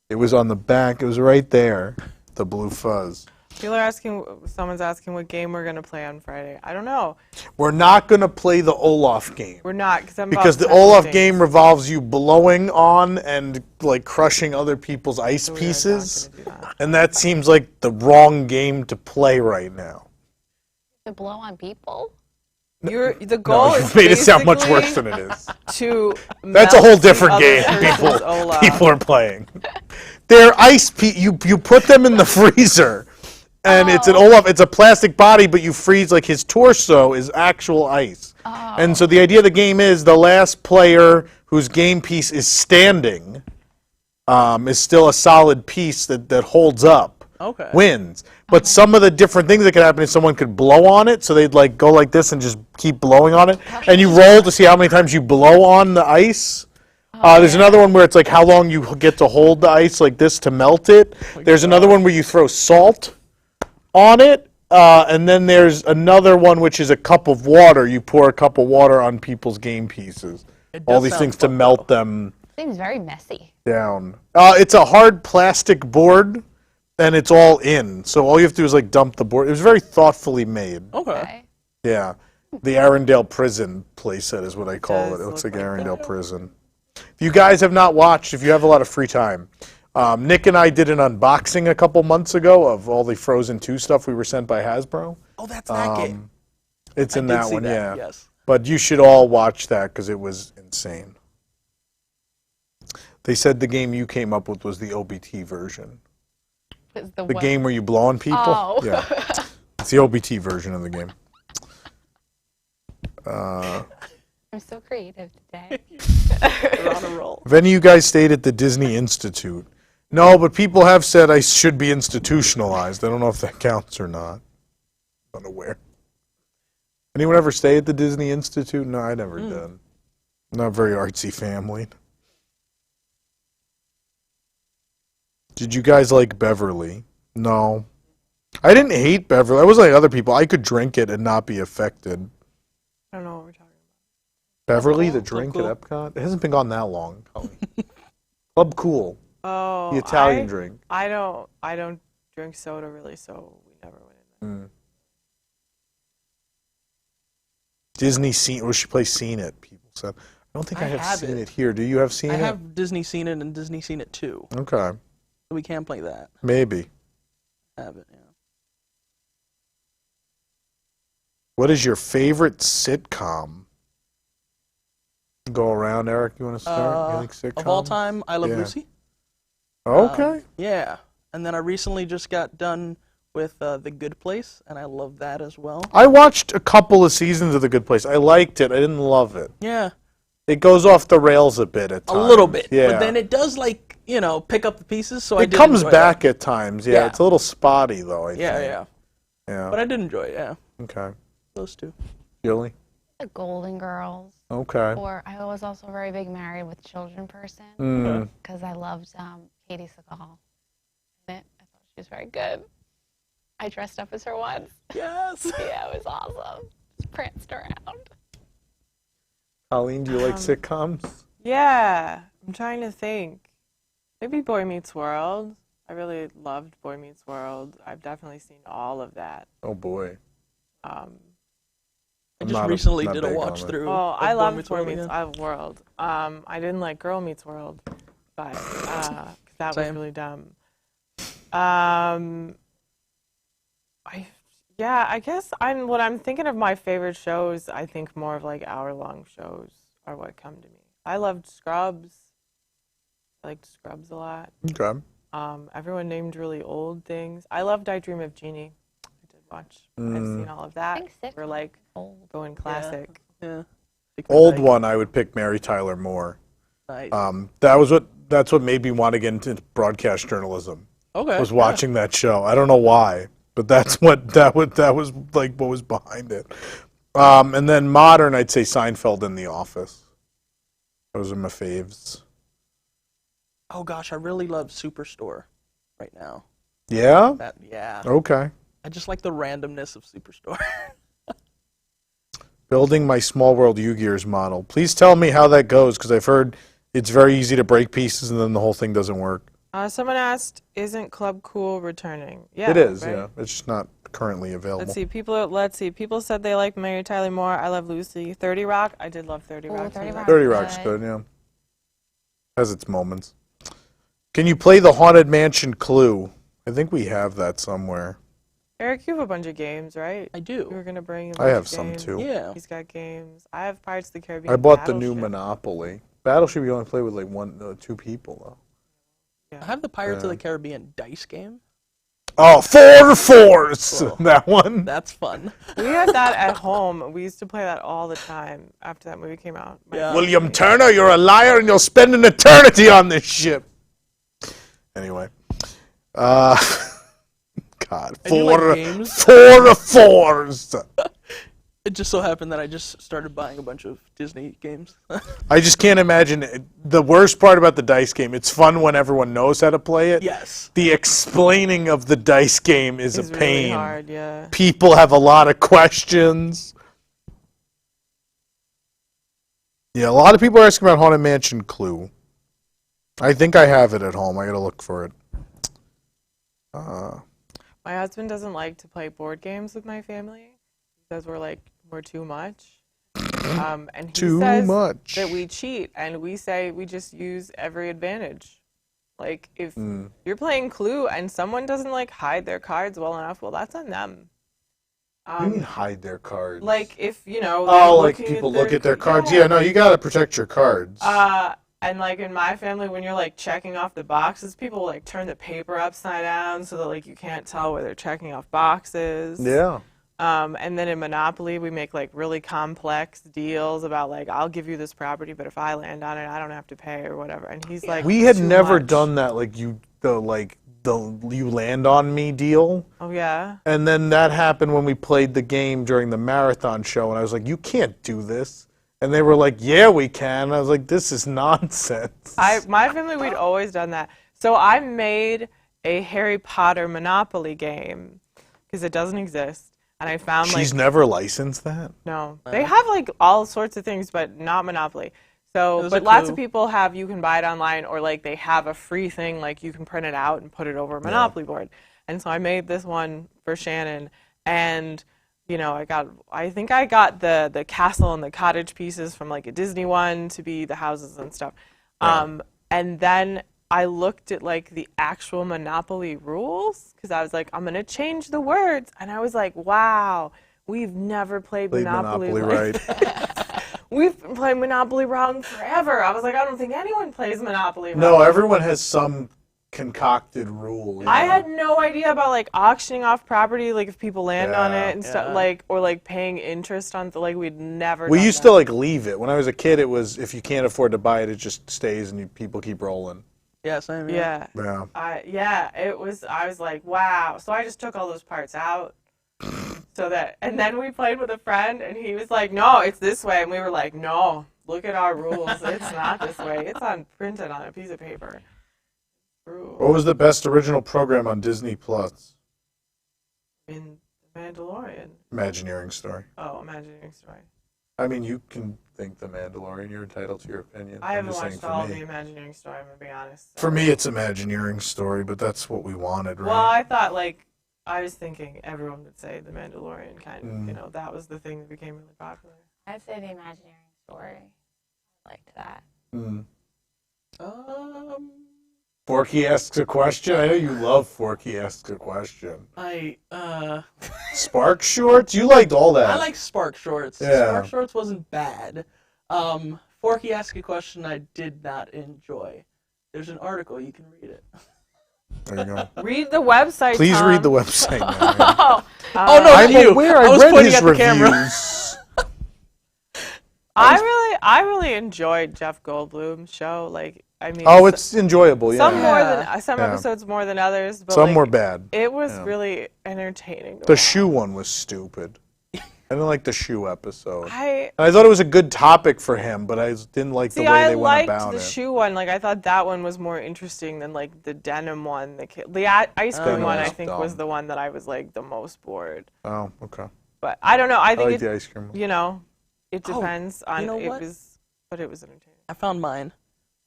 It was on the back. It was right there. The blue fuzz. Someone's asking what game we're going to play on Friday. I don't know. We're not going to play the Olaf game. We're not, Because the Olaf game revolves you blowing on and like crushing other people's ice pieces. And that seems like the wrong game to play right now. To blow on people? The goal No, is you made it sound much basically worse than it is. to That's a melt whole the different other game person's Olaf. people are playing. They're ice you put them in the freezer. And it's an Olaf, it's a plastic body, but you freeze like his torso is actual ice. And so the idea of the game is the last player whose game piece is standing is still a solid piece that holds up. Okay. Wins. But some of the different things that could happen is someone could blow on it, so they'd like go like this and just keep blowing on it. And you roll to see how many times you blow on the ice. There's another one where it's like how long you get to hold the ice like this to melt it. There's another one where you throw salt on it. And then there's another one which is a cup of water. You pour a cup of water on people's game pieces. All these things to melt them Seems very messy. down. It's a hard plastic board. And it's all in. So all you have to do is like dump the board. It was very thoughtfully made. Okay. Okay. Yeah. The Arendelle Prison playset is what I call it. does It looks look like like Arendelle that. Prison. If you guys have not watched, if you have a lot of free time, Nick and I did an unboxing a couple months ago of all the Frozen 2 stuff we were sent by Hasbro. Oh, that's that game. It's I in did that see one, that, yeah. yes. But you should all watch that because it was insane. They said the game you came up with was the OBT version. Was The what? game where you blow on people? Oh. Yeah. It's the OBT version of the game. I'm so creative today. You're on a roll. Have any of you guys stayed at the Disney Institute? No, but people have said I should be institutionalized. I don't know if that counts or not. Unaware. Anyone ever stay at the Disney Institute? No, I never did. Not a very artsy family. Did you guys like Beverly? No. I didn't hate Beverly. I wasn't like other people. I could drink it and not be affected. I don't know what we're talking about. Beverly, Cool. the drink Cool. at Epcot? It hasn't been gone that long. Colleen. Club Cool, Oh, the Italian drink. I don't drink soda really, so we never went in there. Disney Scene. Well, she plays Seen It, people said. I don't think I, I have have Seen it. It here. Do you have Seen I It? have Disney Seen It and Disney Seen It 2. Okay. So we can play that. Maybe. I have it, yeah. What is your favorite sitcom? Go around, Eric. You want to start? You think sitcom? Of all time, I Love Yeah. Lucy. Okay. Yeah. And then I recently just got done with The Good Place, and I love that as well. I watched a couple of seasons of The Good Place. I liked it. I didn't love it. Yeah, It goes off the rails a bit at a times. little bit. Yeah. But then it does, like, pick up the pieces, so I It did comes enjoy back that. at times. Yeah, Yeah. it's a little spotty though. I Yeah, think. yeah. Yeah. But I did enjoy it, yeah. Okay. Those two. Julie. The Golden Girls. Okay. Or I was also a very big Married with Children person Mm. because I loved Katie Sagal. I thought she was very good. I dressed up as her once. Yes. Yeah, it was awesome. Just pranced around. Colleen, do you like sitcoms? Yeah, I'm trying to think. Maybe Boy Meets World. I really loved Boy Meets World. I've definitely seen all of that. Oh boy. I I'm just not recently not did a big on watch it. through. Oh, of I Boy loved Meets Boy World, Meets yeah. World. I didn't like Girl Meets World, but 'cause that was Same. really dumb. I guess what I'm thinking of my favorite shows. I think more of like hour-long shows are what come to me. I loved Scrubs. I liked Scrubs a lot. Okay. Everyone named really old things. I loved I Dream of Jeannie. I did watch. I've seen all of that. think We're like Old. going classic. Yeah. Old one, I would pick Mary Tyler Moore. Nice. That's what made me want to get into broadcast journalism. Okay. Was watching that show. I don't know why, but that was like what was behind it. And then modern, I'd say Seinfeld and The Office. Those are my faves. Oh gosh, I really love Superstore right now. Yeah? Yeah. Okay. I just like the randomness of Superstore. Building my Small World U-Gears model. Please tell me how that goes, because I've heard it's very easy to break pieces and then the whole thing doesn't work. Someone asked, "Isn't Club Cool returning?" Yeah, It is, right? yeah. It's just not currently available. Let's see. People said they like Mary Tyler Moore. I love Lucy. 30 Rock. I did love 30 Ooh, Rock. 30 too. Rock. 30 Rock's good, yeah. Has its moments. Can you play the Haunted Mansion Clue? I think we have that somewhere. Eric, you have a bunch of games, right? I You were do. gonna bring. A I bunch have of some games. too. Yeah. He's got games. I have Pirates of the Caribbean. I bought the new Battleship. Monopoly. Battleship you only play with like two people though. I have the Pirates of the Caribbean dice game. Oh, 4 fours! Whoa. That one. That's fun. We had that at home. We used to play that all the time after that movie came out. Yeah. William Turner, you're a liar and you'll spend an eternity on this ship. Anyway. God. I do like games. 4 fours! It just so happened that I just started buying a bunch of Disney games. I just can't imagine it. The worst part about the dice game, it's fun when everyone knows how to play it. Yes. The explaining of the dice game is It's a pain. really hard, yeah. People have a lot of questions. Yeah, a lot of people are asking about Haunted Mansion Clue. I think I have it at home. I gotta look for it. My husband doesn't like to play board games with my family because we're like we're too much. And he Too says much. that we cheat, and we say we just use every advantage. Like, if you're playing Clue and someone doesn't, like, hide their cards well enough, well, that's on them. What do you mean hide their cards? Like, if, you know... Oh, like looking people look at their cards? Yeah. Yeah, no, you gotta protect your cards. And, like, in my family, when you're, like, checking off the boxes, people, like, turn the paper upside down so that, like, you can't tell where they're checking off boxes. Yeah. And then in Monopoly, we make, like, really complex deals about, like, I'll give you this property, but if I land on it, I don't have to pay or whatever. And he's like, We had too never much. done that, like, you land on me deal. Oh, yeah? And then that happened when we played the game during the marathon show, and I was like, you can't do this. And they were like, yeah, we can. I was like, this is nonsense. My family, we'd always done that. So I made a Harry Potter Monopoly game because it doesn't exist. And I found, She's like... never licensed that? No. They have, like, all sorts of things, but not Monopoly. So, but lots of people have, you can buy it online, or, like, they have a free thing, like, you can print it out and put it over a Monopoly board. And so I made this one for Shannon, and, you know, I think I got the castle and the cottage pieces from, like, a Disney one to be the houses and stuff. Yeah. And then I looked at, like, the actual Monopoly rules, because I was like, I'm going to change the words. And I was like, wow, we've never played Monopoly right. We've been playing Monopoly wrong forever. I was like, I don't think anyone plays Monopoly wrong. No, everyone has some concocted rule. I had no idea about, like, auctioning off property, like, if people land on Yeah. it and stuff, like, or, like, paying interest on, like, we'd never We done used that. to, like, leave it. When I was a kid, it was, if you can't afford to buy it, it just stays and people keep rolling. Yeah, same. Yeah. Yeah. I was like, wow. So I just took all those parts out. And then we played with a friend, and he was like, no, it's this way. And we were like, no, look at our rules. It's not this way. It's printed on a piece of paper. What was the best original program on Disney Plus? In The Mandalorian. Imagineering Story. Oh, Imagineering Story. I mean, you can think The Mandalorian. You're entitled to your opinion. I I'm haven't just saying watched for all me. the Imagineering Story, I'm going to be honest. For me, it's Imagineering Story, but that's what we wanted, right? Well, I thought, like, I was thinking everyone would say The Mandalorian, kind of, you know, that was the thing that became really popular. I'd say the Imagineering Story. I liked that. Forky asks a question. I know you love Forky asks a question. Spark Shorts? You liked all that. I like Spark Shorts. Yeah. Spark Shorts wasn't bad. Forky asked a question I did not enjoy. There's an article, you can read it. There you go. Read the website, Please Tom. read the website now. Oh no, I'm you! aware. I was read pointing his at the camera. reviews. I really enjoyed Jeff Goldblum's show. Like, I mean, Oh, it's enjoyable, yeah. some more than some Yeah. episodes more than others, but Some like, were bad. It was really entertaining. to The watch. shoe one was stupid. I didn't like the shoe episode. I thought it was a good topic for him, but I didn't like the way I they went liked about the it. shoe one. Like, I thought that one was more interesting than like the denim one. The ice cream Denim one, I was think, was dumb. the one that I was like the most bored. Oh, okay. But I don't know. I I think like the ice cream one. you know, it depends on you know it what? but it was entertaining. I found mine.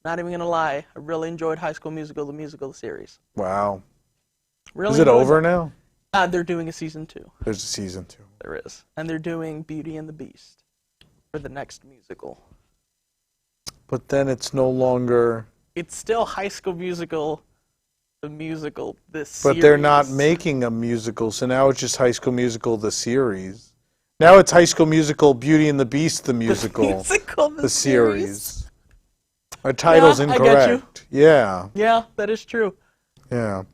Not even gonna lie, I really enjoyed High School Musical, the musical series. Wow. Really Is it enjoyed over it. now? They're doing a season 2. There's a season 2. There is, and they're doing Beauty and the Beast for the next musical. But then it's no longer... It's still High School Musical, the musical. This. But they're not series. making a musical, so now it's just High School Musical, the series. Now it's High School Musical, Beauty and the Beast, the musical. Musical, the series. My title's Yeah, I get you. incorrect. Yeah, Yeah, that is true. yeah.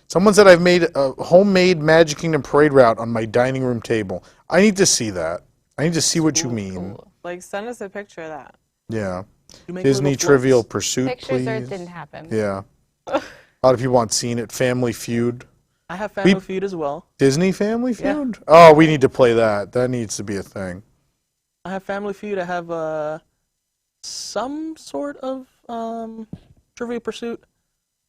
Someone said I've made a homemade Magic Kingdom parade route on my dining room table. I need to see that. I need to see what you mean. Like, send us a picture of that. Yeah. You make Disney little Trivial floats. Pursuit, Pictures or it please. didn't happen. Yeah. A lot of people want seen it. Family Feud. I have Family Feud as well. Disney Family Yeah. Feud? Oh, we need to play that. That needs to be a thing. I have Family Feud. I have some sort of Trivial Pursuit.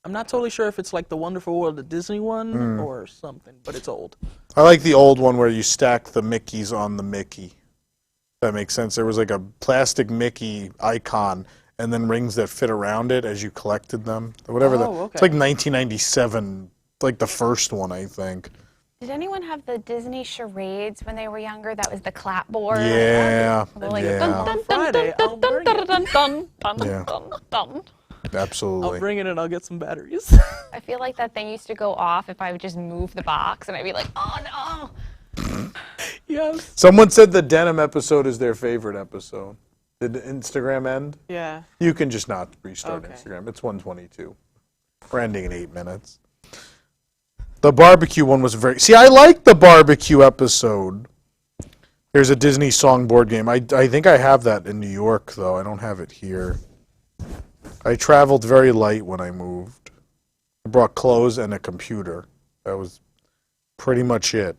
I'm not totally sure if it's like the Wonderful World of Disney one or something, but it's old. I like the old one where you stack the Mickeys on the Mickey. That makes sense. There was like a plastic Mickey icon and then rings that fit around it as you collected them. Whatever Oh, that. okay. It's like 1997, like the first one, I think. Did anyone have the Disney charades when they were younger? That was the clapboard. Yeah, Like, yeah. dun, dun, On Friday, I'll dun, bring dun, it. dun, dun, dun, Yeah. dun, dun. I'll Absolutely. bring it and I'll get some batteries. I feel like that thing used to go off if I would just move the box, and I'd be like, oh no. Yes. Someone said the denim episode is their favorite episode. Did Instagram end? Yeah. You can just not restart Okay. Instagram. It's 1:22. We're ending in 8 minutes. The barbecue one was very... See, I like the barbecue episode. There's a Disney song board game. I think I have that in New York, though. I don't have it here. I traveled very light when I moved. I brought clothes and a computer. That was pretty much it.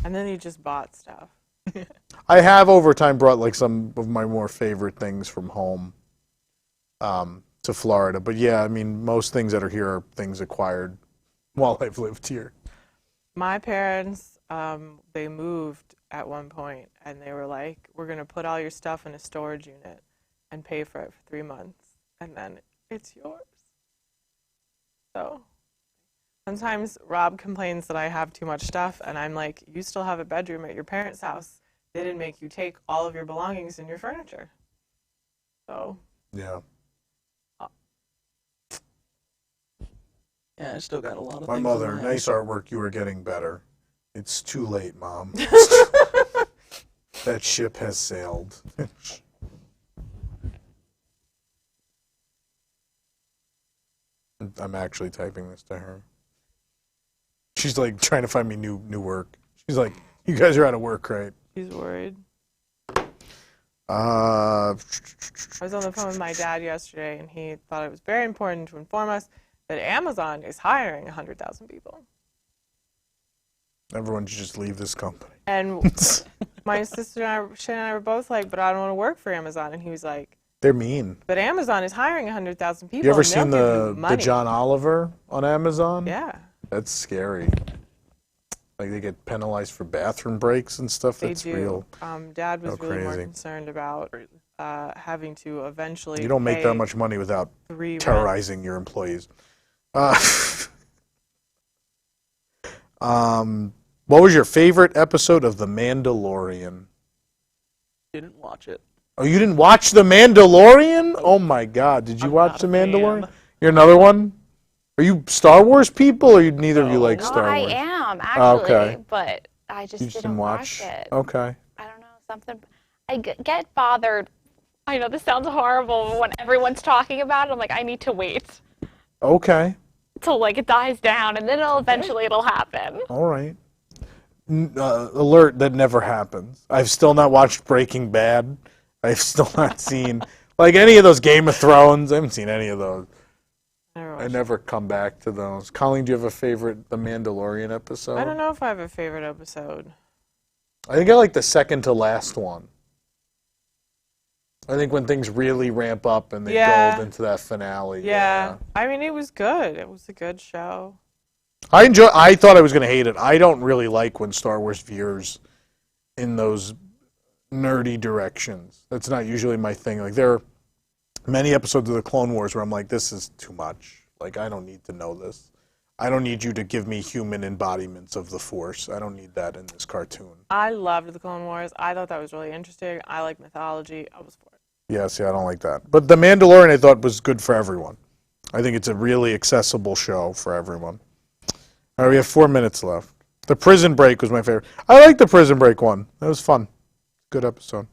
And then you just bought stuff. I have over time brought like some of my more favorite things from home to Florida. But yeah, I mean, most things that are here are things acquired while I've lived here. My parents, they moved at one point, and they were like, we're going to put all your stuff in a storage unit and pay for it for 3 months, and then it's yours. So sometimes Rob complains that I have too much stuff, and I'm like, you still have a bedroom at your parents' house. They didn't make you take all of your belongings and your furniture. So, Yeah. Yeah, I still got a lot of My things. mother, in my nice house. artwork. You are getting better. It's too late, Mom. That ship has sailed. I'm actually typing this to her. She's like trying to find me new work. She's like, you guys are out of work, right? she's worried. Uh, I was on the phone with my dad yesterday, and he thought it was very important to inform us that Amazon is hiring 100,000 people. everyone should just leave this company. And my sister and I, Shannon and I were both like, but I don't want to work for Amazon. And he was like, They're mean. but Amazon is hiring 100,000 people. You ever and they'll seen give the you money. John Oliver on Amazon? Yeah, That's scary. Like they get penalized for bathroom breaks and stuff. they That's do. real. Dad was Oh, really more crazy. concerned about having to eventually You don't make pay that much money without 3 rents. terrorizing your employees. What was your favorite episode of The Mandalorian? Didn't watch it. Oh, you didn't watch The Mandalorian? Oh my God! Did you I'm watch not The a fan. Mandalorian? You're another one. Are you Star Wars people, or neither of you like No, Star I Wars? am actually, Okay. but I just You just didn't didn't watch watch. it. Okay. I don't know, something. I get bothered. I know this sounds horrible, but when everyone's talking about it, I'm like, I need to wait Okay. till like it dies down, and then it'll happen. All right. Alert, that never happens. I've still not watched Breaking Bad. I've still not seen like any of those Game of Thrones. I haven't seen any of those. I never come back to those. Colleen, do you have a favorite The Mandalorian episode? I don't know if I have a favorite episode. I think I like the second to last one. I think when things really ramp up and they Yeah. build into that finale. Yeah. I mean, it was good. It was a good show. I thought I was going to hate it. I don't really like when Star Wars veers in those nerdy directions. That's not usually my thing. Like there are many episodes of the Clone Wars where I'm like, this is too much. Like I don't need to know this. I don't need you to give me human embodiments of the Force. I don't need that in this cartoon. I loved the Clone Wars. I thought that was really interesting. I like mythology. I was for it. Yeah, see, I don't like that. But The Mandalorian I thought was good for everyone. I think it's a really accessible show for everyone. All right, we have 4 minutes left. The Prison Break was my favorite. I like the Prison Break one. That was fun. Good episode.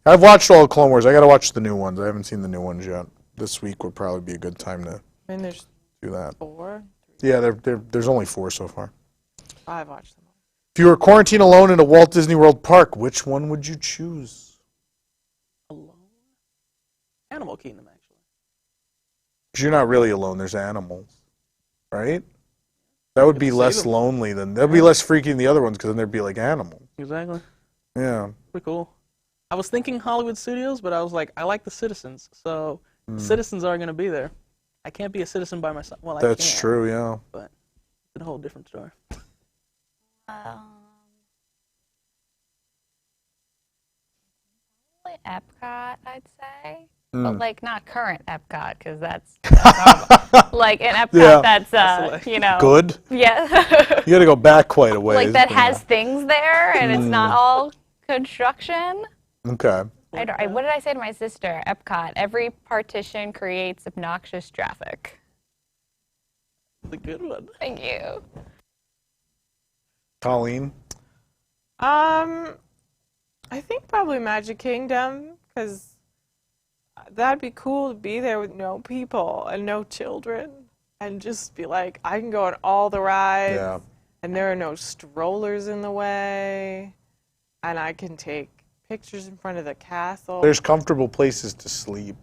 I've watched all the Clone Wars. I got to watch the new ones. I haven't seen the new ones yet. This week would probably be a good time to I mean, there's do that. 4. Yeah, there's only 4 so far. I've watched them all. If you were quarantined alone in a Walt Disney World park, which one would you choose? Alone? Animal Kingdom, actually. Because you're not really alone. There's animals, right? That would be Save less them. lonely than... That would be less freaky than the other ones because then there'd be like animals. Exactly. Yeah. Pretty cool. I was thinking Hollywood Studios, but I was like, I like the citizens, so the citizens are going to be there. I can't be a citizen by myself. Well, I That's can, true, yeah. but it's a whole different story. Probably Epcot, I'd say. But like not current Epcot, because that's horrible. Like in Epcot, Yeah. that's you know. Good. Yeah. You got to go back quite a ways. Like that but has things there, and it's not all construction. Okay. What did I say to my sister? Epcot, every partition creates obnoxious traffic. The good one. Thank you. Colleen. I think probably Magic Kingdom, because that'd be cool to be there with no people and no children and just be like, I can go on all the rides Yeah. and there are no strollers in the way and I can take pictures in front of the castle. There's comfortable places to sleep,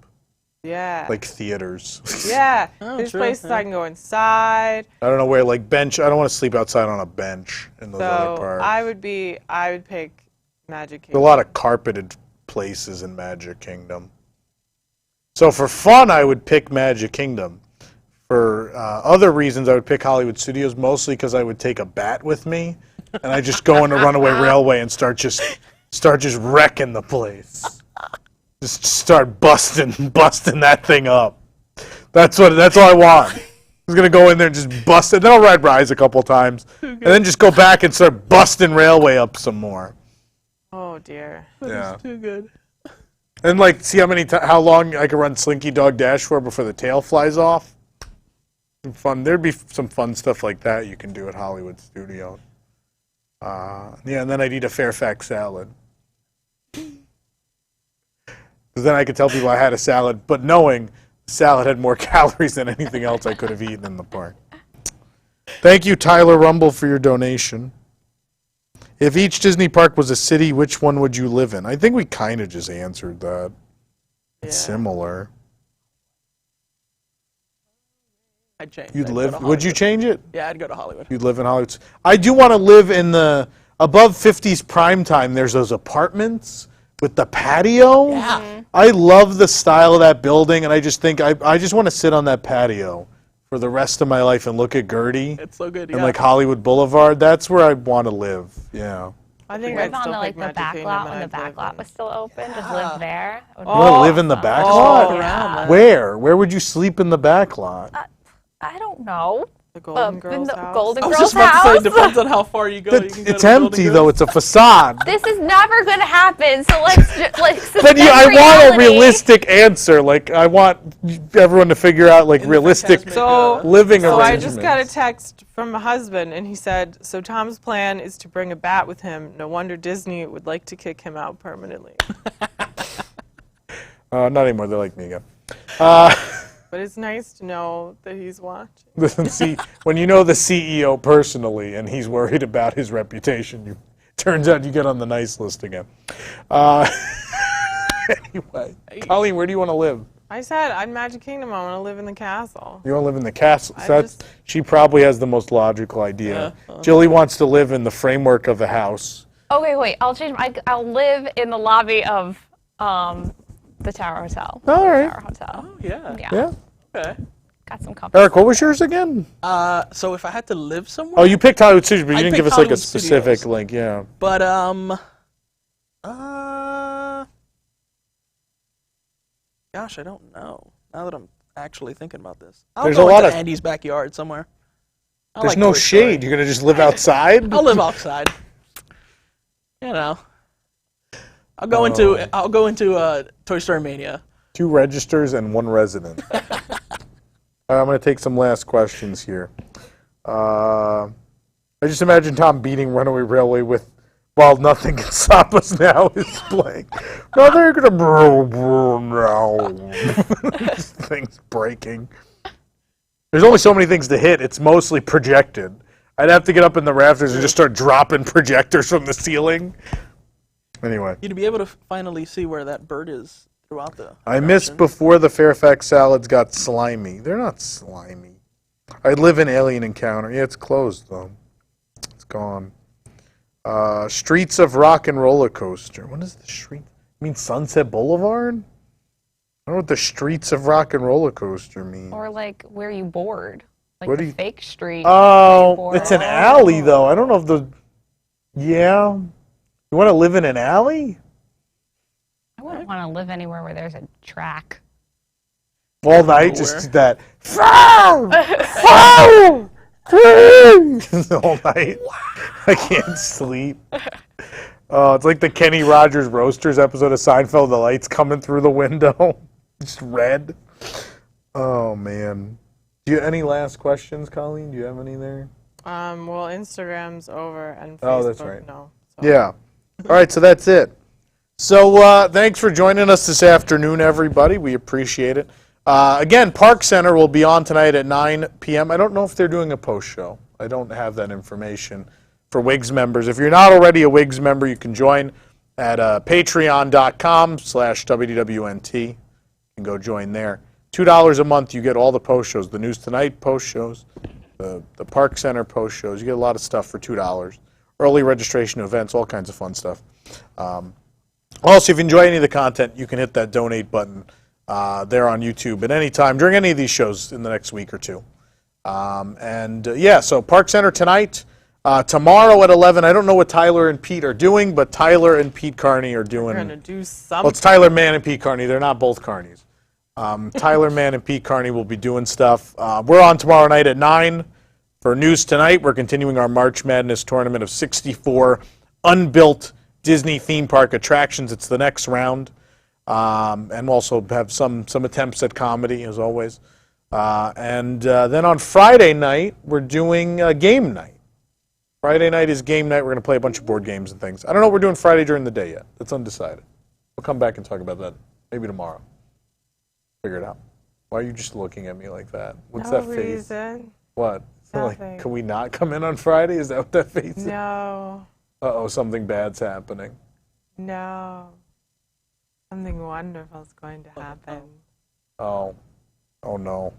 yeah. like theaters. Yeah. Oh, There's true, places yeah. I can go inside. I don't know where, like bench. I don't want to sleep outside on a bench in those other So parks. I would pick Magic There's Kingdom. a lot of carpeted places in Magic Kingdom. So for fun, I would pick Magic Kingdom. For other reasons, I would pick Hollywood Studios, mostly because I would take a bat with me, and I just go on a runaway railway and start just wrecking the place. Just start busting that thing up. That's all I want. I was gonna go in there and just bust it. Then I'll ride Rise a couple times, and then just go back and start busting railway up some more. Oh dear. Yeah. Too good. And like, see how long I can run Slinky Dog Dash for before the tail flies off. Fun. There'd be some fun stuff like that you can do at Hollywood Studios. Yeah, and then I'd eat a Fairfax salad. Because then I could tell people I had a salad, but knowing the salad had more calories than anything else I could have eaten in the park. Thank you, Tyler Rumble, for your donation. If each Disney park was a city, which one would you live in? I think we kind of just answered that. It's Yeah. similar. I'd change. You'd I'd go live. to Would you Hollywood. change it? Yeah, I'd go to Hollywood. You'd live in Hollywood. I do want to live in the above 50s prime time. There's those apartments with the patio. Yeah. I love the style of that building, and I just think I just want to sit on that patio for the rest of my life and look at Gertie It's so good. and Yeah. like Hollywood Boulevard. That's where I want to live. Yeah. I think Live I'd on still the pick like the Magic back Kingdom lot and when the I'd back live lot in- was still open. Just live there. That would You want to Oh, live in the back oh, lot? around, man. Where? Where would you sleep in the back lot? I don't know. The Golden in Girls the house. Golden I was Girls just about to say, house. it depends on how far you go. You can go It's to Golden empty Girls. though. It's a facade. This is never going to happen. So let's But I want a realistic answer. Like I want everyone to figure out like In the realistic Fantasmic, So- living So I arrangements. just got a text from my husband, and he said, so Tom's plan is to bring a bat with him. No wonder Disney would like to kick him out permanently. Not anymore. They're like me again. But it's nice to know that he's watching. Listen, see, when you know the CEO personally and he's worried about his reputation, turns out you get on the nice list again. Anyway, Colleen, where do you want to live? I said, I'm Magic Kingdom. I want to live in the castle. You want to live in the castle? I So just- she probably has the most logical idea. Yeah. Jilly wants to live in the framework of a house. Okay, wait. I'll change. I'll live in the lobby of the Tower Hotel. All right. Tower Hotel. Oh, yeah. Yeah. Yeah. Okay. Got some comfort. Eric, what was yours again? So if I had to live somewhere, Oh, you picked Hollywood Studios, but you I didn't give picked us like a Hollywood specific, Studios. like, yeah. but gosh, I don't know. Now that I'm actually thinking about this, I'll There's go a lot into of- Andy's backyard somewhere. I There's like no Toy Story. shade. You're going to just live outside? I'll live outside. You know, I'll go into Toy Story Mania. 2 registers and 1 resident. All right, I'm going to take some last questions here. I just imagine Tom beating Runaway Railway with While Nothing Can Stop Us Now is playing. Nothing can now. This thing's breaking. There's only so many things to hit. It's mostly projected. I'd have to get up in the rafters and just start dropping projectors from the ceiling. Anyway. You'd be able to finally see where that bird is throughout the. I missed production. before the Fairfax salads got slimy. They're not slimy. I live in Alien Encounter. Yeah, it's closed, though. It's gone. Streets of Rock and Roller Coaster. What is the street? You mean Sunset Boulevard? I don't know what the Streets of Rock and Roller Coaster mean. Or like where you board, like What do the you- fake street. where you Oh, board. it's an alley, though. I don't know if the... Yeah. You want to live in an alley? I wouldn't want to live anywhere where there's a track. All night, Nowhere. just that. All night. I can't sleep. Oh, it's like the Kenny Rogers Roasters episode of Seinfeld. The lights coming through the window, just red. Oh man. Do you any last questions, Colleen? Do you have any there? Well, Instagram's over and Facebook, Oh, that's right. no. So. Yeah. All right, so that's it. So thanks for joining us this afternoon, everybody. We appreciate it. Again, Park Center will be on tonight at 9 p.m. I don't know if they're doing a post show. I don't have that information for WIGS members. If you're not already a WIGS member, you can join at patreon.com/WDWNT. You can go join there. $2 a month, you get all the post shows, the News Tonight post shows, the Park Center post shows. You get a lot of stuff for $2. Early registration events, all kinds of fun stuff. Also, if you enjoy any of the content, you can hit that donate button there on YouTube at any time during any of these shows in the next week or two. Yeah, so Park Center tonight. Tomorrow at 11, I don't know what Tyler and Pete are doing, but Tyler and Pete Carney are doing. We're going to do something. Well, it's Tyler Mann and Pete Carney. They're not both Carneys. Tyler Mann and Pete Carney will be doing stuff. We're on tomorrow night at 9 for News Tonight. We're continuing our March Madness tournament of 64 unbuilt Disney theme park attractions. It's the next round. And we'll also have some attempts at comedy, as always. Then on Friday night, we're doing game night. Friday night is game night. We're going to play a bunch of board games and things. I don't know what we're doing Friday during the day yet. That's undecided. We'll come back and talk about that maybe tomorrow. Figure it out. Why are you just looking at me like that? What's No that face? reason. What? Like, Nothing. can we not come in on Friday? Is that what that face is? No. Uh-oh, something bad's happening. No. Something wonderful is going to happen. Oh. Oh, no.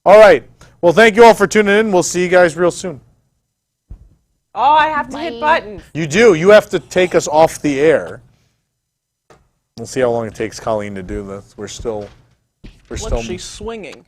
All right. Well, thank you all for tuning in. We'll see you guys real soon. Oh, I have to hit buttons. You do. You have to take us off the air. We'll see how long it takes Colleen to do this. We're still What's she swinging?